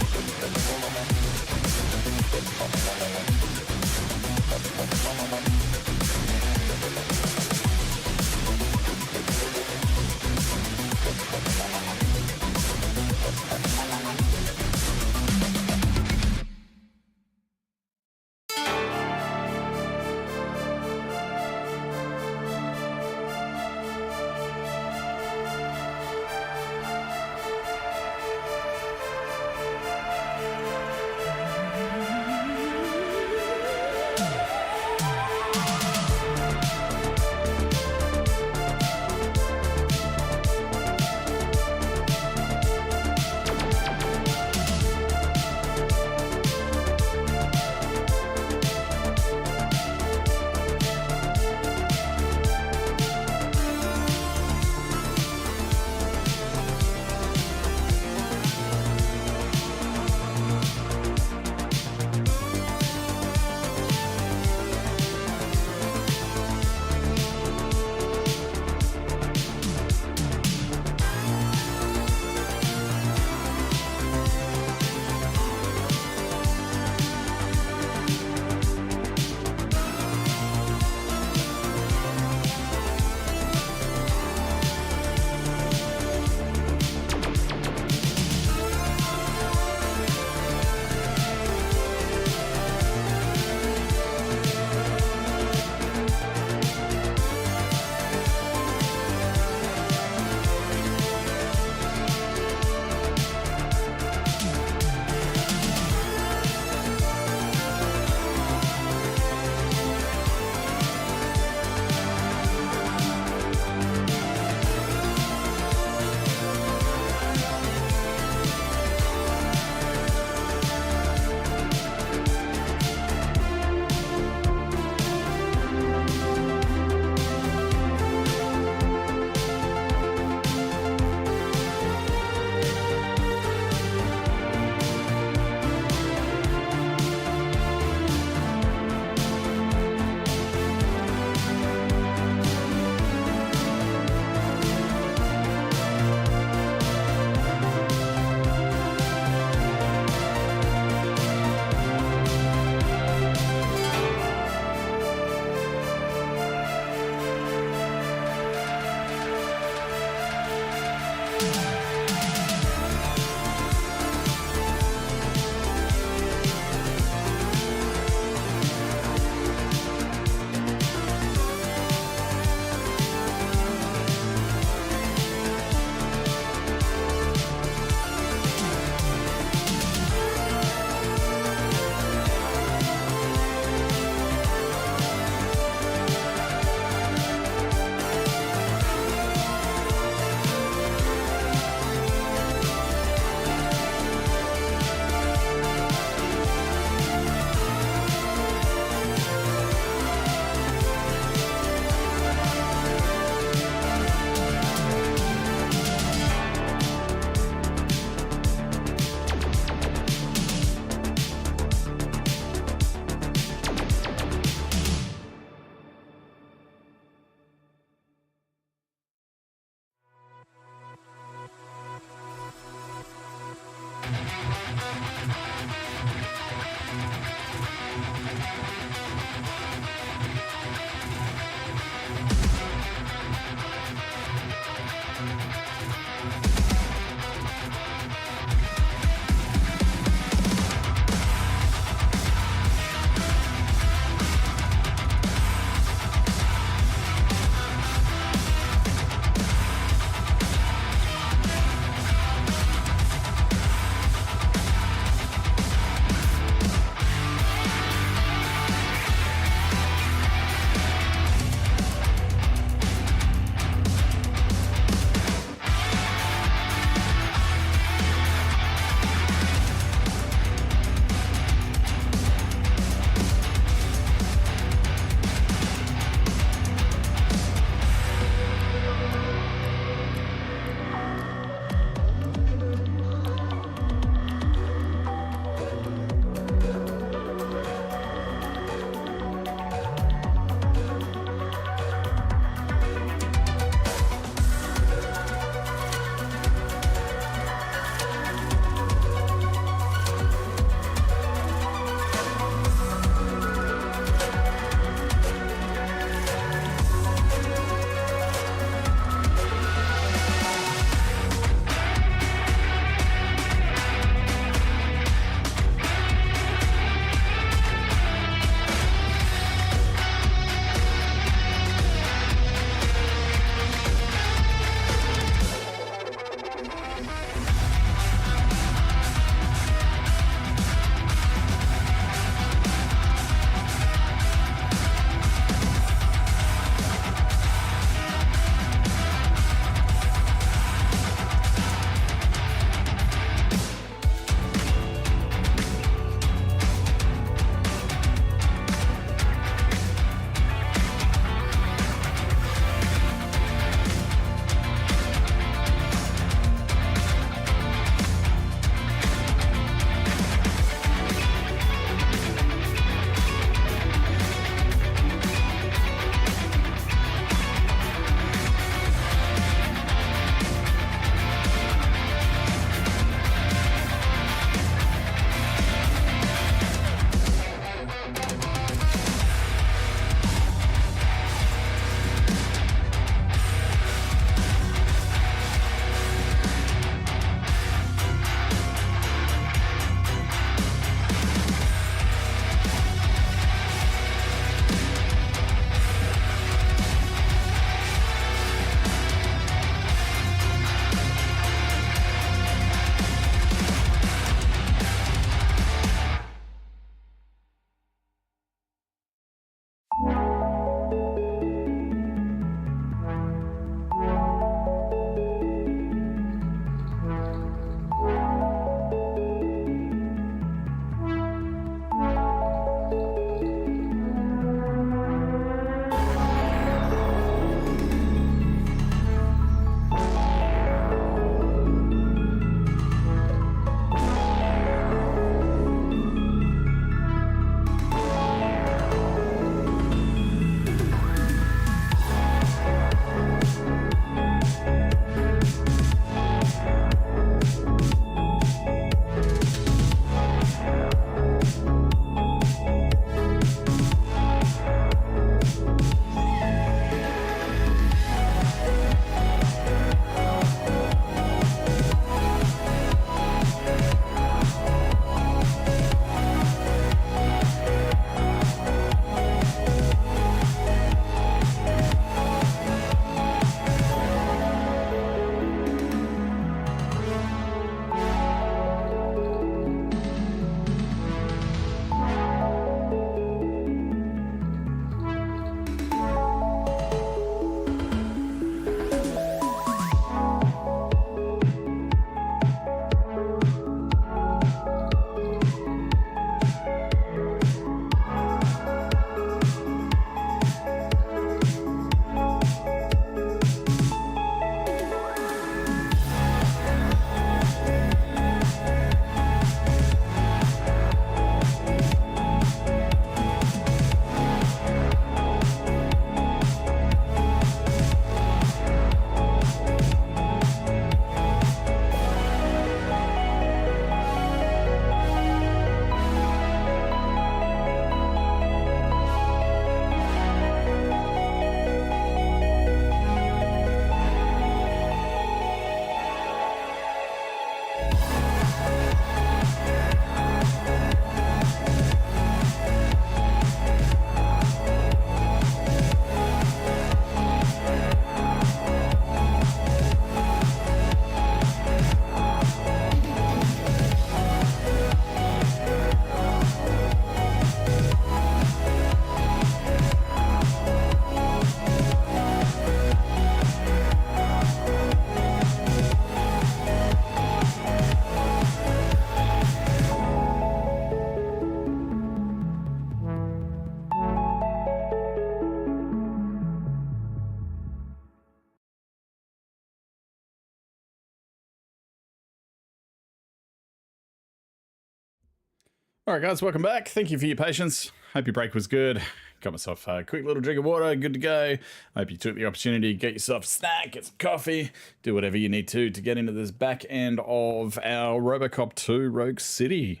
All right, guys, welcome back. Thank you for your patience. Hope your break was good. Got myself a quick little drink of water. Good to go. Hope you took the opportunity to get yourself a snack, get some coffee, do whatever you need to get into this back end of our RoboCop 2 Rogue City.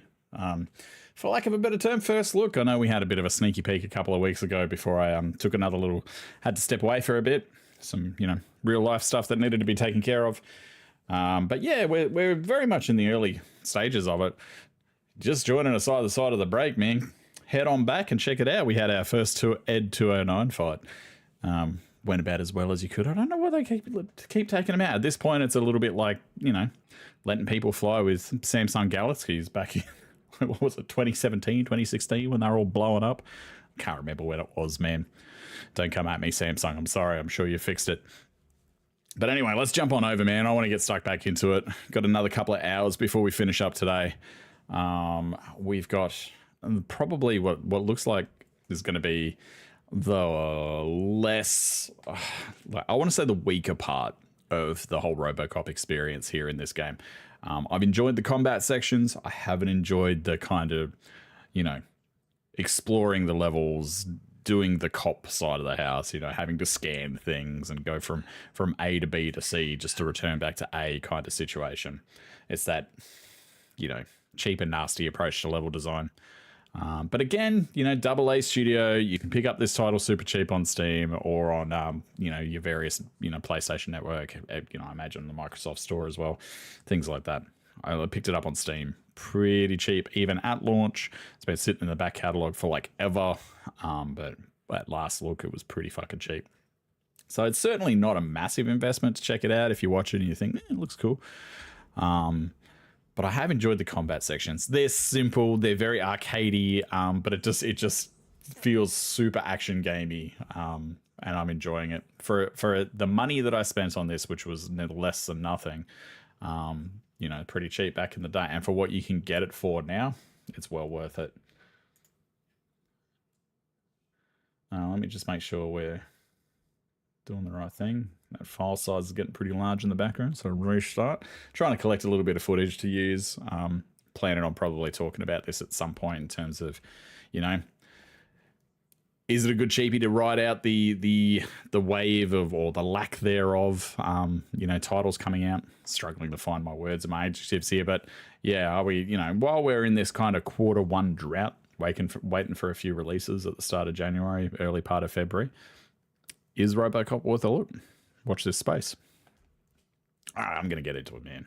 For lack of a better term, first look. I know we had a bit of a sneaky peek a couple of weeks ago before I took another little, had to step away for a bit. Some, you know, real life stuff that needed to be taken care of. But yeah, we're very much in the early stages of it. Just joining us either side of the break, man. Head on back and check it out. We had our first Ed 209 fight. Went about as well as you could. I don't know why they keep taking them out. At this point, it's a little bit like, you know, letting people fly with Samsung Galaxies back in, what was it, 2017, 2016, when they were all blowing up. Can't remember when it was, man. Don't come at me, Samsung. I'm sorry. I'm sure you fixed it. But anyway, let's jump on over, man. I want to get stuck back into it. Got another couple of hours before we finish up today. We've got probably what looks like is going to be the less, I want to say the weaker part of the whole RoboCop experience here in this game. I've enjoyed the combat sections. I haven't enjoyed the kind of, you know, exploring the levels, doing the cop side of the house, you know, having to scan things and go from A to B to C just to return back to A kind of situation. It's that, you know, cheap and nasty approach to level design. But again, you know, AA Studio, you can pick up this title super cheap on Steam or on, you know, your various, you know, PlayStation Network, you know, I imagine the Microsoft Store as well, things like that. I picked it up on Steam pretty cheap, even at launch. It's been sitting in the back catalog for like ever, but at last look, it was pretty fucking cheap. So it's certainly not a massive investment to check it out if you watch it and you think, it looks cool. But I have enjoyed the combat sections. They're simple, they're very arcadey, but it just feels super action gamey, and I'm enjoying it. For the money that I spent on this, which was less than nothing, you know, pretty cheap back in the day, and for what you can get it for now, it's well worth it. Let me just make sure we're doing the right thing. That file size is getting pretty large in the background, so restart. Trying to collect a little bit of footage to use. Planning on probably talking about this at some point in terms of, you know, is it a good cheapie to ride out the wave of, or the lack thereof, you know, titles coming out? Struggling to find my words and my adjectives here, but yeah, are we, you know, while we're in this kind of Q1 drought, waiting for a few releases at the start of January, early part of February, is RoboCop worth a look? Watch this space. I'm going to get into it, man.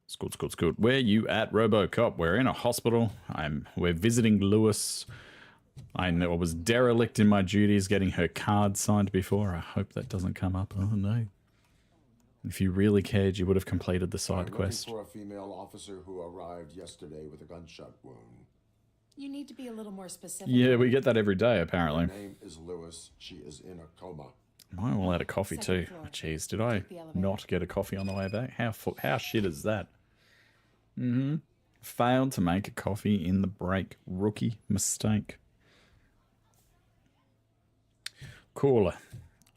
It's good. Where you at, RoboCop? We're in a hospital. We're visiting Lewis. I know I was derelict in my duties getting her card signed before. I hope that doesn't come up. Oh, no. If you really cared, you would have completed the side quest. For a female officer who arrived yesterday with a gunshot wound. You need to be a little more specific. Yeah, we get that every day, apparently. Her name is Lewis. She is in a coma. I'm all out of coffee too. Oh, jeez, did I not get a coffee on the way back? How shit is that? Failed to make a coffee in the break. Rookie mistake. Cool.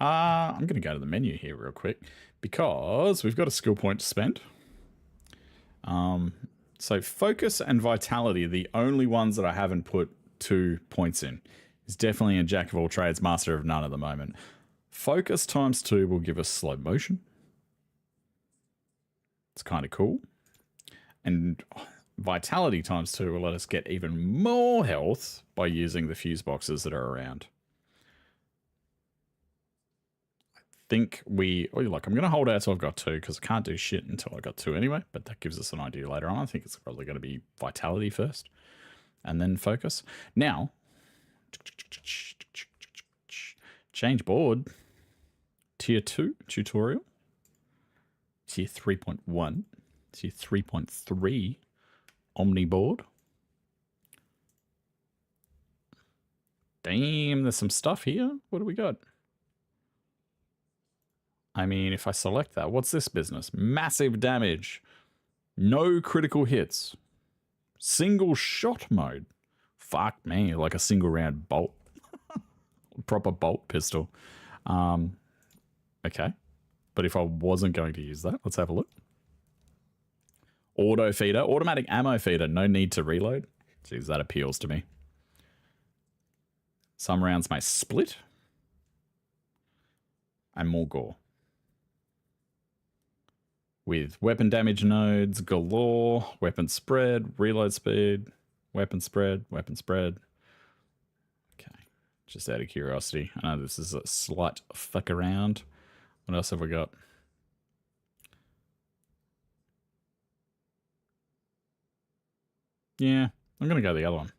I'm going to go to the menu here real quick because we've got a skill point to spend. So focus and vitality are the only ones that I haven't put 2 points in. It's definitely a jack of all trades, master of none at the moment. Focus ×2 will give us slow motion. It's kind of cool. And vitality ×2 will let us get even more health by using the fuse boxes that are around. I think I'm going to hold out till I've got 2 because I can't do shit until I got 2 anyway, but that gives us an idea later on. I think it's probably going to be vitality first and then focus. Now, change board. Tier 2 tutorial. Tier 3.1. Tier 3.3 Omni board. Damn, there's some stuff here. What do we got? I mean, if I select that, what's this business? Massive damage. No critical hits. Single shot mode. Fuck me, like a single round bolt. Proper bolt pistol. Okay. But if I wasn't going to use that, let's have a look. Auto feeder. Automatic ammo feeder. No need to reload. Jeez, that appeals to me. Some rounds may split. And more gore. With weapon damage nodes galore, weapon spread, reload speed, weapon spread, weapon spread. Okay, just out of curiosity. I know this is a slight fuck around. What else have we got? Yeah, I'm going to go the other one.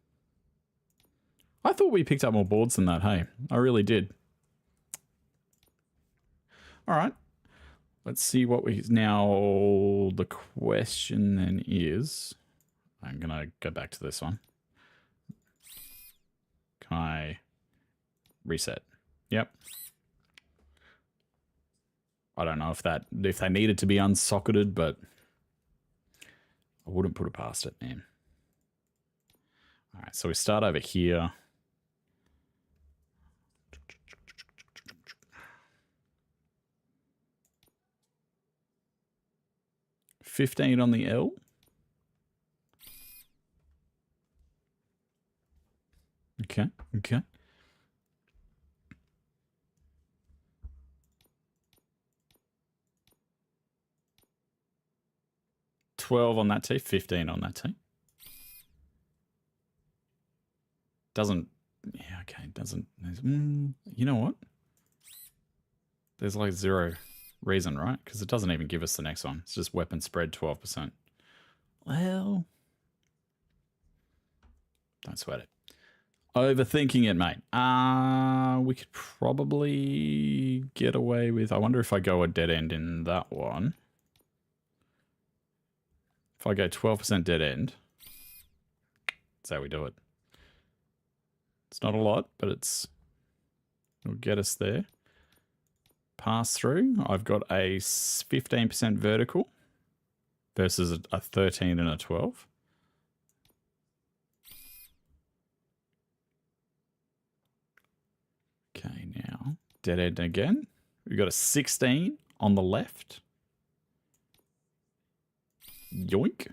I thought we picked up more boards than that, hey. I really did. All right. Let's see what we... Now, the question then is... I'm going to go back to this one. Can I reset? Yep. I don't know if they needed to be unsocketed, but I wouldn't put it past it, man. All right, so we start over here. $15 on the L. Okay, okay. $12 on that T, $15 on that T. Doesn't, yeah, okay, doesn't, you know what? There's like zero reason, right? Because it doesn't even give us the next one. It's just weapon spread 12%. Well, don't sweat it. Overthinking it, mate. We could probably get away with... I wonder if I go a dead end in that one. If I go 12% dead end, that's how we do it. It's not a lot, but it'll get us there. Pass through. I've got a 15% vertical versus a 13 and a 12. Okay, now dead end again. We've got a 16 on the left. Yoink.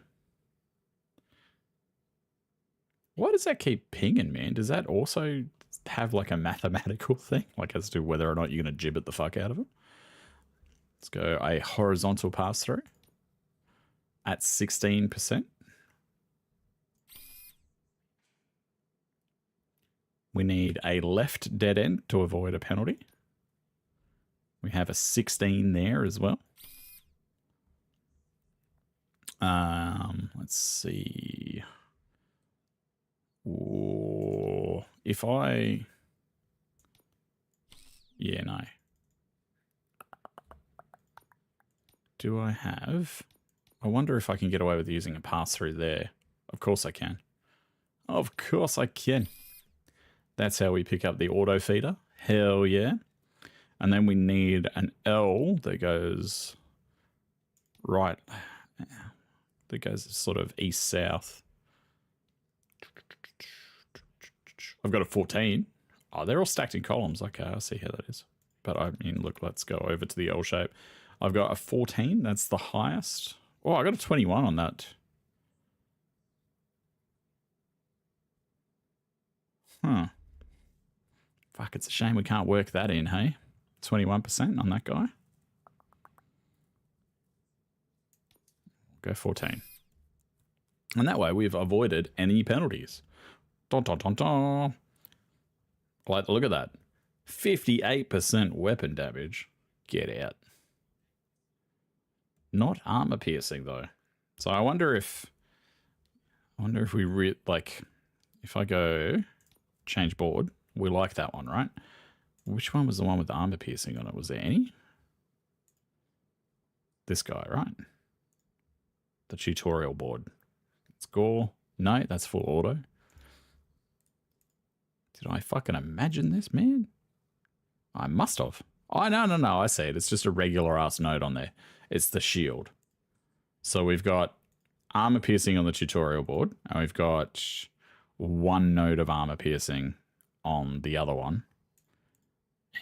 Why does that keep pinging, man? Does that also have like a mathematical thing? Like as to whether or not you're going to gibbet the fuck out of it? Let's go a horizontal pass through at 16%. We need a left dead end to avoid a penalty. We have a 16 there as well. Let's see. Ooh, if I... Yeah, no. Do I have... I wonder if I can get away with using a pass-through there. Of course I can. Of course I can. That's how we pick up the auto feeder. Hell yeah. And then we need an L that goes right. That goes sort of east-south. I've got a 14. Oh, they're all stacked in columns. Okay, I see how that is. But I mean, look, let's go over to the L shape. I've got a 14. That's the highest. Oh, I got a 21 on that. Huh. Fuck, it's a shame we can't work that in, hey? 21% on that guy. Go 14. And that way we've avoided any penalties. Dun, dun, dun, dun. Like, look at that. 58% weapon damage. Get out. Not armor piercing, though. So I wonder if we like, if I go change board, we like that one, right? Which one was the one with the armor piercing on it? Was there any? This guy, right? The tutorial board. Let's go. No, that's full auto. Did I fucking imagine this, man? I must have. Oh, no. I see it. It's just a regular ass node on there. It's the shield. So we've got armor piercing on the tutorial board, and we've got one node of armor piercing on the other one.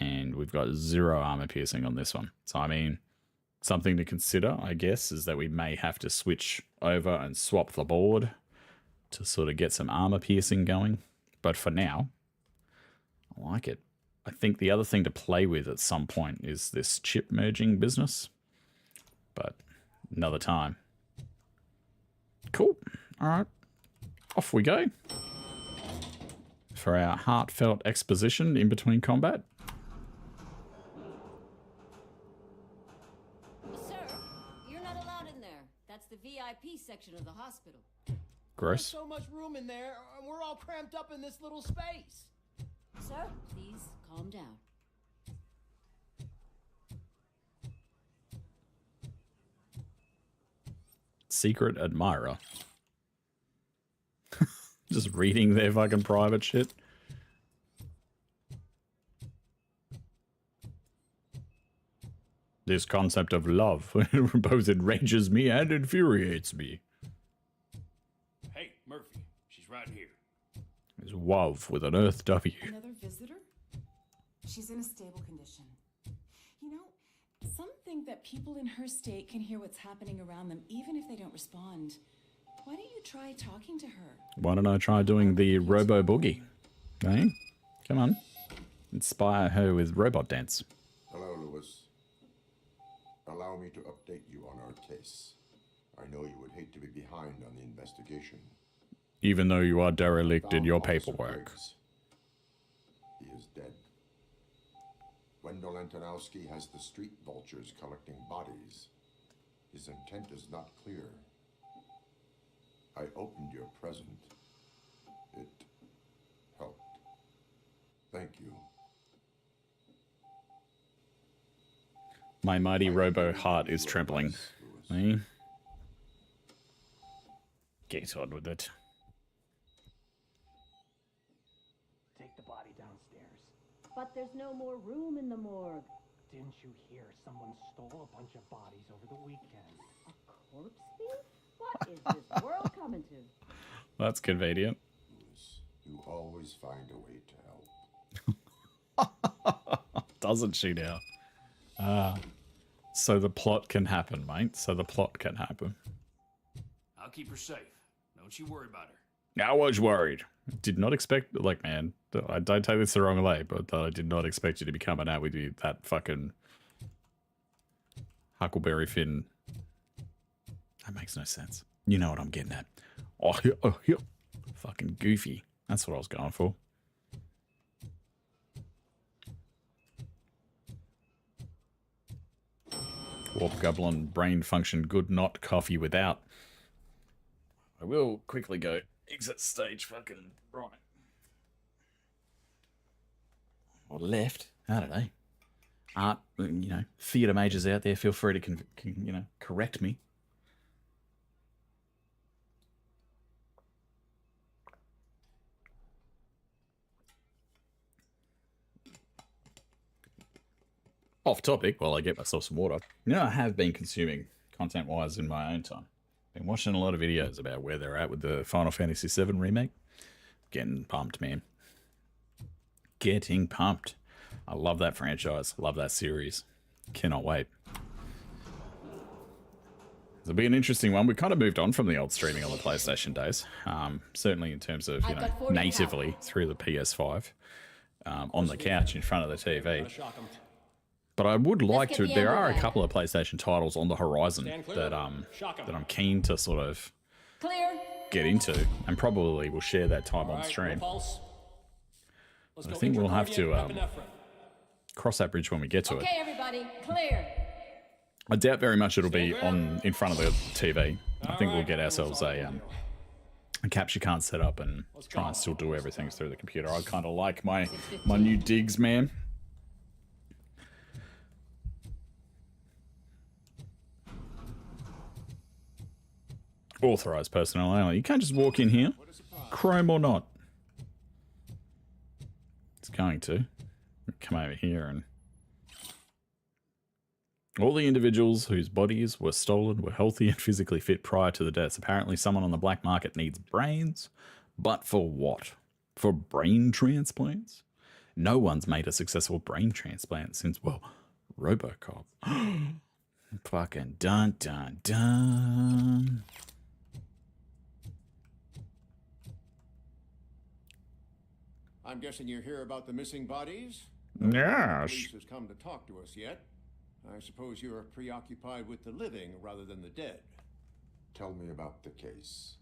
And we've got 0 armor piercing on this one. So, I mean, something to consider, I guess, is that we may have to switch over and swap the board. to sort of get some armor piercing going. But for now, I like it. I think the other thing to play with at some point is this chip merging business. But another time. Cool. All right. Off we go. For our heartfelt exposition in between combat. Sir, you're not allowed in there. That's the VIP section of the hospital. Gross. There's so much room in there, and we're all cramped up in this little space. Sir, please calm down. Secret admirer. Just reading their fucking private shit. This concept of love both enrages me and infuriates me. Hey, Murphy, she's right here. Is WOW with an Earth W. Another visitor? She's in a stable condition. You know, some think that people in her state can hear what's happening around them even if they don't respond. Why don't you try talking to her? Why don't I try doing the Robo Boogie? Eh? Come on. Inspire her with robot dance. Hello, Lewis. Allow me to update you on our case. I know you would hate to be behind on the investigation. Even though you are derelict in Found your Officer paperwork. Briggs. He is dead. Wendell Antonowski has the street vultures collecting bodies. His intent is not clear. I opened your present. It helped. Thank you. My mighty robo heart is trembling. Eh? Get on with it. Take the body downstairs. But there's no more room in the morgue. Didn't you hear someone stole a bunch of bodies over the weekend? A corpse thief? What is this world coming to? That's convenient. Lewis, you always find a way to help. Doesn't she now? So the plot can happen, mate. So the plot can happen. I'll keep her safe. Don't you worry about her. I was worried. Did not expect, like, man, I don't take this the wrong way, but I did not expect you to be coming out with you that fucking Huckleberry Finn. That makes no sense. You know what I'm getting at. Oh, yeah. Fucking goofy. That's what I was going for. Warpgoblin brain function good, not coffee without. I will quickly go exit stage fucking right. Or left. I don't know. Art, you know, theatre majors out there, feel free to, you know, correct me. Off topic, while I get myself some water. You know, I have been consuming content-wise in my own time. Been watching a lot of videos about where they're at with the Final Fantasy VII remake. Getting pumped, man. Getting pumped. I love that franchise. Love that series. Cannot wait. It'll be an interesting one. We kind of moved on from the old streaming on the PlayStation days. Certainly in terms of, you know, natively through the PS5. On the couch in front of the TV. But I would like to. There are a couple of PlayStation titles on the horizon that I'm keen to sort of get into, and probably will share that time on stream. I think we'll have to cross that bridge when we get to it. Okay, everybody, clear. I doubt very much it'll be on in front of the TV. I think we'll get ourselves a capture card set up and try and still do everything through the computer. I kind of like my new digs, man. Authorized personnel only. You can't just walk in here, chrome or not. It's going to. Come over here and... All the individuals whose bodies were stolen were healthy and physically fit prior to the deaths. Apparently someone on the black market needs brains. But for what? For brain transplants? No one's made a successful brain transplant since, well, RoboCop. Fucking dun dun dun. I'm guessing you're here about the missing bodies? Yes. Police has come to talk to us yet. I suppose you're preoccupied with the living rather than the dead. Tell me about the case.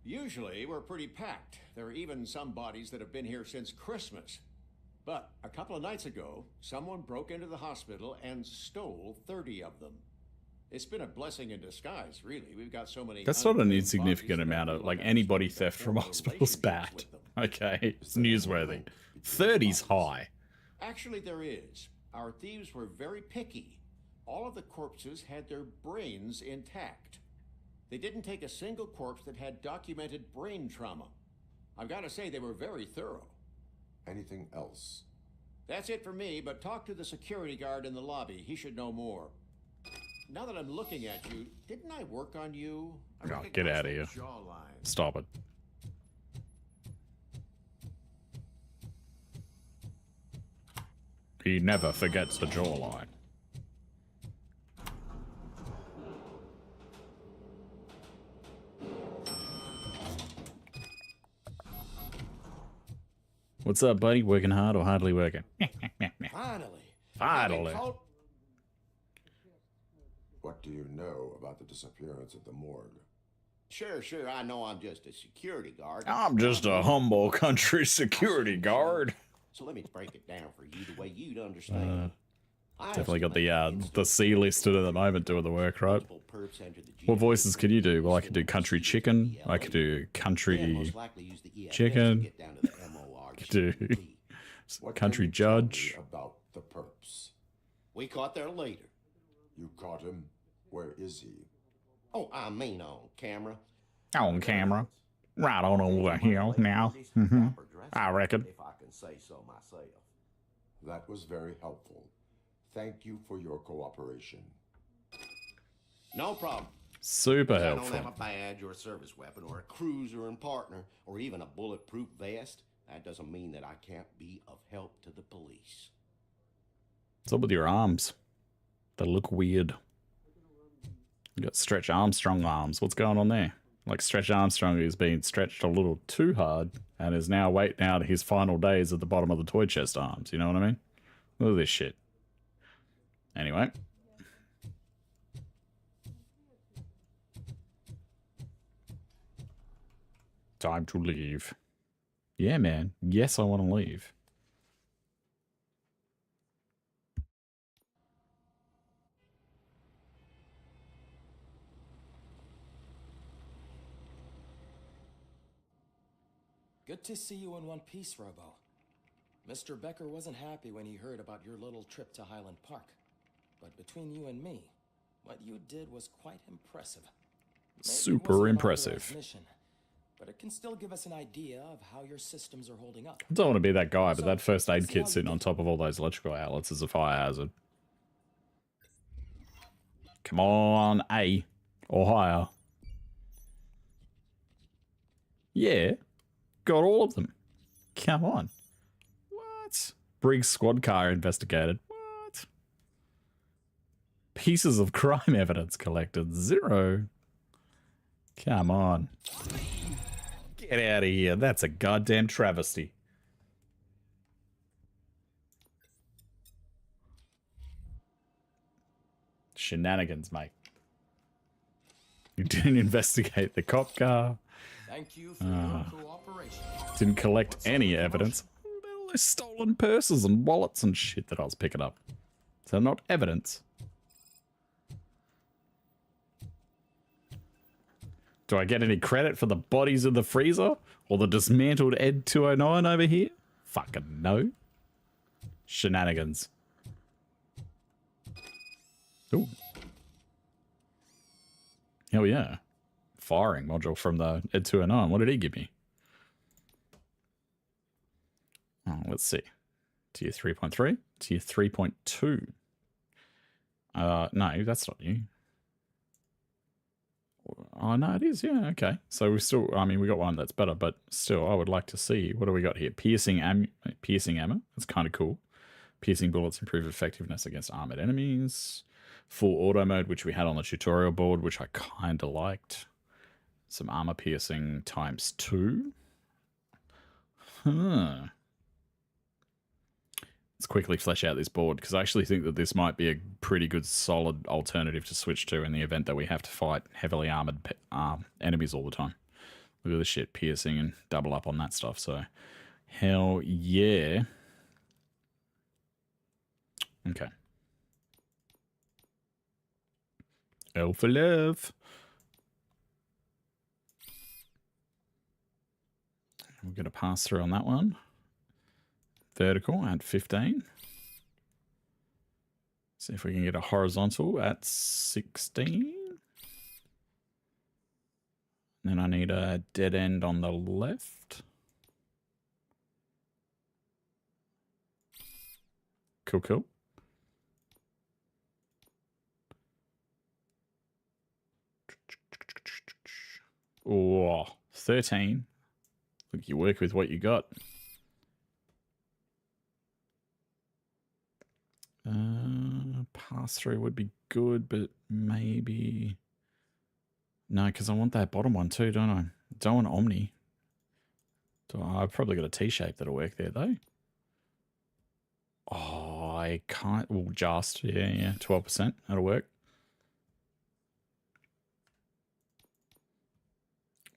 Usually, we're pretty packed. There are even some bodies that have been here since Christmas. But a couple of nights ago, someone broke into the hospital and stole 30 of them. It's been a blessing in disguise, really. We've got so many... That's not an insignificant amount of, like, any body theft from hospitals bad. Okay, it's newsworthy. 30's high. Actually, there is. Our thieves were very picky. All of the corpses had their brains intact. They didn't take a single corpse that had documented brain trauma. I've got to say, they were very thorough. Anything else? That's it for me, but talk to the security guard in the lobby. He should know more. Now that I'm looking at you, didn't I work on you? Oh, get out of here. Stop it. He never forgets the jawline. What's up, buddy? Working hard or hardly working? Finally. What do you know about the disappearance at the morgue? Sure, I know I'm just a security guard. I'm just a humble country security guard. So let me break it down for you the way you'd understand. Definitely got the C listed at the moment doing the work, right? What voices can you do? Well, I could do country chicken. I could do country chicken. I could do country judge. About the perps. We caught their leader. You caught him? Where is he? Oh, I mean on camera. On camera. Right on over here now. I reckon. If I can say so myself. That was very helpful. Thank you for your cooperation. No problem. Super helpful. I don't have a badge or a service weapon or a cruiser and partner or even a bulletproof vest. That doesn't mean that I can't be of help to the police. What's up with your arms? They look weird. You got Stretch Armstrong arms. What's going on there? Like Stretch Armstrong is being stretched a little too hard and is now waiting out his final days at the bottom of the toy chest arms. You know what I mean? Look at this shit. Anyway. Time to leave. Yeah, man. Yes, I want to leave. Good to see you in one piece, Robo. Mr. Becker wasn't happy when he heard about your little trip to Highland Park. But between you and me, what you did was quite impressive. Super impressive. Mission, but it can still give us an idea of how your systems are holding up. I don't want to be that guy, but that first aid kit sitting on top of all those electrical outlets is a fire hazard. Come on, A. Or higher. Yeah. Got all of them. Come on. What? Briggs squad car investigated. What? Pieces of crime evidence collected. 0. Come on. Get out of here. That's a goddamn travesty. Shenanigans, mate. You didn't investigate the cop car. Thank you for your cooperation. Didn't collect any evidence. What about all those stolen purses and wallets and shit that I was picking up? Is that not evidence? Do I get any credit for the bodies in the freezer? Or the dismantled Ed 209 over here? Fucking no. Shenanigans. Ooh. Hell yeah. Firing module from the Ed 209. What did he give me? Oh, let's see. Tier 3.3? Tier 3.2. No, that's not new. Oh, no, it is. Yeah, okay. So we still, I mean, we got one that's better, but still, I would like to see. What do we got here? Piercing ammo. That's kind of cool. Piercing bullets improve effectiveness against armored enemies. Full auto mode, which we had on the tutorial board, which I kind of liked. Some armor piercing ×2. Huh. Let's quickly flesh out this board, because I actually think that this might be a pretty good solid alternative to switch to in the event that we have to fight heavily armored enemies all the time. Look at this shit, piercing and double up on that stuff, so hell yeah. Okay. L for love. We're going to pass through on that one. Vertical at 15. See if we can get a horizontal at 16. Then I need a dead end on the left. Cool, cool. Oh, 13. Look, you work with what you got. Pass through would be good, but maybe... No, because I want that bottom one too, don't I? Don't want Omni. I've probably got a T-shape that'll work there, though. Oh, I can't... Well, just, yeah, 12%. That'll work.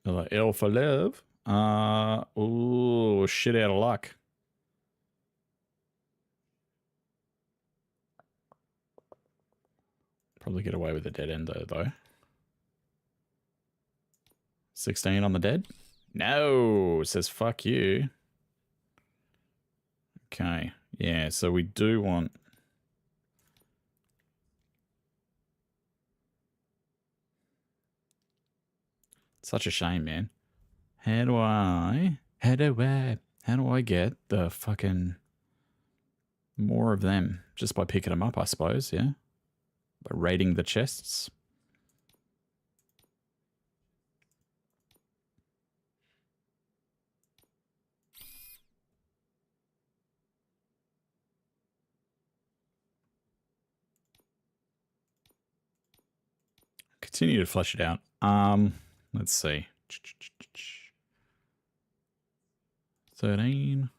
L for love. Oh, shit out of luck. Probably get away with a dead end though. 16 on the dead? No, it says fuck you. Okay, yeah, so we do want... Such a shame, man. How do I get the fucking more of them? Just by picking them up, I suppose, yeah? By raiding the chests. Continue to flesh it out. Let's see. 13.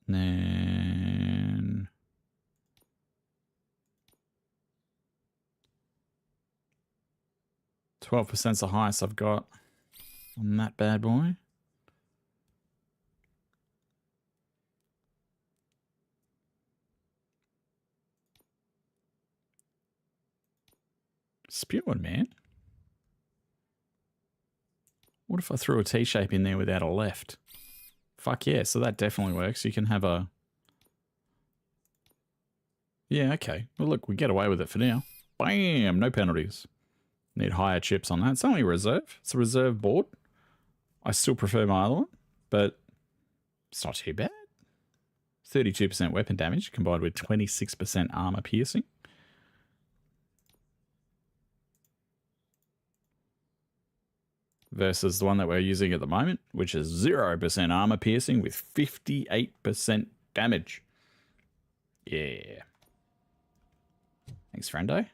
Then 12%'s the highest I've got on that bad boy. Spewing, man. What if I threw a T-shape in there without a left? Fuck yeah, so that definitely works. You can have a... Yeah, okay. Well, look, we get away with it for now. Bam! No penalties. Need higher chips on that. It's only reserve. It's a reserve board. I still prefer my other one, but it's not too bad. 32% weapon damage combined with 26% armor piercing. Versus the one that we're using at the moment, which is 0% armor piercing with 58% damage. Yeah. Thanks, friendo.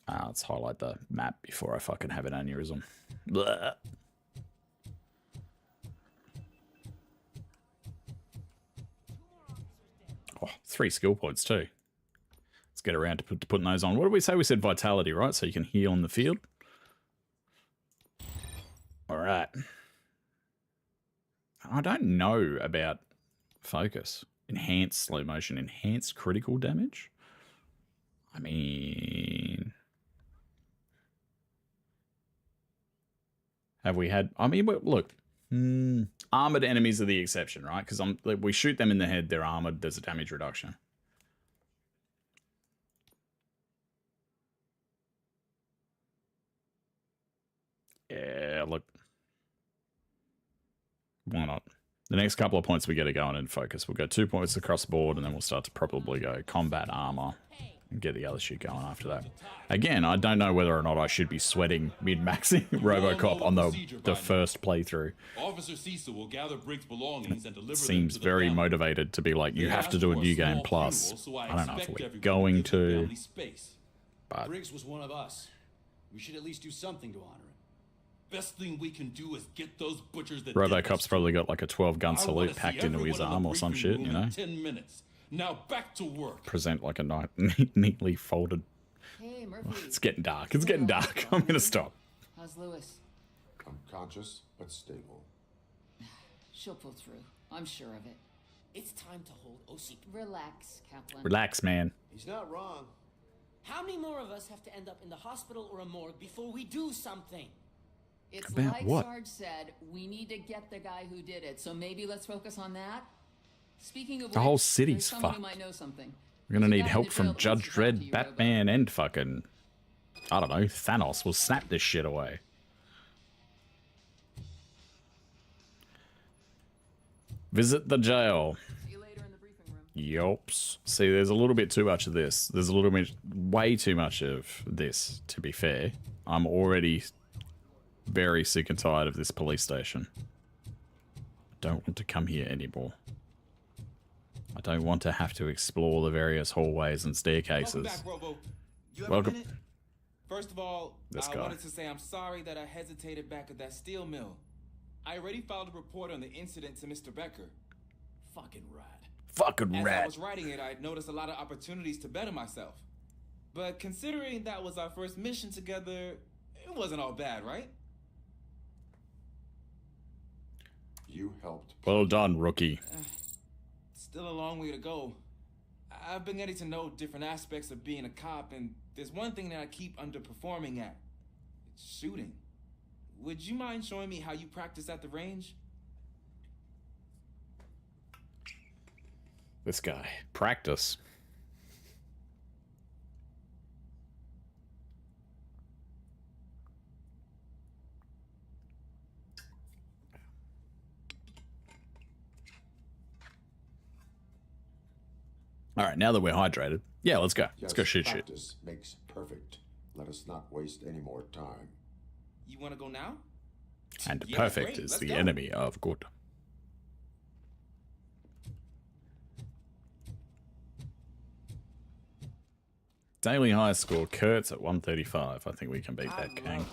Let's highlight the map before I fucking have an aneurysm. Blah. Oh, 3 skill points too. Let's get around to putting those on. What did we say? We said vitality, right? So you can heal in the field. All right. I don't know about focus. Enhanced slow motion, enhanced critical damage. I mean, have we had? I mean, look, armored enemies are the exception, right? Because we shoot them in the head, they're armored. There's a damage reduction. Yeah, look. Why not? The next couple of points we get to go on and focus. We'll go 2 points across the board, and then we'll start to probably go combat armor and get the other shit going after that. Again, I don't know whether or not I should be sweating mid-maxing RoboCop on the first playthrough. Officer Cecil will gather Briggs' belongings and deliver Seems them to very the family. motivated to be like, you have to do a new game plus. I don't know if we're going to, but Briggs was one of us. We should at least do something to honor him. Best thing we can do is get those butchers that RoboCop's probably got like a 12-gun I salute wanna see packed into his everyone in arm the or some briefing shit, room you know? in 10 minutes. Now back to work. Present like a neatly folded. Hey, Murphy. It's getting dark. It's getting dark. I'm gonna stop. How's Lewis? Unconscious, but stable. She'll pull through. I'm sure of it. It's time to hold OC. Relax, Kaplan. Relax, man. He's not wrong. How many more of us have to end up in the hospital or a morgue before we do something? It's About like what? Sarge said, we need to get the guy who did it, so maybe let's focus on that. Speaking of The which, whole there's city's someone fucked. who might know something. We're gonna There's a need guy help in the from jail that Judge wants to talk to Dredd, you, Batman, and fucking, I don't know, Thanos will snap this shit away. Visit the jail. See you later in the briefing room. Yops. See, there's a little bit too much of this. There's a little bit, way too much of this, to be fair. I'm already very sick and tired of this police station. I don't want to come here anymore. I don't want to have to explore the various hallways and staircases. Welcome back, Robo. You have Welcome. a minute? First of all, This I guy. wanted to say I'm sorry that I hesitated back at that steel mill. I already filed a report on the incident to Mr. Becker. Fucking rad. Fucking As I rad. was writing it, I noticed a lot of opportunities to better myself. But considering that was our first mission together, it wasn't all bad, right? You helped. Well done, rookie. Still a long way to go. I've been getting to know different aspects of being a cop, and there's one thing that I keep underperforming at. It's shooting. Would you mind showing me how you practice at the range? This guy. Practice. All right, now that we're hydrated, yeah, let's go. Let's go shoot shit. Practice makes perfect. Let us not waste any more time. You want to go now? And Yeah, perfect great, is let's the go. enemy of good. Daily high score. Kurt's at 135. I think we can beat that gang.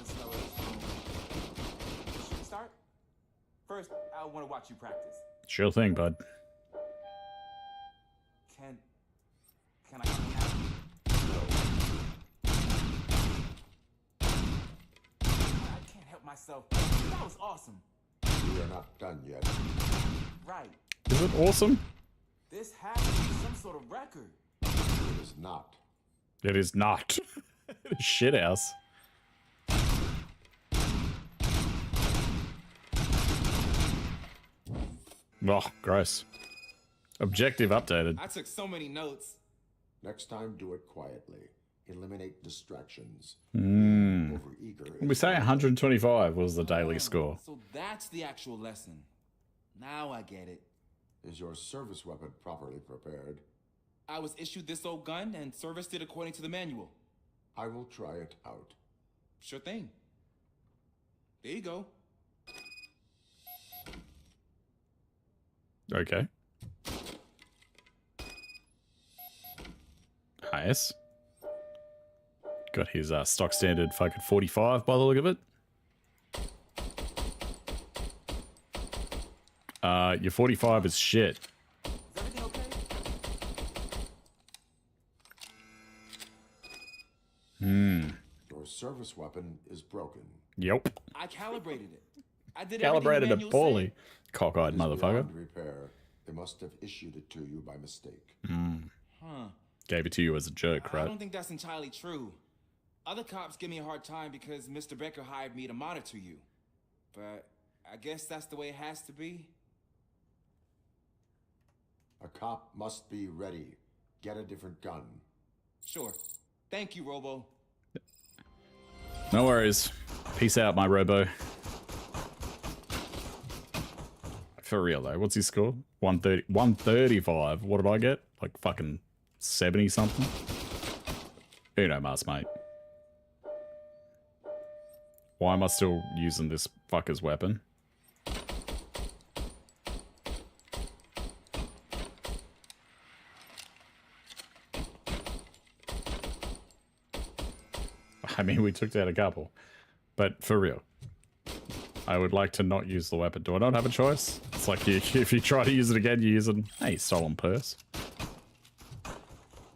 Should we start? First, I want to watch you practice. Sure thing, bud. Can I come I can't help myself. That was awesome. We are not done yet. Right. Is it awesome? This has to be some sort of record. It is not. It is not. Shit house. Oh, gross. Objective updated. I took so many notes. Next time, do it quietly. Eliminate distractions. Mm. Overeager. We say 125 was the daily score. So that's the actual lesson. Now I get it. Is your service weapon properly prepared? I was issued this old gun and serviced it according to the manual. I will try it out. Sure thing. There you go. Okay. Nice. Got his stock standard fucking 45 by the look of it. Your 45 is shit. Your service weapon is broken. Yep. I calibrated it. I did Calibrated everything it the manual poorly. Cockeyed It is motherfucker. beyond repair. They must have issued it to you by mistake. Mm. Huh. Gave it to you as a joke, I right? don't think that's entirely true. Other cops give me a hard time because Mr. Becker hired me to monitor you. But I guess that's the way it has to be. A cop must be ready. Get a different gun. Sure. Thank you, Robo. No worries. Peace out, my robo. For real though, what's his score? 130, 135. What did I get? Like fucking 70 something? Uno mas, mate. Why am I still using this fucker's weapon? I mean, we took out a couple. But for real. I would like to not use the weapon. Do I not have a choice? It's like if you try to use it again, you use it. Hey, stolen purse.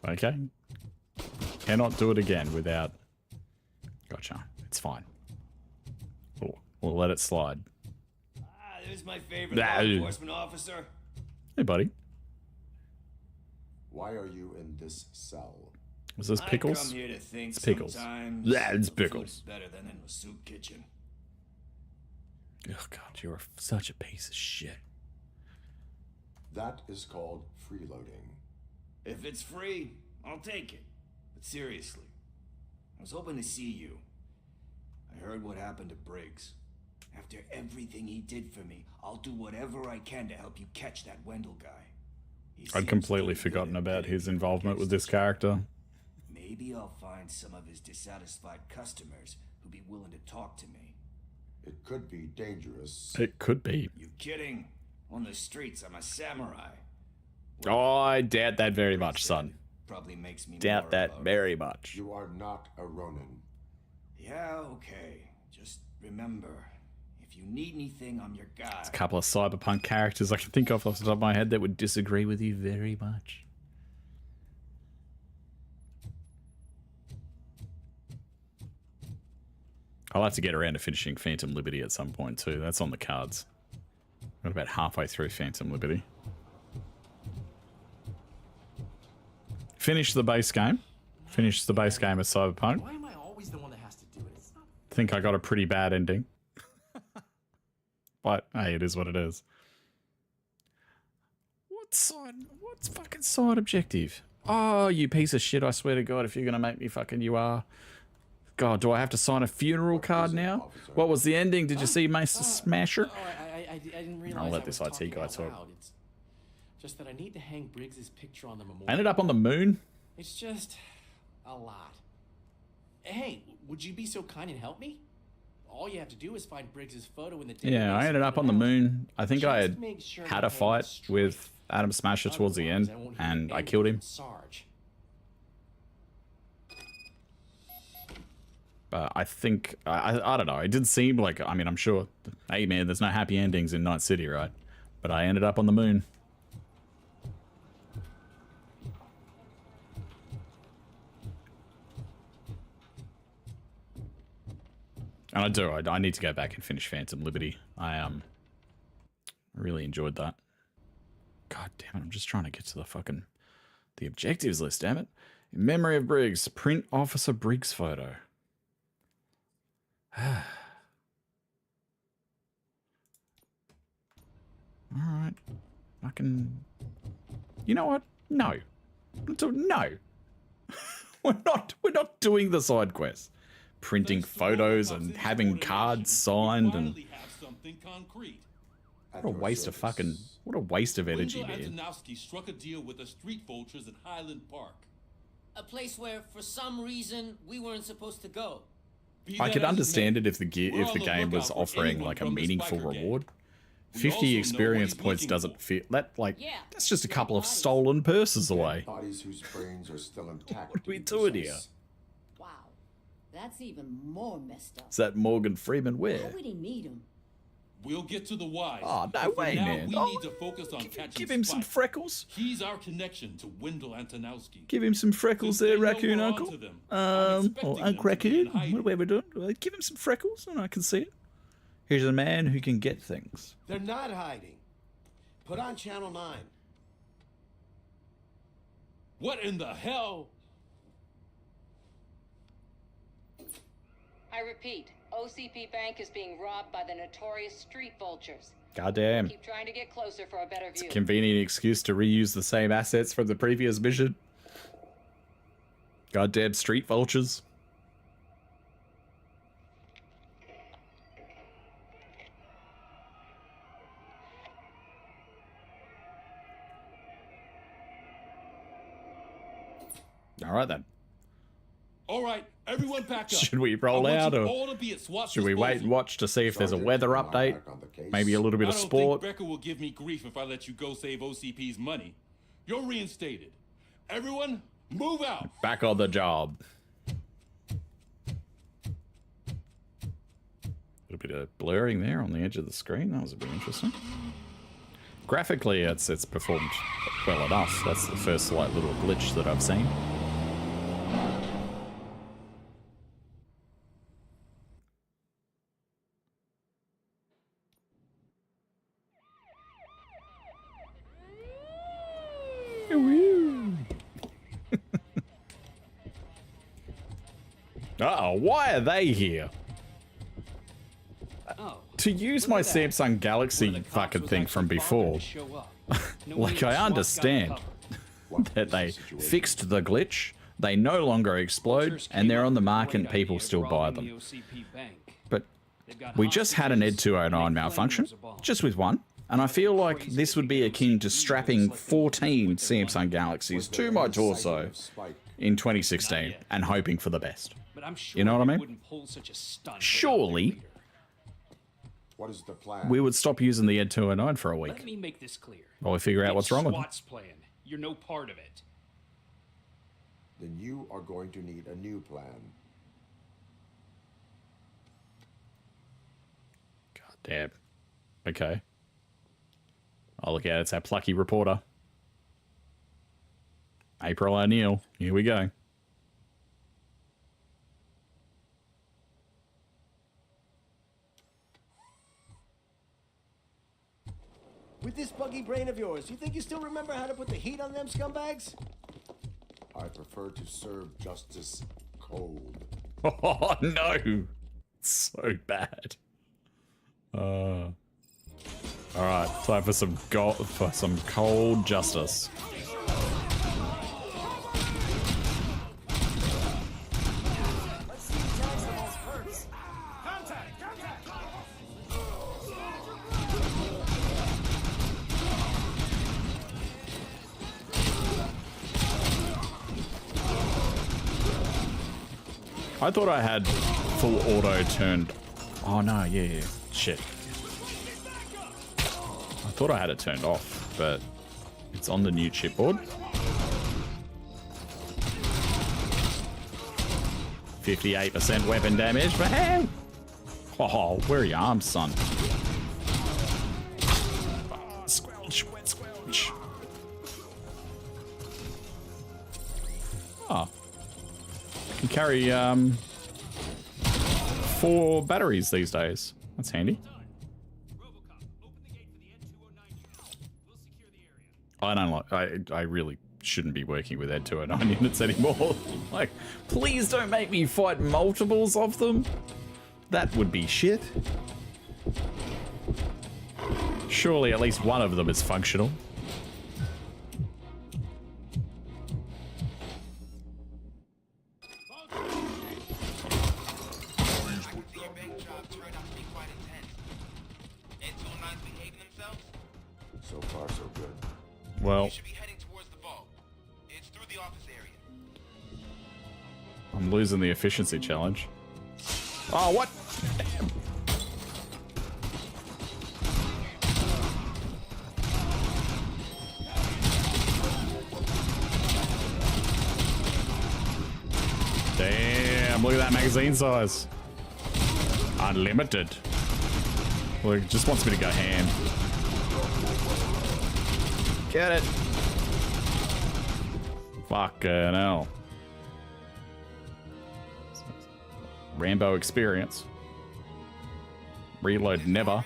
Okay. Cannot do it again without... Gotcha. It's fine. We'll let it slide. There's my favorite law enforcement officer. Hey, buddy. Why are you in this cell? Was this Pickles? I come here to think it's Pickles. Yeah, it's Pickles. Better than in the soup kitchen. Oh, God, you're such a piece of shit. That is called freeloading. If it's free, I'll take it. But seriously, I was hoping to see you. I heard what happened to Briggs. After everything he did for me, I'll do whatever I can to help you catch that Wendell guy. I'd completely forgotten about his involvement with this character. Maybe I'll find some of his dissatisfied customers who'd be willing to talk to me. It could be dangerous. It could be. You kidding? On the streets, I'm a samurai. Oh, I doubt that very much, son. Probably makes me doubt that very much. You are not a Ronin. Yeah, okay. Just remember, if you need anything, I'm your guy. There's a couple of cyberpunk characters I can think of off the top of my head that would disagree with you very much. I'll have to get around to finishing Phantom Liberty at some point too. That's on the cards. Got about halfway through Phantom Liberty. Finish the base game. Finish the base game of Cyberpunk. Why am I always the one that has to do it? It's not... Think I got a pretty bad ending. But hey, it is what it is. What's fucking side objective? Oh, you piece of shit, I swear to God, if you're gonna make me fucking you are. God, do I have to sign a funeral card now? What was the ending? Did you see Master Smasher? I didn't realize I'll let this IT guy talk. It's just that I need to hang Briggs's picture on the memorial. I ended up on the moon. It's just a lot. Hey, would you be so kind and help me? All you have to do is find Briggs's photo in the database. Yeah, I ended up on the moon. I think I Just make sure had to a hang fight straight. with Adam Smasher towards the end, Otherwise, I won't hear and I anything killed him. from Sarge. But I think, I don't know, it didn't seem like, I mean, I'm sure, hey man, there's no happy endings in Night City, right? But I ended up on the moon. And I need to go back and finish Phantom Liberty. I really enjoyed that. God damn it, I'm just trying to get to the objectives list, damn it. In memory of Briggs, print Officer Briggs photo. Alright. You know what? No. No. We're not doing the side quest. Printing photos and having cards signed and what a waste of energy, man. Antonowski struck a deal with the street vultures at Highland Park. A place where, for some reason, we weren't supposed to go. I could understand it if the game was offering like a meaningful reward. 50 experience points doesn't feel that that's just a couple of stolen purses away. Bodies whose brains are still intact. What are we doing here? Wow, that's even more messed up. Is that Morgan Freeman Why where? would he need him? We'll get to the why. Oh, no But for way, now, man. We Oh, need to focus on catching give him some Spike. freckles. He's our connection to Wendell Antonowski. Give him some freckles Since there, they know Raccoon we're Uncle. onto them, I'm expecting Or them Uncle to be in Raccoon. hiding. What are we doing? Give him some freckles and I can see it. Here's a man who can get things. They're not hiding. Put on Channel 9. What in the hell? I repeat, OCP Bank is being robbed by the notorious street vultures. Goddamn. Keep trying to get closer for a better view. Convenient excuse to reuse the same assets from the previous mission. Goddamn street vultures. All right then. All right, everyone back up. Should we roll I want out you or all to be at SWAT should we wait disposal. and watch to see if there's a weather update? Maybe a little bit of I don't sport. think Becker will give me grief if I let you go save OCP's money. You're reinstated. Everyone, move out. Back on the job. A little bit of blurring there on the edge of the screen. That was a bit interesting. Graphically, it's performed well enough. That's the first slight little glitch that I've seen. Uh-oh, why are they here? To use my Samsung Galaxy fucking thing from before, like I understand that they fixed the glitch, they no longer explode, and they're on the market and people still buy them. But we just had an Ed 209 malfunction, just with one, and I feel like this would be akin to strapping 14 Samsung Galaxies to my torso in 2016 and hoping for the best. You know what I mean? Surely what is the plan? We would stop using the Ed 209 for a week. Let me make this clear. While we figure out what's wrong with it. SWAT's plan. You're no part of it. Then you are going to need a new plan. God damn. Okay. Oh, look at it. It's our plucky reporter. April O'Neil. Here we go. With this buggy brain of yours, you think you still remember how to put the heat on them scumbags? I prefer to serve justice cold. Oh, no. So bad. All right, time for some cold justice. I thought I had full auto turned. Oh no, yeah. Shit. I thought I had it turned off, but it's on the new chipboard. 58% weapon damage, man. Oh, where are your arms, son? Squelch, wet squelch. Oh. Can carry 4 batteries these days. That's handy. I don't like. I really shouldn't be working with Ed 209 units anymore. Like, please don't make me fight multiples of them. That would be shit. Surely at least one of them is functional. So far, so good. Well, You should be heading towards the vault. It's through the office area. I'm losing the efficiency challenge. Oh, what? Damn, look at that magazine size. Unlimited. Well, it just wants me to go ham. Get it. Fucking hell. Rambo experience. Reload never.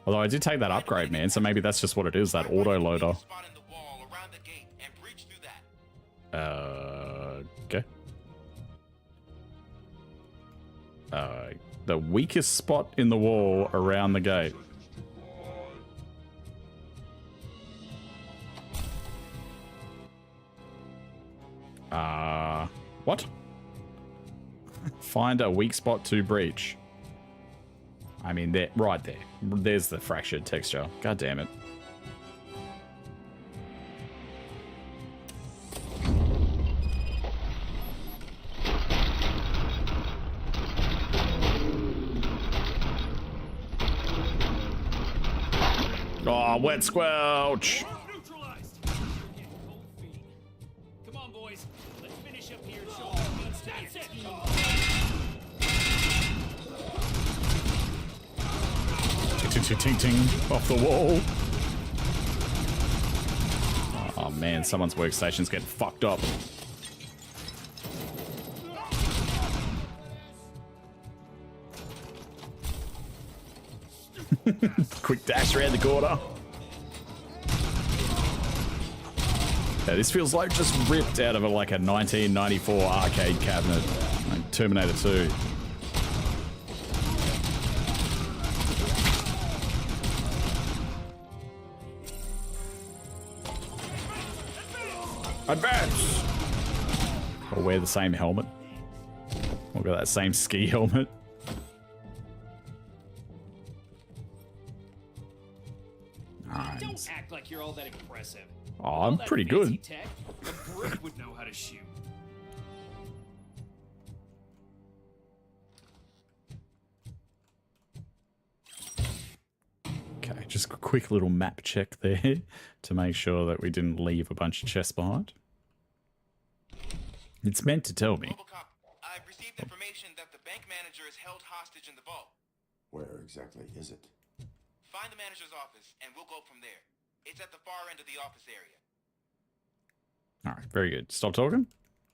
Although I did take that upgrade, man, so maybe that's just what it is, that auto loader. Okay. The weakest spot in the wall around the gate. What? Find a weak spot to breach. I mean, there, right there. There's the fractured texture. God damn it. Oh, wet squelch. Come on, boys. Let's finish up here and show what it means to be a team. ting off the wall. Oh man, someone's workstation's getting fucked up. Quick dash around the corner. Yeah, this feels like just ripped out of like a 1994 arcade cabinet, like Terminator 2. Advance! Or wear the same helmet. Or got that same ski helmet. Alright. Don't act like you're all that impressive. Oh, I'm pretty good. Tech, a brick would know how to shoot. Okay, just a quick little map check there to make sure that we didn't leave a bunch of chests behind. It's meant to tell me. RoboCop, I've received information that the bank manager is held hostage in the vault. Where exactly is it? Find the manager's office, and we'll go from there. It's at the far end of the office area. Alright, very good. Stop talking.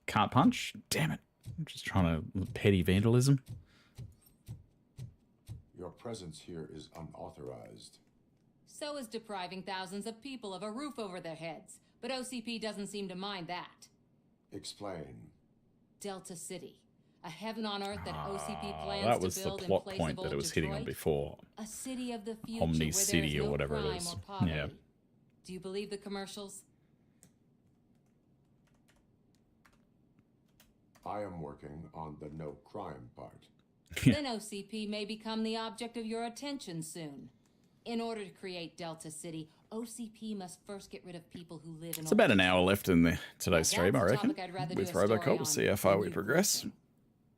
Can't punch. Damn it. I'm just trying to petty vandalism. Your presence here is unauthorized. So is depriving thousands of people of a roof over their heads. But OCP doesn't seem to mind that. Explain. Delta City. A heaven on earth that OCP plans That was to the build in plot place point of that it old was hitting on Detroit. before. A city of the future Omni where there City is or no whatever it crime is. or poverty. Yeah. Do you believe the commercials? I am working on the no crime part. Then OCP may become the object of your attention soon. In order to create Delta City, OCP must first get rid of people who live in. It's about an hour left in the today's Now, stream, that's I a reckon. topic I'd rather do With a story RoboCop, we'll on see how far than we you progress.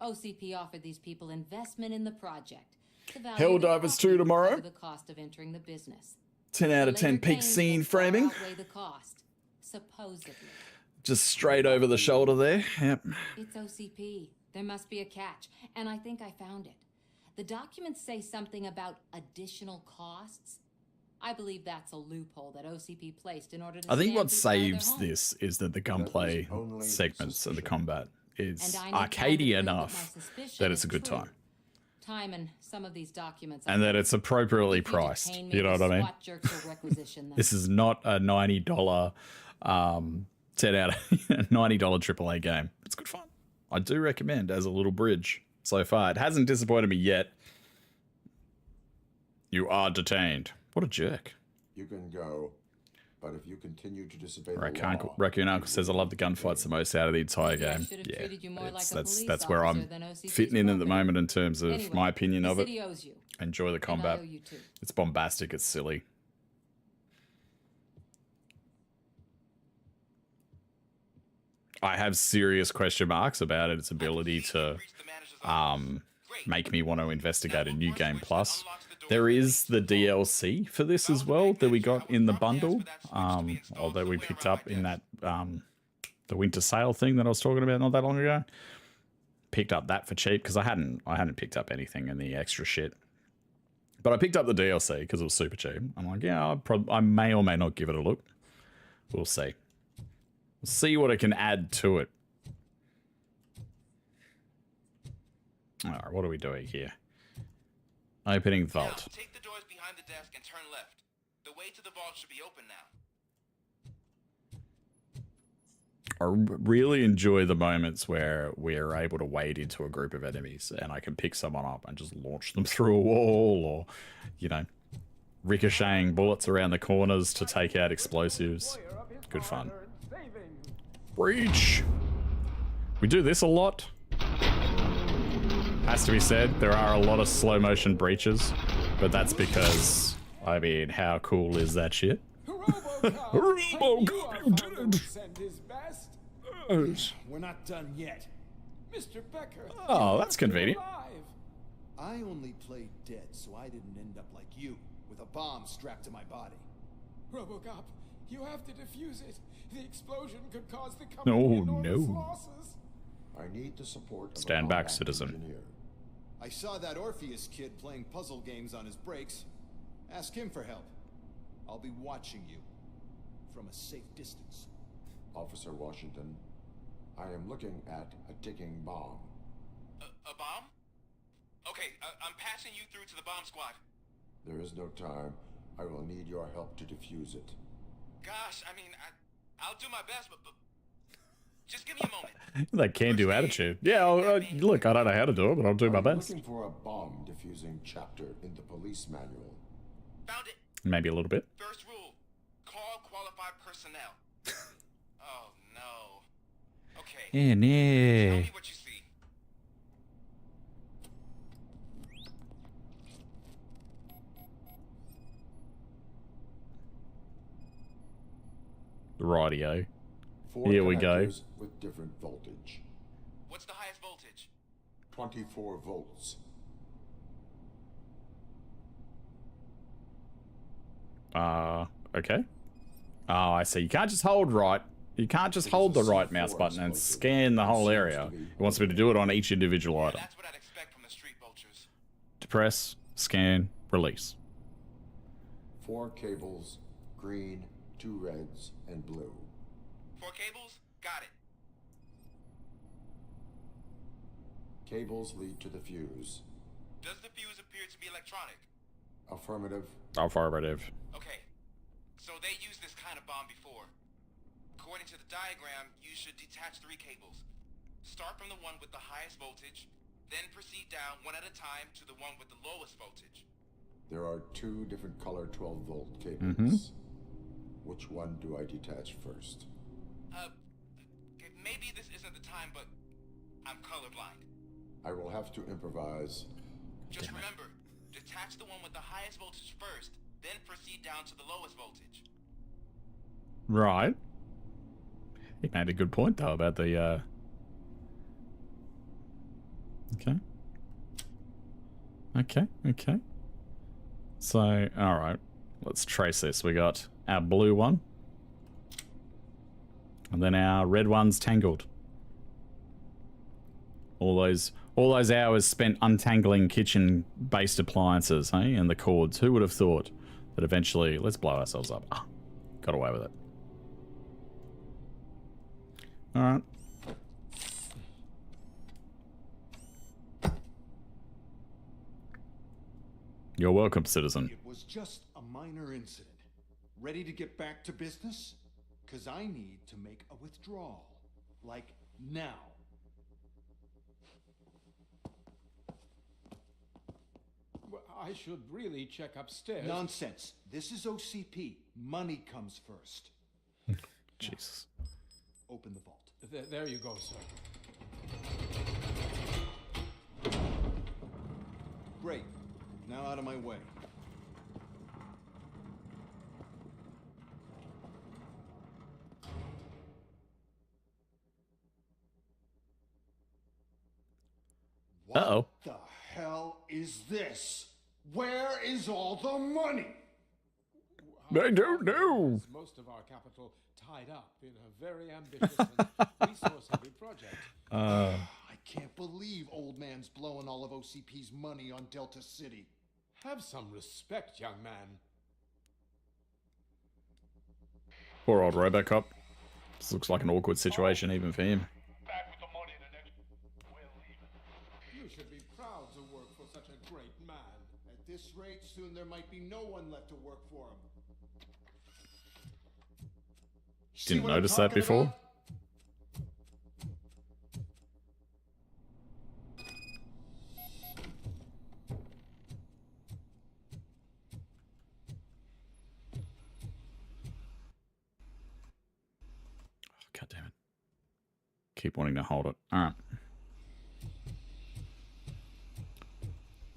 OCP offered these people investment in the project. The value of the Helldivers property 2 would tomorrow. cover the cost of entering the business. 10 out of The 10 later peak gains scene will far framing. outweigh the cost, supposedly. Just straight over the shoulder there. Yep. It's OCP. There must be a catch, and I think I found it. The documents say something about additional costs. I believe that's a loophole that OCP placed in order to. I think what stand people out of saves their this is that the gunplay segments of the combat is And I need time to arcadey prove that my enough suspicion that it's is a good true. time. Time and some of these documents. And that it's appropriately If you priced. detain me, You know the what I mean? SWAT jerks will requisition them. This is not a $90 10 out of $90 AAA game. It's good fun. I do recommend as a little bridge so far. It hasn't disappointed me yet. You are detained. What a jerk. You can go, but if you continue to disobey the Raccoon Uncle says, I love the gunfights the most out of the entire game. should have Yeah, treated you more like a that's police where officer I'm than OCP's fitting in at the program. moment in terms of Anyway, my opinion the of it. city owes you. Enjoy the And I combat. owe you too. It's bombastic. It's silly. I have serious question marks about its ability to make me want to investigate a new game plus. There is the DLC for this as well that we got in the bundle, or that we picked up in that the winter sale thing that I was talking about not that long ago. Picked up that for cheap because I hadn't picked up anything in the extra shit. But I picked up the DLC because it was super cheap. I'm like, yeah, I may or may not give it a look. We'll see. We'll see what it can add to it. All right, what are we doing here? Opening vault. Now, take the doors behind the desk and turn left. The way to the vault should be open now. I really enjoy the moments where we're able to wade into a group of enemies and I can pick someone up and just launch them through a wall or, you know, ricocheting bullets around the corners to take out explosives. Good fun. Breach! We do this a lot. Has to be said, there are a lot of slow motion breaches, but that's because, I mean, how cool is that shit? RoboCop, you did it! Yes. We're not done yet. Mr. Becker. Oh, that's convenient. I only played dead, so I didn't end up like you, with a bomb strapped to my body. RoboCop, you have to defuse it. The explosion could cause the company Oh, enormous no. losses. I need the support of Stand a back, combat citizen. engineer. I saw that Orpheus kid playing puzzle games on his breaks. Ask him for help. I'll be watching you from a safe distance. Officer Washington, I am looking at a ticking bomb. A bomb? Okay, I'm passing you through to the bomb squad. There is no time. I will need your help to defuse it. Gosh, I mean, I'll do my best, but just give me a moment. That can-do attitude. Yeah, look, I don't know how to do it, but I'll do my best. Looking for a bomb defusing chapter in the police manual. Found it. Maybe a little bit. First rule, call qualified personnel. Oh, no. Okay. Yeah, no. Tell me what you see. Radio. Four Here we go. connectors with different voltage. What's the highest voltage? 24 volts. Okay. Oh, I see. You can't just hold right. You can't just hold the right mouse button and scan the whole area. It wants me to do it on each individual item. That's what I'd expect from the street vultures. Depress, scan, release. 4 cables, green, 2 reds, and blue. 4 cables? Got it. Cables lead to the fuse. Does the fuse appear to be electronic? Affirmative. Affirmative. Okay. So they used this kind of bomb before. According to the diagram, you should detach 3 cables. Start from the one with the highest voltage, then proceed down one at a time to the one with the lowest voltage. There are 2 different color 12-volt cables. Which one do I detach first? Maybe this isn't the time, but I'm colorblind. I will have to improvise. Just remember, detach the one with the highest voltage first, then proceed down to the lowest voltage. Right. He made a good point, though, about the, Okay. So, alright. Let's trace this. We got our blue one. And then our red one's tangled. All those hours spent untangling kitchen-based appliances, hey? And the cords. Who would have thought that eventually... Let's blow ourselves up. Ah, got away with it. Alright. You're welcome, citizen. It was just a minor incident. Ready to get back to business? Because I need to make a withdrawal. Like, now. Well, I should really check upstairs. Nonsense. This is OCP. Money comes first. Jesus. Open the vault. There you go, sir. Great. Now out of my way. Uh-oh. What the hell is this? Where is all the money? I don't know. Most of our capital tied up in a very ambitious and resource-heavy project. I can't believe old man's blowing all of OCP's money on Delta City. Have some respect, young man. Poor old RoboCop. This looks like an awkward situation even for him. You should be proud to work for such a great man. At this rate, soon there might be no one left to work for him. Didn't notice that before. God damn it. Keep wanting to hold it. Alright.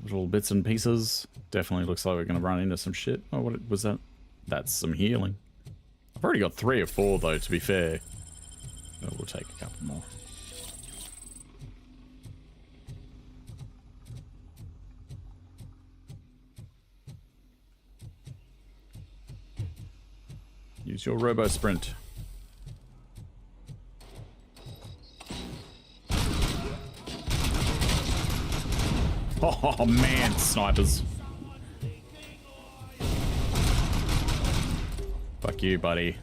Little bits and pieces. Definitely looks like we're going to run into some shit. Oh, what was that? That's some healing. I've already got 3 or 4, though, to be fair. Oh, we'll take a couple more. Use your robo sprint. Oh man, snipers. Fuck you, buddy.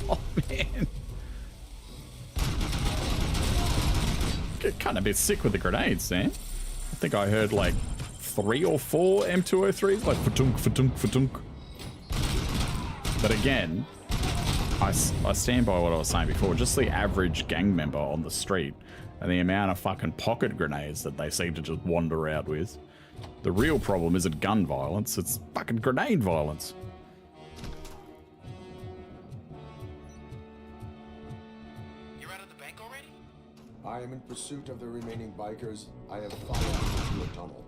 Oh, man. Get kind of a bit sick with the grenades, Sam. I think I heard like 3 or 4 M203s, like fa-dunk, fa-dunk, fa-dunk. But again, I stand by what I was saying before. Just the average gang member on the street and the amount of fucking pocket grenades that they seem to just wander out with. The real problem isn't gun violence, it's fucking grenade violence. You're out of the bank already? I am in pursuit of the remaining bikers. I have followed them into a tunnel.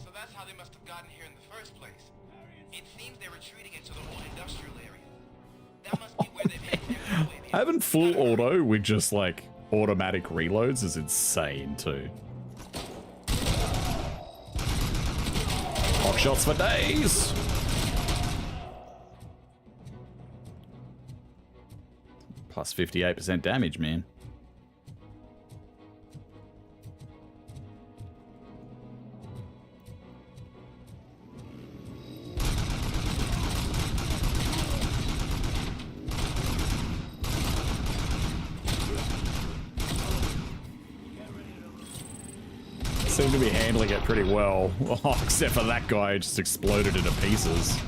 So that's how they must have gotten here in the first place. It seems they're retreating into the old industrial area. That must be where they've hidden their railway. Having full auto with just like automatic reloads is insane too. Hot shots for days. Plus 58% damage, man. Seem to be handling it pretty well. Oh, except for that guy who just exploded into pieces.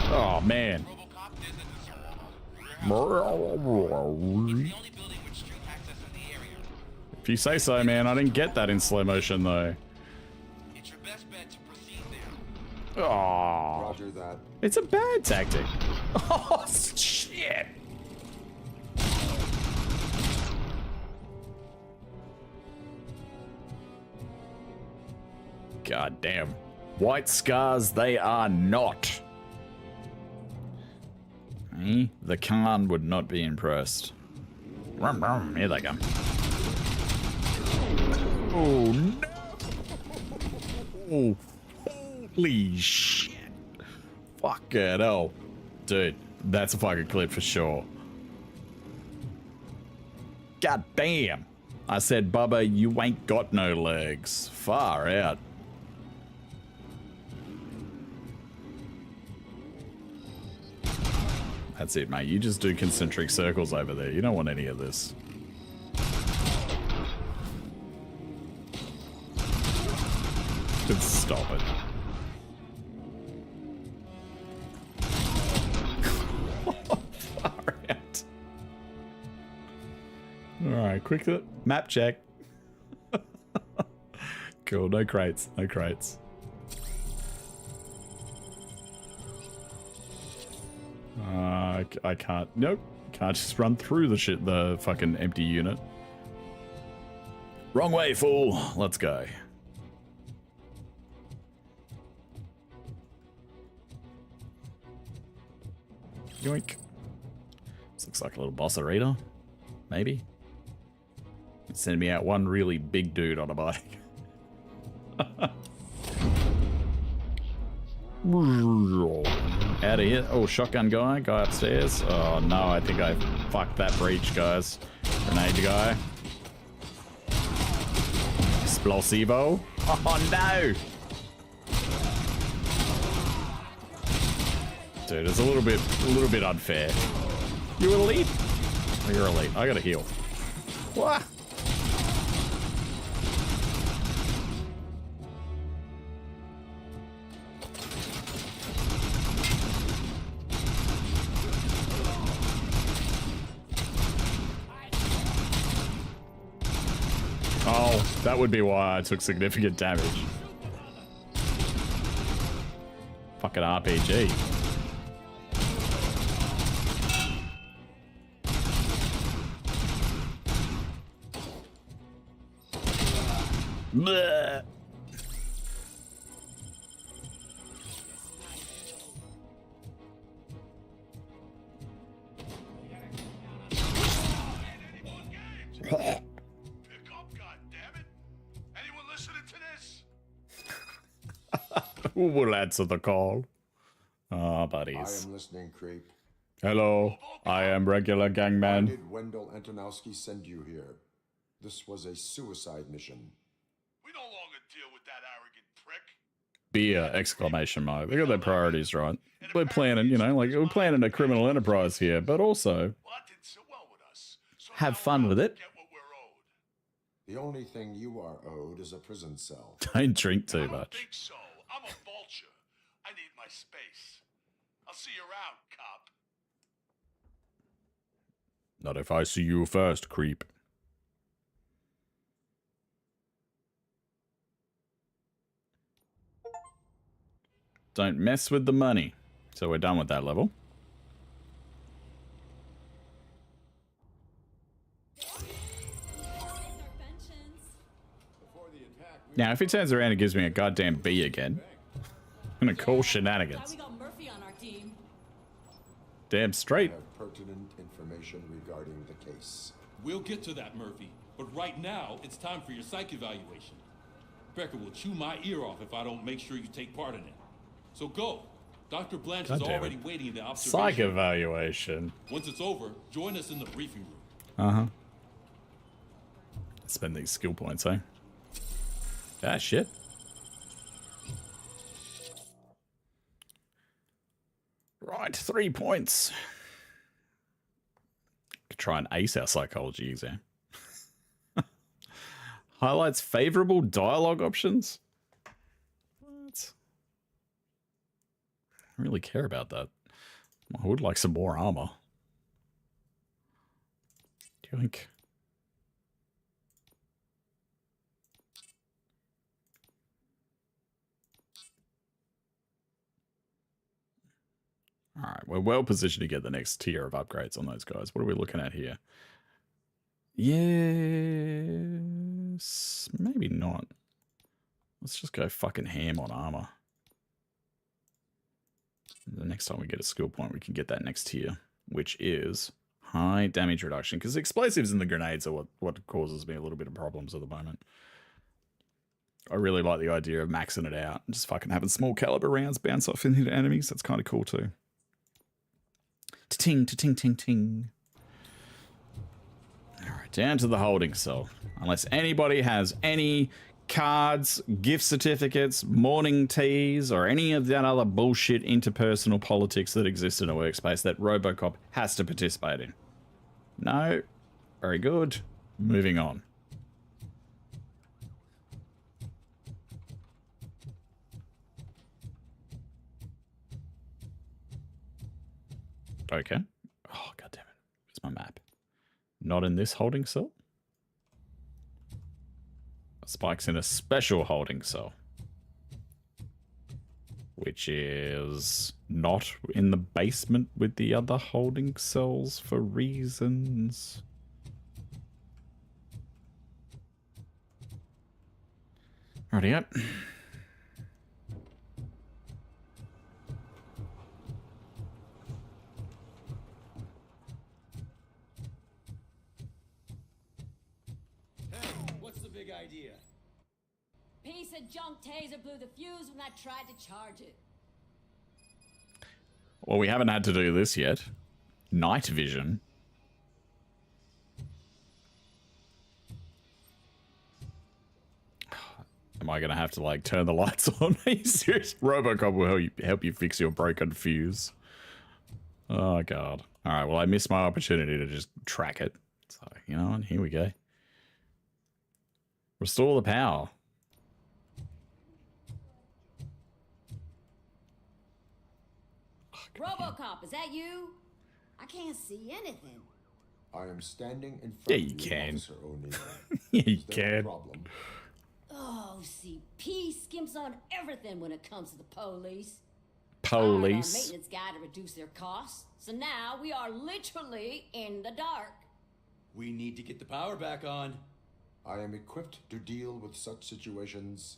Oh, man. If you say so, man. I didn't get that in slow motion, though. It's your best bet to proceed there. Oh. Roger that. It's a bad tactic. Oh, shit. God damn. White scars they are not. The Khan would not be impressed. Here they come. Oh no! Oh, holy shit! Fucking hell. Dude, that's a fucking clip for sure. God damn! I said, Bubba, you ain't got no legs. Far out. That's it, mate. You just do concentric circles over there. You don't want any of this. Just stop it. Far out. Alright, quick map check. Cool, no crates, no crates. I can't. Nope. Can't just run through the fucking empty unit. Wrong way, fool. Let's go. Yoink. This looks like a little boss arena. Maybe. Send me out one really big dude on a bike. Out of here. Oh, shotgun guy upstairs. Oh no, I think I fucked that breach, guys. Grenade guy. Explosivo. Oh no! Dude, it's a little bit unfair. You elite? Oh, you're elite. I gotta heal. What? Oh, that would be why I took significant damage. Fucking RPG. Bleh. Who will answer the call? Ah, buddies. I am listening, creep. Hello, I am regular Why gangman. did Wendell Antonowski send you here? This was a suicide mission. beer! Exclamation mark. They got their priorities right. We're planning, you know, like we're planning a criminal enterprise here, but also have fun with it. The only thing you are owed is a prison cell. Don't drink too much. I think so. I'm a vulture. I need my space. I'll see you around, cop. Not if I see you first, creep. Don't mess with the money. So we're done with that level. Now, if he turns around and gives me a goddamn B again, I'm gonna call shenanigans. We got Murphy on our team. Damn straight. I have pertinent information regarding the case. We'll get to that, Murphy. But right now, it's time for your psych evaluation. Becker will chew my ear off if I don't make sure you take part in it. So go. Dr. Blanche is already waiting in the observation. Psych evaluation. Once it's over, join us in the briefing room. Uh-huh. Spend these skill points, eh? Ah, shit. Right, 3 points. Could try and ace our psychology exam. Highlights favorable dialogue options. What? I don't really care about that. I would like some more armor. Do you think? All right, we're well positioned to get the next tier of upgrades on those guys. What are we looking at here? Yes, maybe not. Let's just go fucking ham on armor. The next time we get a skill point, we can get that next tier, which is high damage reduction. Because explosives and the grenades are what causes me a little bit of problems at the moment. I really like the idea of maxing it out and just fucking having small caliber rounds bounce off into enemies. That's kind of cool too. Ting, ting, ting, ting. All right, down to the holding cell. Unless anybody has any cards, gift certificates, morning teas, or any of that other bullshit interpersonal politics that exists in a workspace that RoboCop has to participate in. No. Very good. Moving on. Okay. Oh, god damn it. Where's my map? Not in this holding cell. Spike's in a special holding cell. Which is not in the basement with the other holding cells for reasons. Righty up. Piece of junk taser blew the fuse when I tried to charge it. Well, we haven't had to do this yet. Night vision. Am I going to have to, like, turn the lights on? Are you serious? RoboCop will help you fix your broken fuse. Oh, God. All right, well, I missed my opportunity to just track it. So, you know, here we go. Restore the power. RoboCop, is that you? I can't see anything. I am standing in front Yeah, of you you, can. Officer O'Neill. Yeah, you Is there a can. problem? Oh, CP skimps on everything when it comes to the police. Police. Our maintenance guy to reduce their costs. So now we are literally in the dark. We need to get the power back on. I am equipped to deal with such situations.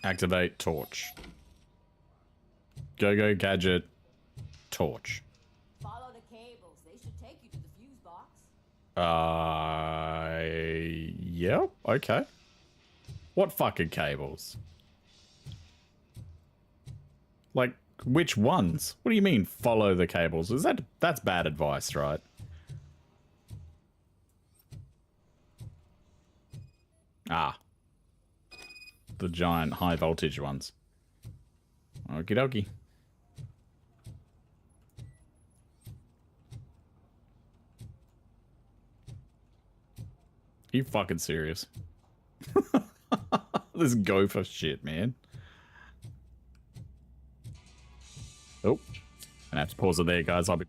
Activate torch. Go gadget. Torch. Follow the cables. They should take you to the fuse box. Yeah, okay. What fucking cables? Like, which ones? What do you mean, follow the cables? That's bad advice, right? Ah. The giant high voltage ones. Okie dokie. You fucking serious? This gopher shit, man. Oh. I have to pause it there, guys. I'll be...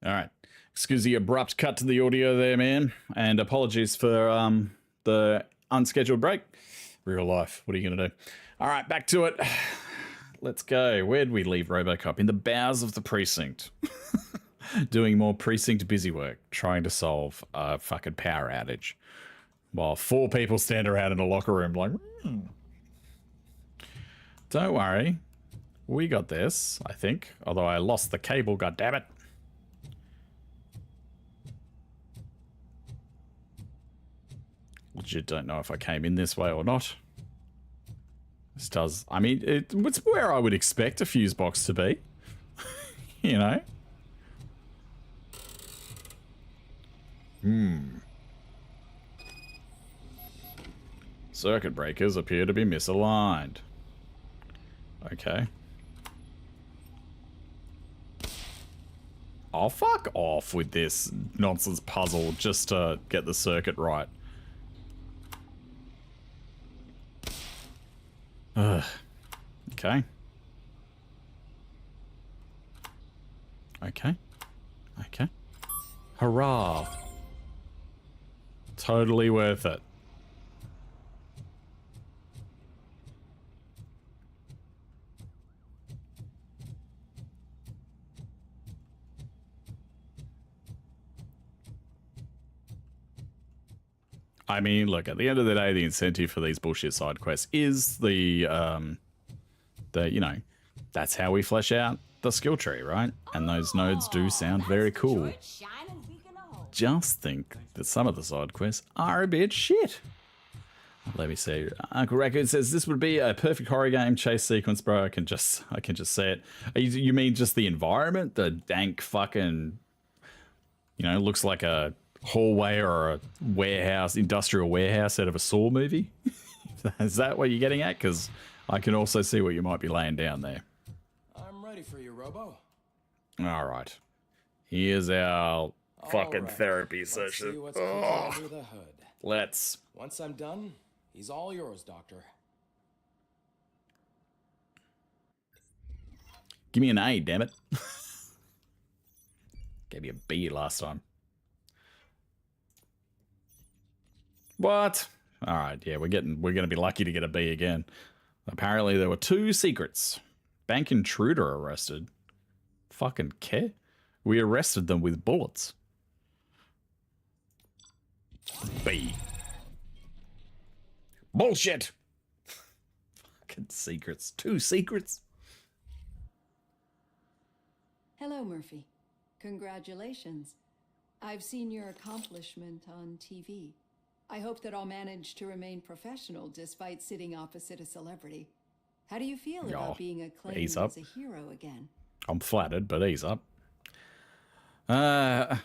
All right. Excuse the abrupt cut to the audio there, man. And apologies for the unscheduled break. Real life. What are you going to do? All right, back to it. Let's go. Where'd we leave RoboCop? In the bowels of the precinct. Doing more precinct busy work. Trying to solve a fucking power outage. While 4 people stand around in a locker room like, Don't worry. We got this, I think. Although I lost the cable, goddammit. Legit don't know if I came in this way or not. This does... I mean, it's where I would expect a fuse box to be. You know? Circuit breakers appear to be misaligned. Okay. Oh, fuck off with this nonsense puzzle just to get the circuit right. Ugh. Okay. Okay. Okay. Hurrah. Totally worth it. I mean, look, at the end of the day, the incentive for these bullshit side quests is the you know, that's how we flesh out the skill tree, right? And those nodes do sound very cool. Just think that some of the side quests are a bit shit. Let me see. Uncle Raccoon says this would be a perfect horror game chase sequence, bro. I can just say it. You mean just the environment, the dank fucking, you know, looks like a hallway or a warehouse, industrial warehouse out of a Saw movie? Is that what you're getting at? Because I can also see what you might be laying down there. I'm ready for you, Robo. All right. Here's our fucking therapy Let's session. see what's cooking under the hood. Let's. Once I'm done, he's all yours, Doctor. Give me an A, damn it. Gave you a B last time. What? All right, yeah, we're gonna be lucky to get a B again. Apparently there were 2 secrets. Bank intruder arrested. Fucking care. We arrested them with bullets. B. Bullshit. Fucking secrets. 2 secrets. Hello, Murphy. Congratulations. I've seen your accomplishment on TV. I hope that I'll manage to remain professional despite sitting opposite a celebrity. How do you feel about being acclaimed ease up. as a hero again? I'm flattered, but ease up. I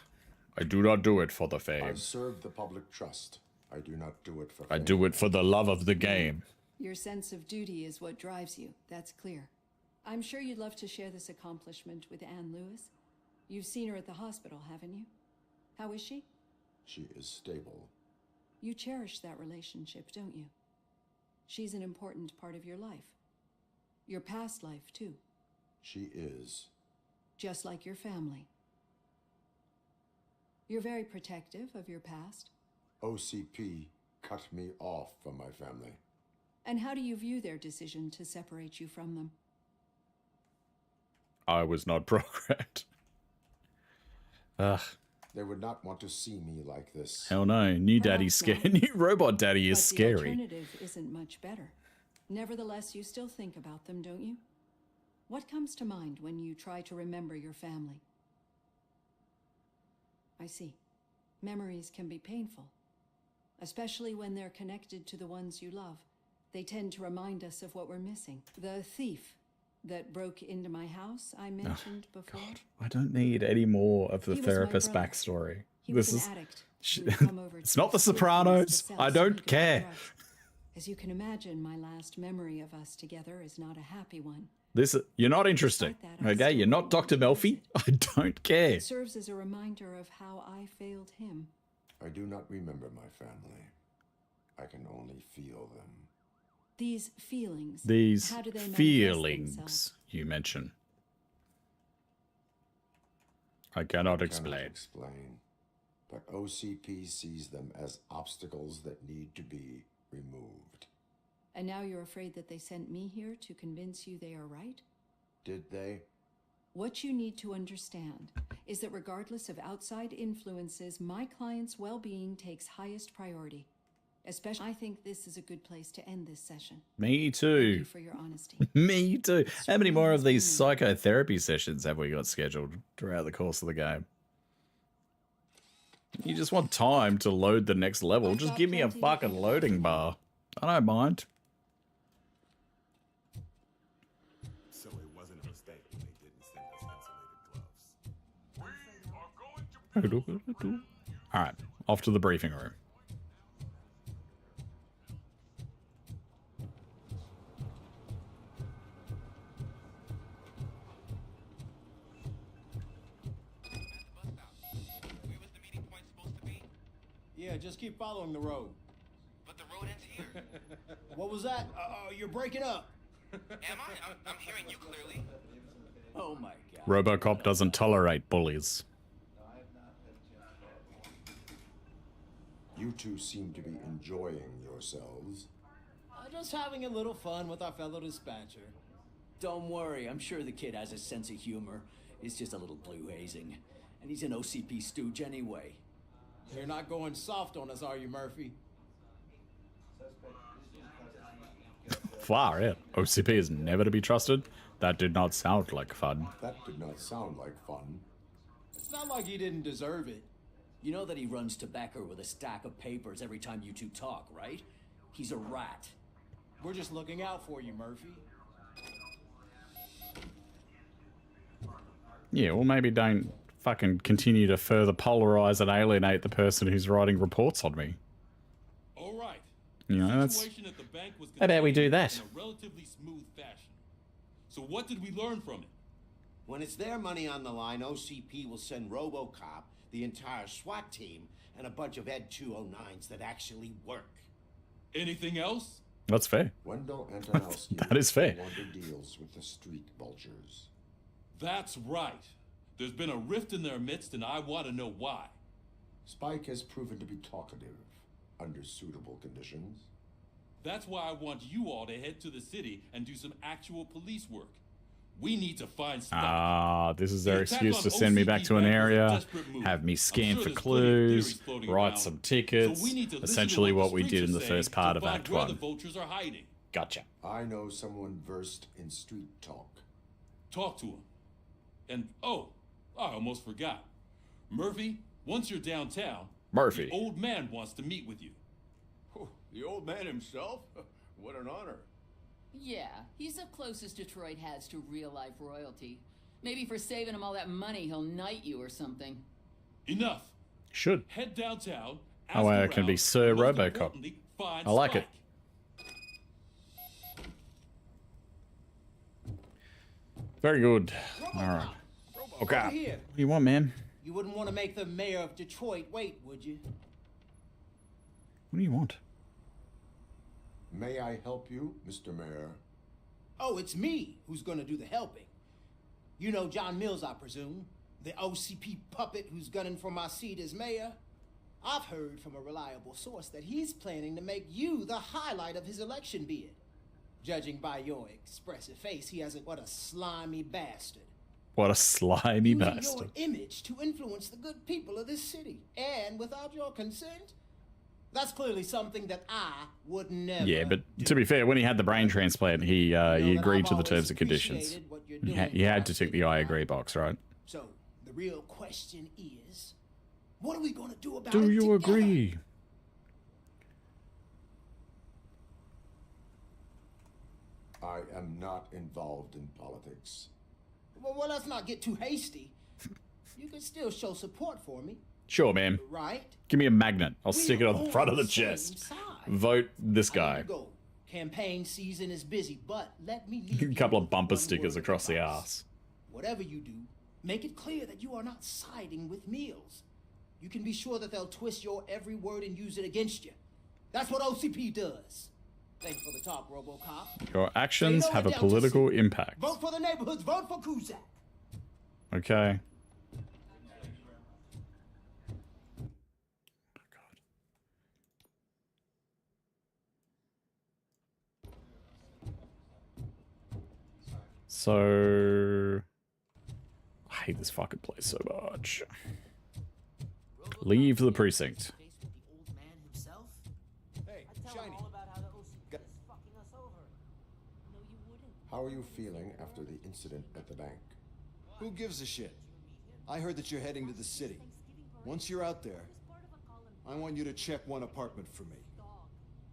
do not do it for the I fame. serve the public trust. I do not do it for I fame. do it for the love of the game. Your sense of duty is what drives you, that's clear. I'm sure you'd love to share this accomplishment with Anne Lewis. You've seen her at the hospital, haven't you? How is she? She is stable. You cherish that relationship, don't you? She's an important part of your life. Your past life, too. She is. Just like your family. You're very protective of your past. OCP cut me off from my family. And how do you view their decision to separate you from them? I was not programmed. Ugh. They would not want to see me like this. Hell no. New daddy's scary. New robot daddy is But scary. the alternative isn't much better. Nevertheless, you still think about them, don't you? What comes to mind when you try to remember your family? I see. Memories can be painful, especially when they're connected to the ones you love. They tend to remind us of what we're missing. The thief that broke into my house I mentioned before. God, I don't need any more of the He was my therapist's brother. backstory. He This was is an addict who would come over it's to not The escape from Sopranos. the cell I so he don't could care. rest. As you can imagine, my last memory of us together is not a happy one. This you're not interesting. Okay, you're not Dr. Melfi. I don't care. It serves as a reminder of how I failed him. I do not remember my family. I can only feel them. These feelings. These how do they manifest feelings themselves? you mention. I cannot explain. Explain. But OCP sees them as obstacles that need to be removed. And now you're afraid that they sent me here to convince you they are right? Did they? What you need to understand is that regardless of outside influences, my client's well-being takes highest priority. Especially, I think this is a good place to end this session. Me too. Thank you for your honesty. Me too. How many more of these psychotherapy sessions have we got scheduled throughout the course of the game? You just want time to load the next level. Just give me a fucking loading bar. I don't mind. So it wasn't a mistake when they didn't send us insulated gloves. All right, off to the briefing room. Yeah, just keep following the road. But the road ends here. What was that? You're breaking up. Am I? I'm hearing you clearly. Oh my god. RoboCop doesn't tolerate bullies. You two seem to be enjoying yourselves. Just having a little fun with our fellow dispatcher. Don't worry, I'm sure the kid has a sense of humor. It's just a little blue hazing. And he's an OCP stooge anyway. You're not going soft on us, are you, Murphy? Far out. OCP is never to be trusted. That did not sound like fun. That did not sound like fun. It's not like he didn't deserve it. You know that he runs to Becker with a stack of papers every time you two talk, right? He's a rat. We're just looking out for you, Murphy. Yeah, well, maybe don't fucking continue to further polarize and alienate the person who's writing reports on me. All right. You know, that's... Situation at the bank was How about we do that? in a relatively smooth fashion. So what did we learn from it? When it's their money on the line, OCP will send RoboCop, the entire SWAT team, and a bunch of Ed 209s that actually work. Anything else? That's fair. Wendell Antonowski That is fair. deals with the street vultures. That's right. There's been a rift in their midst, and I want to know why. Spike has proven to be talkative under suitable conditions. That's why I want you all to head to the city and do some actual police work. We need to find Spike. Ah, this is their The attack excuse on to send me back OCP to an bank was a area, desperate move. have me scan sure for there's plenty of theories clues, floating write around. some tickets. So we need to listen to Essentially what what the we streets did in are the saying first part to of find Act where 1. the vultures are hiding. Gotcha. I know someone versed in street talk. Talk to him. And, oh, I almost forgot. Murphy, once you're downtown, Murphy. the old man wants to meet with you. Oh, the old man himself? What an honor. Yeah, he's the closest Detroit has to real-life royalty. Maybe for saving him all that money, he'll knight you or something. Enough. Should. Head downtown. Oh, I ask can be around, Sir and most RoboCop. importantly, find I like Spike. it. Very good. All right. Okay. Over here. What do you want, man? You wouldn't want to make the mayor of Detroit wait, would you? What do you want? May I help you, Mr. Mayor? Oh, it's me who's going to do the helping. You know John Mills, I presume. The OCP puppet who's gunning for my seat as mayor. I've heard from a reliable source that he's planning to make you the highlight of his election bid. Judging by your expressive face, he hasn't. What a slimy bastard. What a slimy Using bastard. your image to influence the good people of this city. And without your consent? That's clearly something that I would never. Yeah, but to be fair, when he had the brain transplant, he agreed to the terms and conditions. He had to tick the I agree box, right? So, the real question is, what are we going to do about Do it you together? agree? I am not involved in politics. Well, let's not get too hasty. You can still show support for me, Sure, man. right? Give me a magnet. I'll We're stick it on all the front of the on the same chest. side. Vote this I guy. need to go. Campaign season is busy, but let me leave A you couple of with bumper one stickers word of across the advice. ass. Whatever you do, make it clear that you are not siding with Mills. You can be sure that they'll twist your every word and use it against you. That's what OCP does. Thanks for the talk, RoboCop. Your actions So you know have a what Delta political said. impact. Vote for the neighborhoods. Vote for Kuzak. Okay. So... I hate this fucking place so much. Leave the precinct. Hey, Shiny. How are you feeling after the incident at the bank? Who gives a shit? I heard that you're heading to the city. Once you're out there, I want you to check one apartment for me.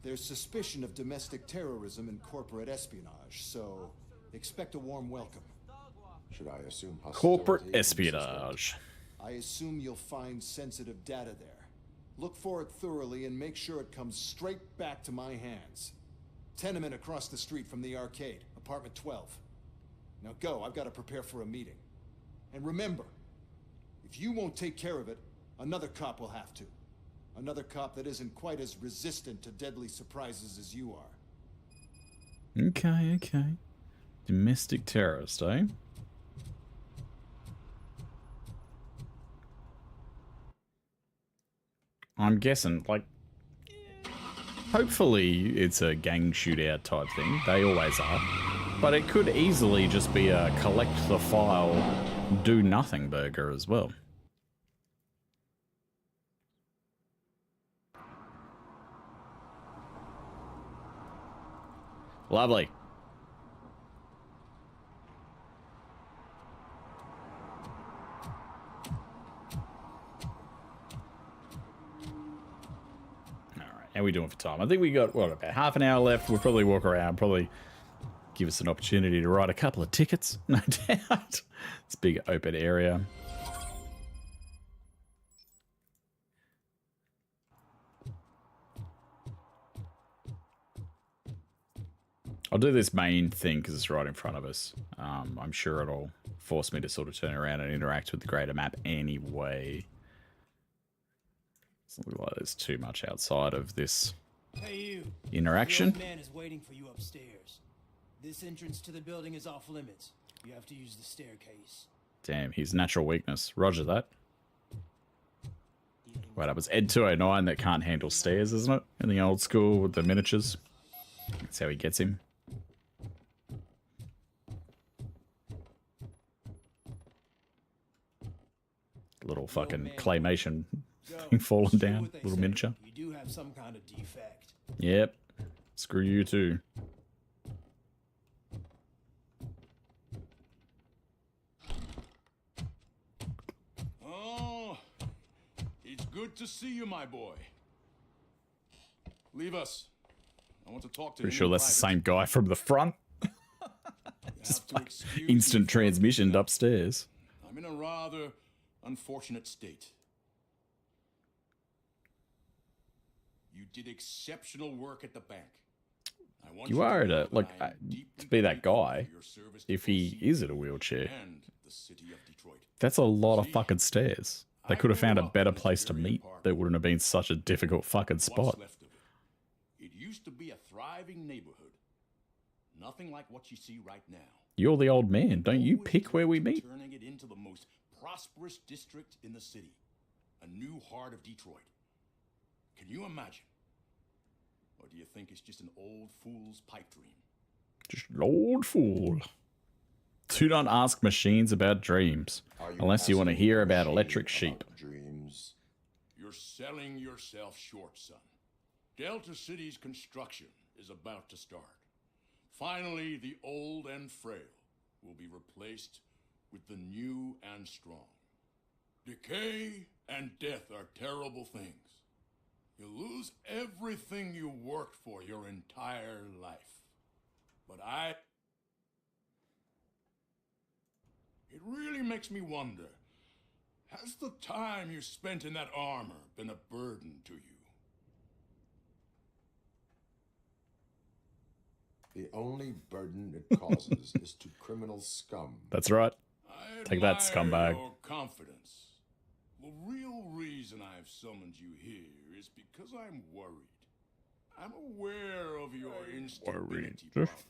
There's suspicion of domestic terrorism and corporate espionage, so expect a warm welcome. Should I assume corporate espionage? I assume you'll find sensitive data there. Look for it thoroughly and make sure it comes straight back to my hands. Tenement across the street from the arcade, apartment 12. Now go, I've got to prepare for a meeting. And remember, if you won't take care of it, another cop will have to. Another cop that isn't quite as resistant to deadly surprises as you are. Okay, okay. Domestic terrorist, eh? I'm guessing, like, hopefully it's a gang shootout type thing. They always are. But it could easily just be a collect the file, do nothing burger as well. Lovely. How are we doing for time? I think we got, what, about half an hour left. We'll probably walk around, probably give us an opportunity to write a couple of tickets, no doubt. It's a big open area. I'll do this main thing because it's right in front of us. I'm sure it'll force me to sort of turn around and interact with the greater map anyway. Doesn't look like there's too much outside of this interaction. The old man is waiting for you upstairs. This entrance to the building is off limits. You have to use the staircase. Damn, his natural weakness. Roger that. Wait, that was Ed 209 that can't handle stairs, isn't it? In the old school with the miniatures. That's how he gets him. Little fucking claymation thing falling down. Little miniature. You do have some kind of defect. Yep. Screw you too. Oh, it's good to see you, my boy. Leave us. I want to talk to Pretty sure that's the same guy from the front. Just instant transmission upstairs. I'm in a rather unfortunate state. You did exceptional work at the bank. I want You are to, like, to be that guy, if he is in a wheelchair, that's a lot of fucking stairs. They could have found a better place to meet that wouldn't have been such a difficult fucking spot. It used to be a thriving neighborhood. Nothing like what you see right now. You're the old man. Don't you pick where we meet? Turning it into the most prosperous district in the city. A new heart of Detroit. Can you imagine? Or do you think it's just an old fool's pipe dream? Just an old fool. Do not ask machines about dreams, unless you want to hear about electric sheep. Dreams. You're selling yourself short, son. Delta City's construction is about to start. Finally, the old and frail will be replaced with the new and strong. Decay and death are terrible things. You lose everything you worked for your entire life. But it really makes me wonder, has the time you spent in that armor been a burden to you? The only burden it causes is to criminal scum. That's right. Take that, scumbag. Your confidence. The real reason I've summoned you here is because I'm worried. I'm aware of your instability problems.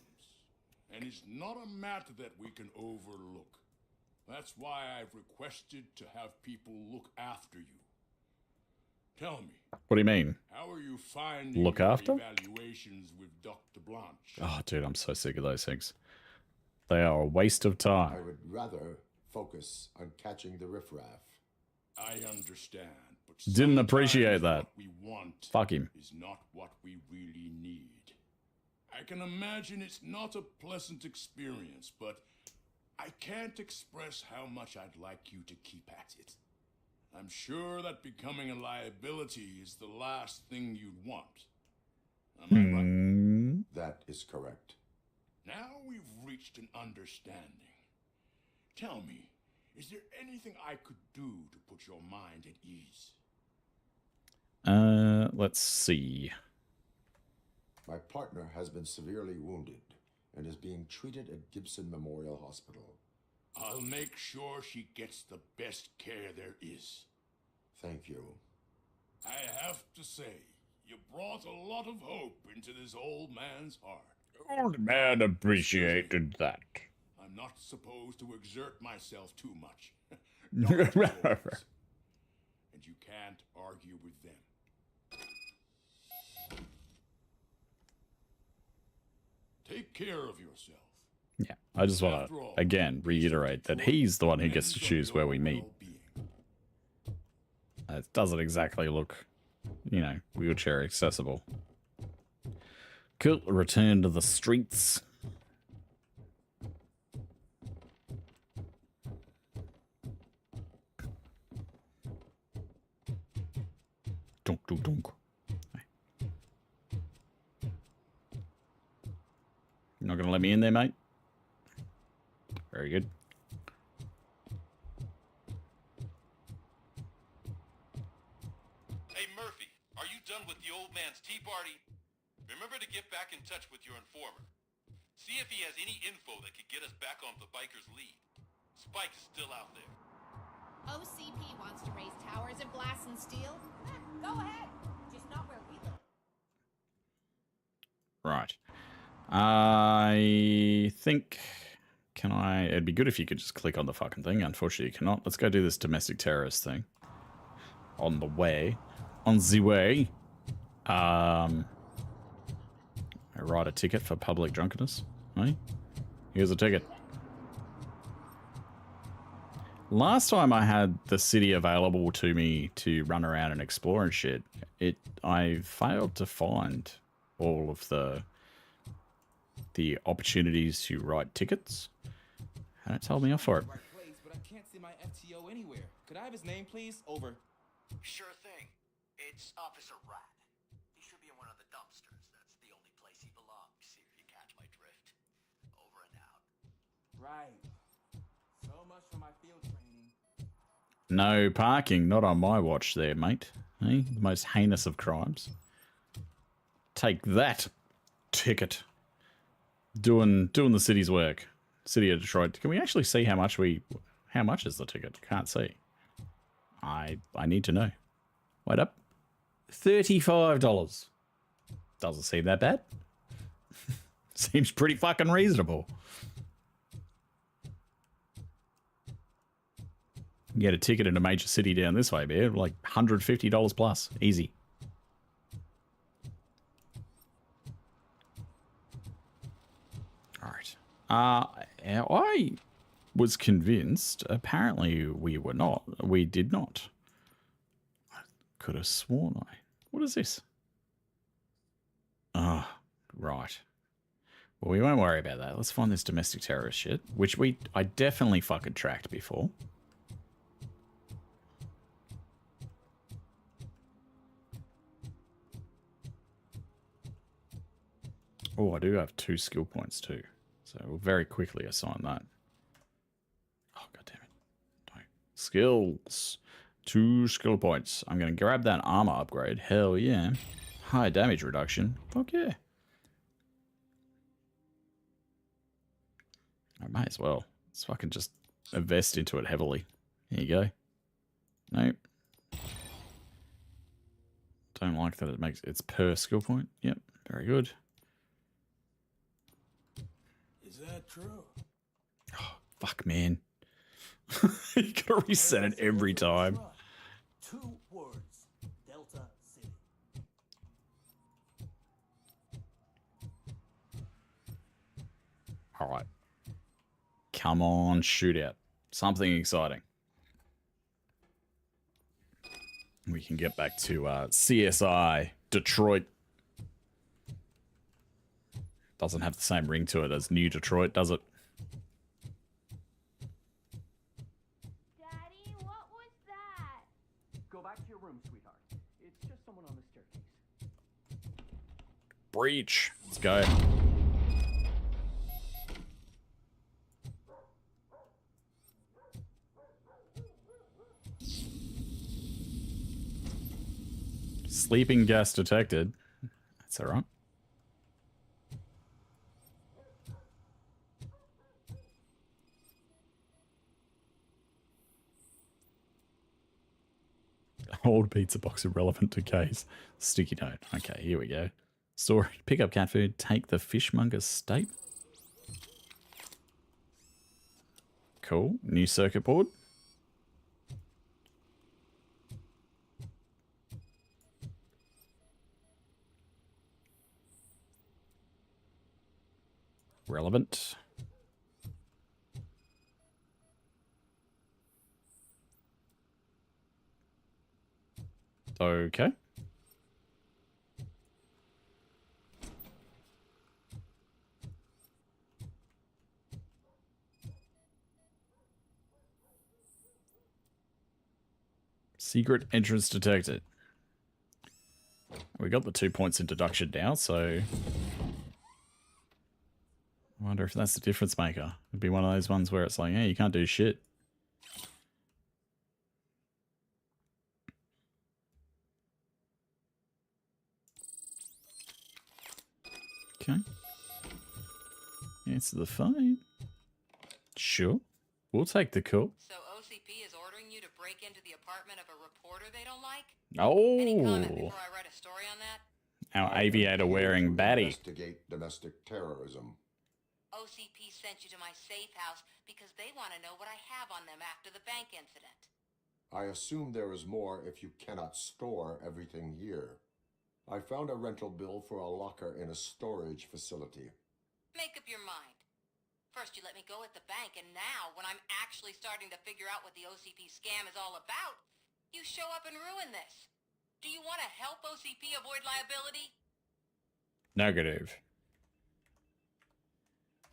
And it's not a matter that we can overlook. That's why I've requested to have people look after you. Tell me. What do you mean? How are you finding look your after? evaluations with Dr. Blanche? Oh, dude, I'm so sick of those things. They are a waste of I time. would rather focus on catching the riffraff. I understand, but Didn't appreciate sometimes that. What we want Fuck him. is not what we really need. I can imagine it's not a pleasant experience, but I can't express how much I'd like you to keep at it. I'm sure that becoming a liability is the last thing you'd want. Am I right? That is correct. Now we've reached an understanding. Tell me, is there anything I could do to put your mind at ease? Let's see. My partner has been severely wounded and is being treated at Gibson Memorial Hospital. I'll make sure she gets the best care there is. Thank you. I have to say, you brought a lot of hope into this old man's heart. Old man appreciated that. I'm not supposed to exert myself too much. Doctors always. And you can't argue with them. Take care of yourself. Yeah, I just want to, again, reiterate that he's the one who gets to choose where we meet. It doesn't exactly look, you know, wheelchair accessible. Cool, return to the streets. Dunk, dunk, dunk. You're not going to let me in there, mate? Very good. Hey, Murphy, are you done with the old man's tea party? Remember to get back in touch with your informer. See if he has any info that could get us back on the biker's lead. Spike is still out there. OCP wants to raise towers and glass and steel? Go ahead. Just not where we live. Right. I think... Can I... It'd be good if you could just click on the fucking thing. Unfortunately, you cannot. Let's go do this domestic terrorist thing. On the way. On the way. I write a ticket for public drunkenness. Hey? Here's a ticket. Last time I had the city available to me to run around and explore and shit, I failed to find all of the opportunities to write tickets. And it told me off for it. Right place, but I can't see my FTO anywhere. Could I have his name, please? Over. Sure thing. It's Officer Rat. He should be in one of the dumpsters. That's the only place he belongs, if you catch my drift. Over and out. Right. So much for my field training. No parking, not on my watch there, mate. Hey, the most heinous of crimes. Take that, ticket. Doing the city's work. City of Detroit. Can we actually see how much is the ticket? Can't see. I need to know. Wait up. $35. Doesn't seem that bad. Seems pretty fucking reasonable. Get a ticket in a major city down this way, man. Like $150 plus. Easy. Alright. I was convinced. Apparently we were not. We did not. I could have sworn I... What is this? Ah, right. Well, we won't worry about that. Let's find this domestic terrorist shit, which I definitely fucking tracked before. Oh, I do have 2 skill points too. So we'll very quickly assign that. Oh, god damn it. No. Skills. 2 skill points. I'm going to grab that armor upgrade. Hell yeah. High damage reduction. Fuck yeah. I might as well. Let's fucking just invest into it heavily. There you go. Nope. Don't like that it's per skill point. Yep. Very good. Is that true? Oh, fuck, man. You gotta reset it every time. 2 words. Delta City. Alright. Come on, shootout. Something exciting. We can get back to CSI Detroit. Doesn't have the same ring to it as New Detroit, does it? Daddy, what was that? Go back to your room, sweetheart. It's just someone on the staircase. Breach. Let's go. Sleeping gas detected. That's all right. Old pizza box irrelevant to case. Sticky note. Okay, here we go. Store, pick up cat food, take the fishmonger's steak. Cool. New circuit board. Relevant. Okay. Secret entrance detected. We got the 2 points in deduction now, so I wonder if that's the difference maker. It'd be one of those ones where it's like, hey, you can't do shit. Okay. Answer the phone. Sure. We'll take the call. So OCP is ordering you to break into the apartment of a reporter they don't like? Oh. Any comment before I write a story on that? Our aviator wearing baddie. Investigate domestic terrorism. OCP sent you to my safe house because they want to know what I have on them after the bank incident. I assume there is more if you cannot store everything here. I found a rental bill for a locker in a storage facility. Make up your mind. First you let me go at the bank, and now, when I'm actually starting to figure out what the OCP scam is all about, you show up and ruin this. Do you want to help OCP avoid liability? Negative.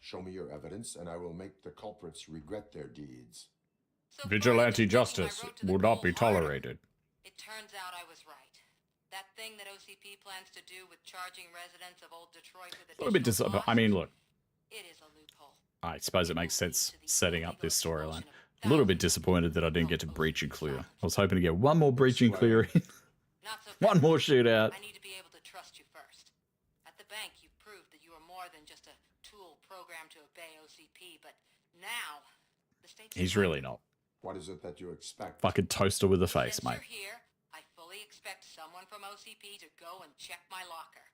Show me your evidence, and I will make the culprits regret their deeds. So Vigilante justice will not be tolerated. It turns out I was right. That thing that OCP plans to do with charging residents of Old Detroit with A little bit disappointed. I mean, look. It is a loophole. I suppose it makes sense setting up this storyline. A little bit disappointed that I didn't get to breach and clear. I was hoping to get one more breach and clear in. One more shootout. I need to be able to trust you first. At the bank, you proved that you are more than just a tool programmed to obey OCP, but now the state's He's really not. What is it that you expect? Fucking toaster with a face, mate. Since you're here, I fully expect someone from OCP to go and check my locker.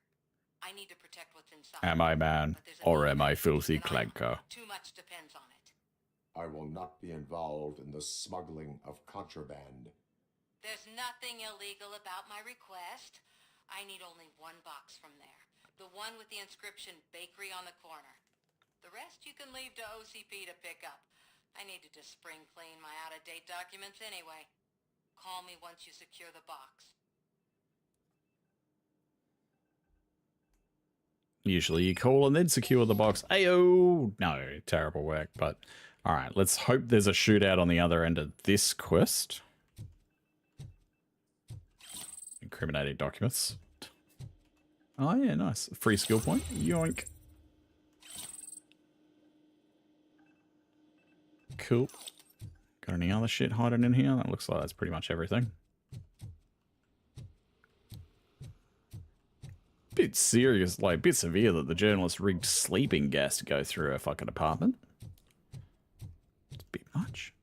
I need to protect what's inside. Am I man, or am I filthy clanker? Too much depends on it. I will not be involved in the smuggling of contraband. There's nothing illegal about my request. I need only one box from there. The one with the inscription Bakery on the corner. The rest you can leave to OCP to pick up. I need to just spring clean my out-of-date documents anyway. Call me once you secure the box. Usually you call and then secure the box. Ayo! No, terrible work, but alright, let's hope there's a shootout on the other end of this quest. Incriminating documents. Oh yeah, nice. Free skill point. Yoink. Cool. Got any other shit hiding in here? That looks like that's pretty much everything. Bit serious, like bit severe that the journalist rigged sleeping gas to go through her fucking apartment. It's a bit much.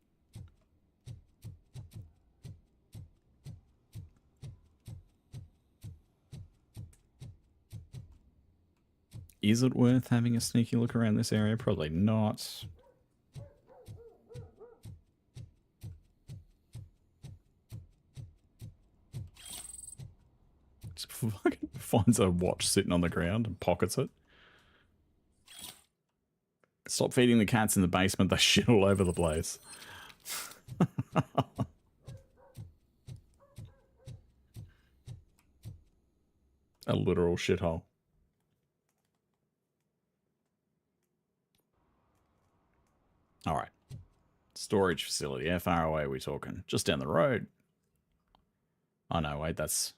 Is it worth having a sneaky look around this area? Probably not. Just fucking finds a watch sitting on the ground and pockets it. Stop feeding the cats in the basement. They shit all over the place. A literal shithole. All right. Storage facility. How far away are we talking? Just down the road. Oh, no, wait, that's...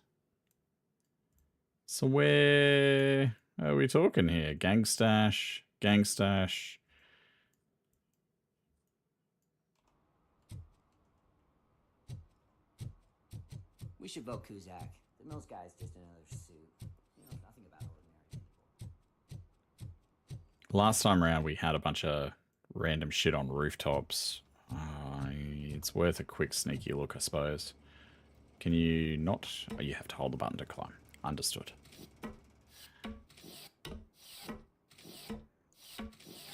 So where are we talking here? Gang stash, gang stash. We should vote Kuzak. The Mills guy's just another suit. He knows nothing about ordinary people. Last time around, we had a bunch of random shit on rooftops. It's worth a quick sneaky look, I suppose. Can you not? Oh, you have to hold the button to climb. Understood.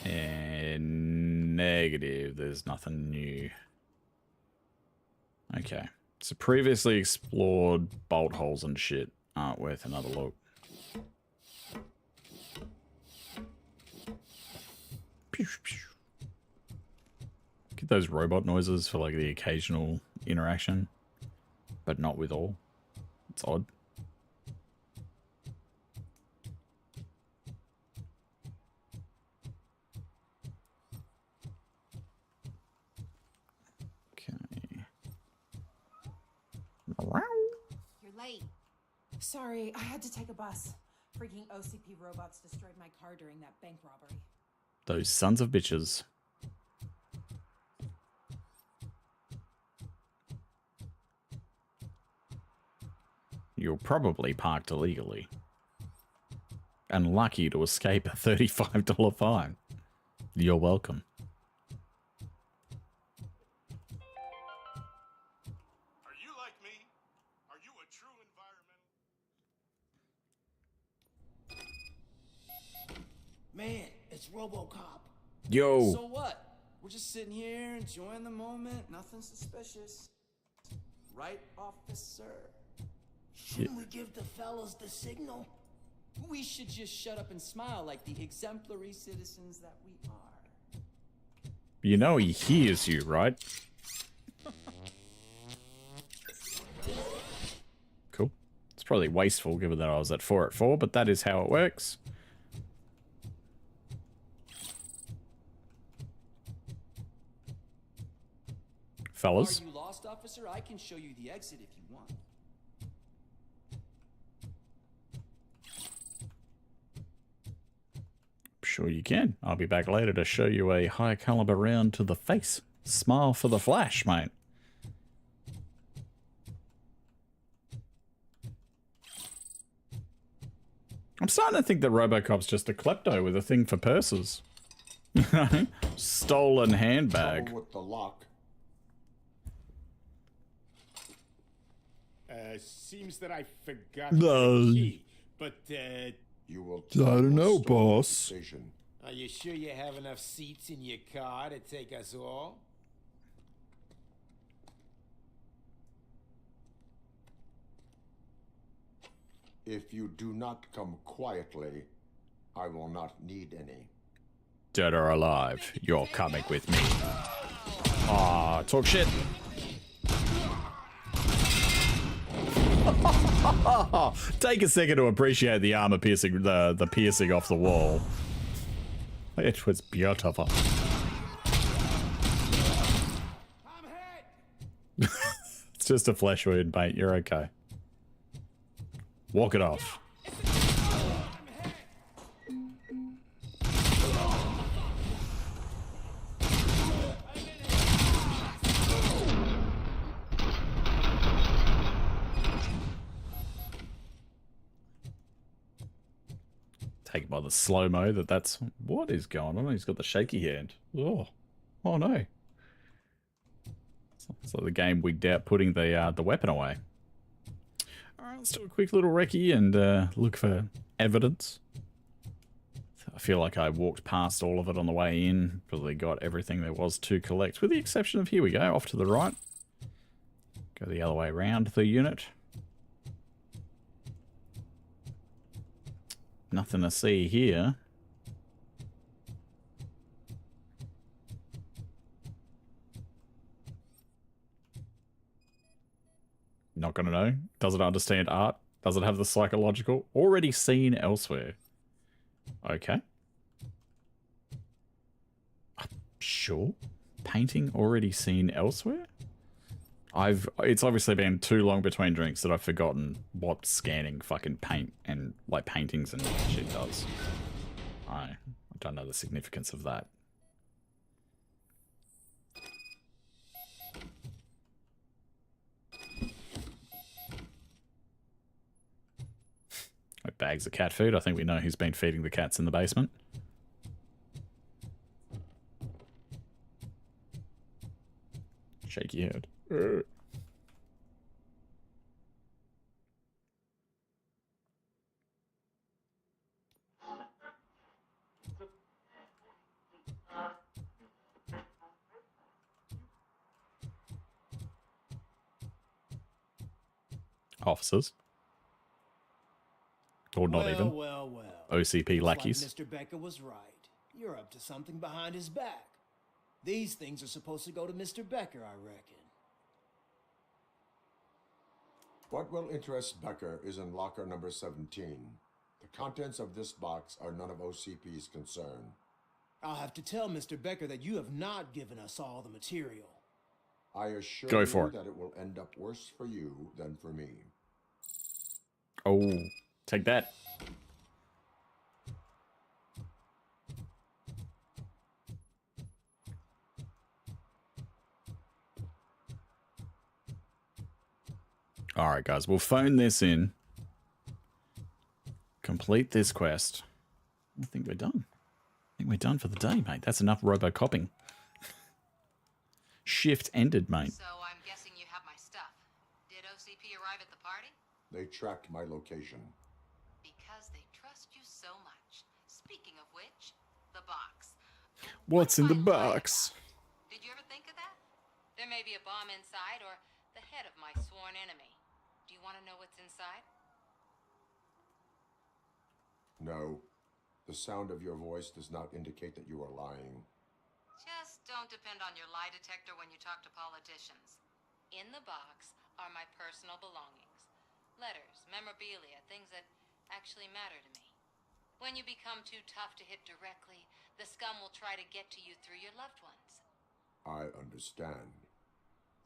And negative. There's nothing new. Okay. So previously explored bolt holes and shit aren't worth another look. Pew, pew. Get those robot noises for like the occasional interaction, but not with all. It's odd. You're late. Sorry, I had to take a bus. Freaking OCP robots destroyed my car during that bank robbery. Those sons of bitches. You're probably parked illegally. And lucky to escape a $35 fine. You're welcome. Are you like me? Are you a true environmental? Man, it's RoboCop. Yo. So what? We're just sitting here enjoying the moment. Nothing suspicious. Right, officer? Shouldn't we give the fellas the signal? We should just shut up and smile like the exemplary citizens that we are. You know he hears you, right? Cool. It's probably wasteful given that I was at 4 at 4, but that is how it works. Fellas. Are you lost, officer? I can show you the exit if you want. Sure you can. I'll be back later to show you a high caliber round to the face. Smile for the flash, mate. I'm starting to think that RoboCop's just a klepto with a thing for purses. Stolen handbag. Trouble with the lock. Seems that I forgot the key, but you will. I don't know, boss. Decision. Are you sure you have enough seats in your car to take us all? If you do not come quietly, I will not need any. Dead or alive, you're coming with me. Aw, talk shit. Take a second to appreciate the armor piercing, the piercing off the wall. It was beautiful. It's just a flesh wound, mate. You're okay. Walk it off. Take it by the slow-mo that's... What is going on? He's got the shaky hand. Oh no. It's like the game wigged out putting the weapon away. Alright, let's do a quick little recce and look for evidence. I feel like I walked past all of it on the way in. Probably got everything there was to collect, with the exception of, here we go, off to the right. Go the other way around the unit. Nothing to see here. Not gonna know. Doesn't understand art. Doesn't have the psychological. Already seen elsewhere. Okay. Sure. Painting already seen elsewhere? It's obviously been too long between drinks that I've forgotten what scanning fucking paint and like paintings and shit does. I don't know the significance of that. Bags of cat food. I think we know who's been feeding the cats in the basement. Shaky head. Officers. Or not even. Well. OCP lackeys. Looks like Mr. Becker was right. You're up to something behind his back. These things are supposed to go to Mr. Becker, I reckon. What will interest Becker is in locker number 17. The contents of this box are none of OCP's concern. I'll have to tell Mr. Becker that you have not given us all the material. I assure Go you for it. that it will end up worse for you than for me. Oh, take that. All right, guys, we'll phone this in. Complete this quest. I think we're done. I think we're done for the day, mate. That's enough RoboCopping. Shift ended, mate. So I'm guessing you have my stuff. Did OCP arrive at the party? They tracked my location. Because they trust you so much. Speaking of which, the box. What's in the box? Did you ever think of that? There may be a bomb inside or the head of my sworn enemy. Do you want to know what's inside? No. The sound of your voice does not indicate that you are lying. Just don't depend on your lie detector when you talk to politicians. In the box are my personal belongings. Letters, memorabilia, things that actually matter to me. When you become too tough to hit directly, the scum will try to get to you through your loved ones. I understand.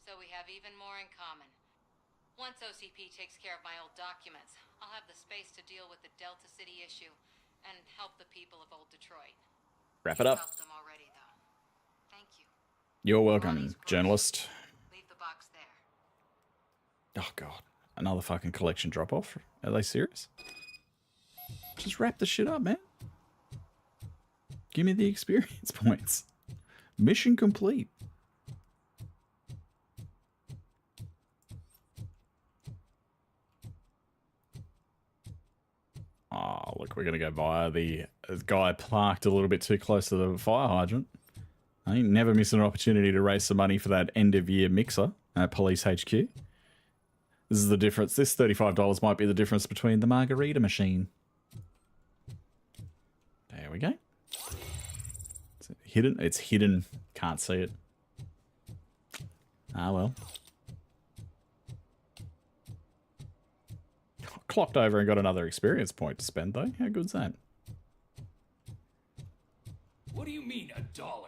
So we have even more in common. Once OCP takes care of my old documents, I'll have the space to deal with the Delta City issue and help the people of old Detroit. Wrap it up. Helped them already, though. Thank you. You're welcome, journalist. Leave the box there. Oh, God. Another fucking collection drop-off? Are they serious? Just wrap the shit up, man. Give me the experience points. Mission complete. Oh, look, we're going to go via the guy parked a little bit too close to the fire hydrant. I ain't never missing an opportunity to raise some money for that end-of-year mixer at Police HQ. This is the difference. This $35 might be the difference between the margarita machine. There we go. Is it hidden? It's hidden. Can't see it. Ah, well. Clocked over and got another experience point to spend, though. How good's that? What do you mean, $1?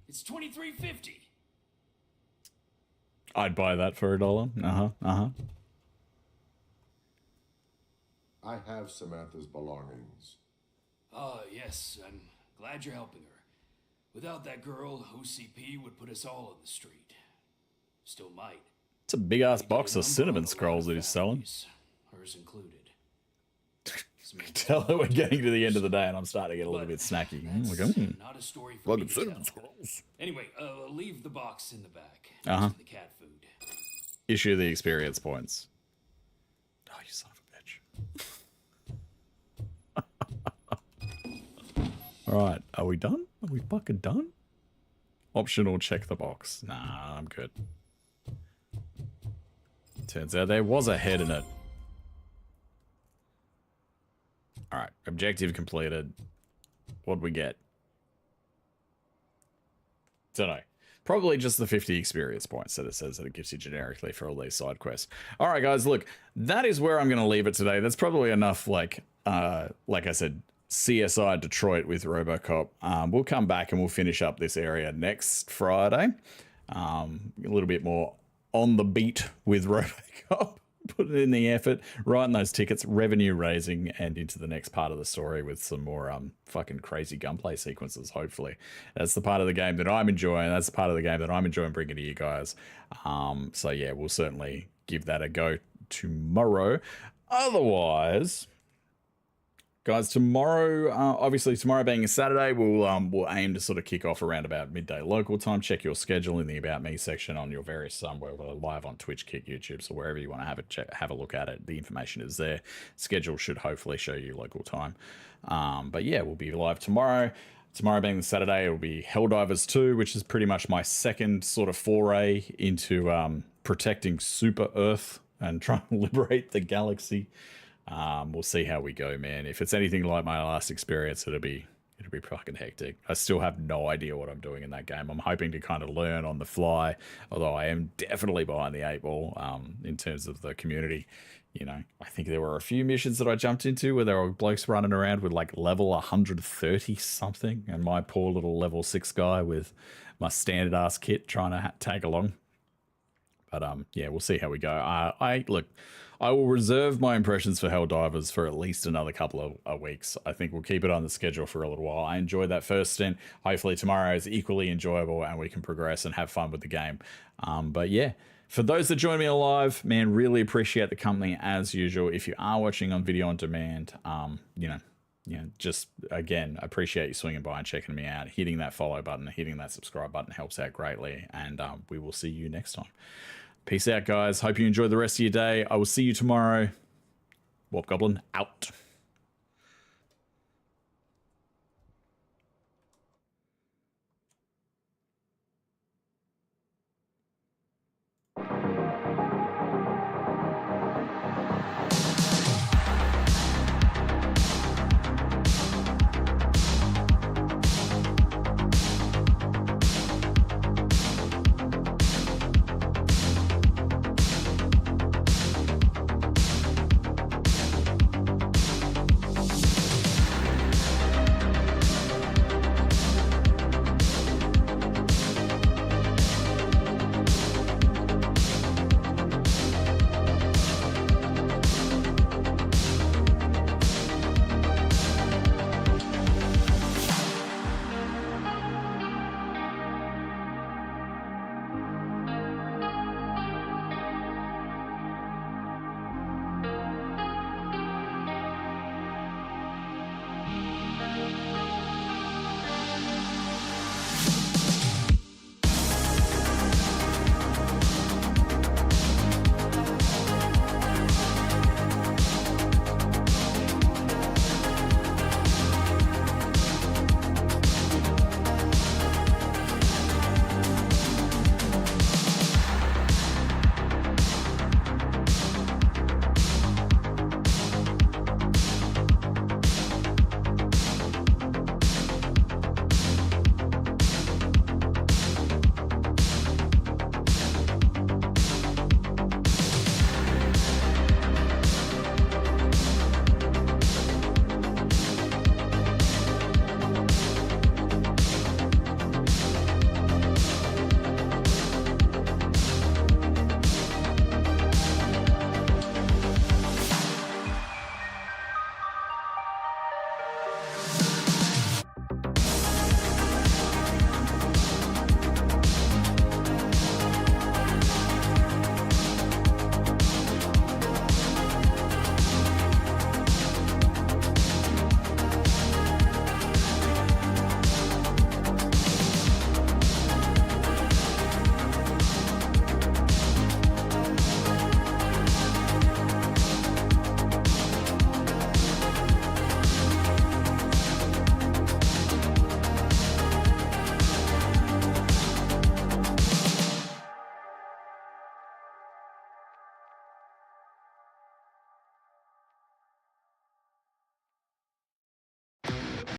It's $23.50. I'd buy that for $1. I have Samantha's belongings. Ah, yes, I'm glad you're helping her. Without that girl, OCP would put us all on the street. Still might. It's a big-ass box of cinnamon scrolls that he's selling. Hers included. Tell her we're getting to the end of the day and I'm starting to get a little bit snacky. Not a story for me to cinnamon tell. scrolls. Anyway, leave the box in the back. Uh-huh. The cat food. Issue the experience points. Oh, you son of a bitch. Alright, are we done? Are we fucking done? Optional check the box. Nah, I'm good. Turns out there was a head in it. Alright, objective completed. What'd we get? Don't know. Probably just the 50 experience points that it says that it gives you generically for all these side quests. All right, guys, look, that is where I'm going to leave it today. That's probably enough, like I said, CSI Detroit with RoboCop. We'll come back and we'll finish up this area next Friday. A little bit more on the beat with RoboCop. Put it in the effort, writing those tickets, revenue raising, and into the next part of the story with some more fucking crazy gunplay sequences, hopefully. That's the part of the game that I'm enjoying. That's the part of the game that I'm enjoying bringing to you guys. So yeah, we'll certainly give that a go tomorrow. Otherwise, guys, tomorrow, obviously tomorrow being a Saturday, we'll aim to sort of kick off around about midday local time. Check your schedule in the About Me section on your various where we're live on Twitch, Kick, YouTube, so wherever you want to have a look at it. The information is there. Schedule should hopefully show you local time. But yeah, we'll be live tomorrow. Tomorrow being the Saturday, it will be Helldivers 2, which is pretty much my second sort of foray into protecting Super Earth and trying to liberate the galaxy. We'll see how we go, man. If it's anything like my last experience, it'll be fucking hectic. I still have no idea what I'm doing in that game. I'm hoping to kind of learn on the fly, although I am definitely behind the 8 ball in terms of the community. You know, I think there were a few missions that I jumped into where there were blokes running around with like level 130 something, and my poor little level 6 guy with my standard ass kit trying to tag along. But yeah, we'll see how we go. Look, I will reserve my impressions for Helldivers for at least another couple of weeks. I think we'll keep it on the schedule for a little while. I enjoyed that first stint. Hopefully tomorrow is equally enjoyable and we can progress and have fun with the game. But yeah, for those that join me live, man, really appreciate the company as usual. If you are watching on video on demand, just again, appreciate you swinging by and checking me out. Hitting that follow button, hitting that subscribe button helps out greatly. And we will see you next time. Peace out, guys. Hope you enjoy the rest of your day. I will see you tomorrow. Warpgoblin out.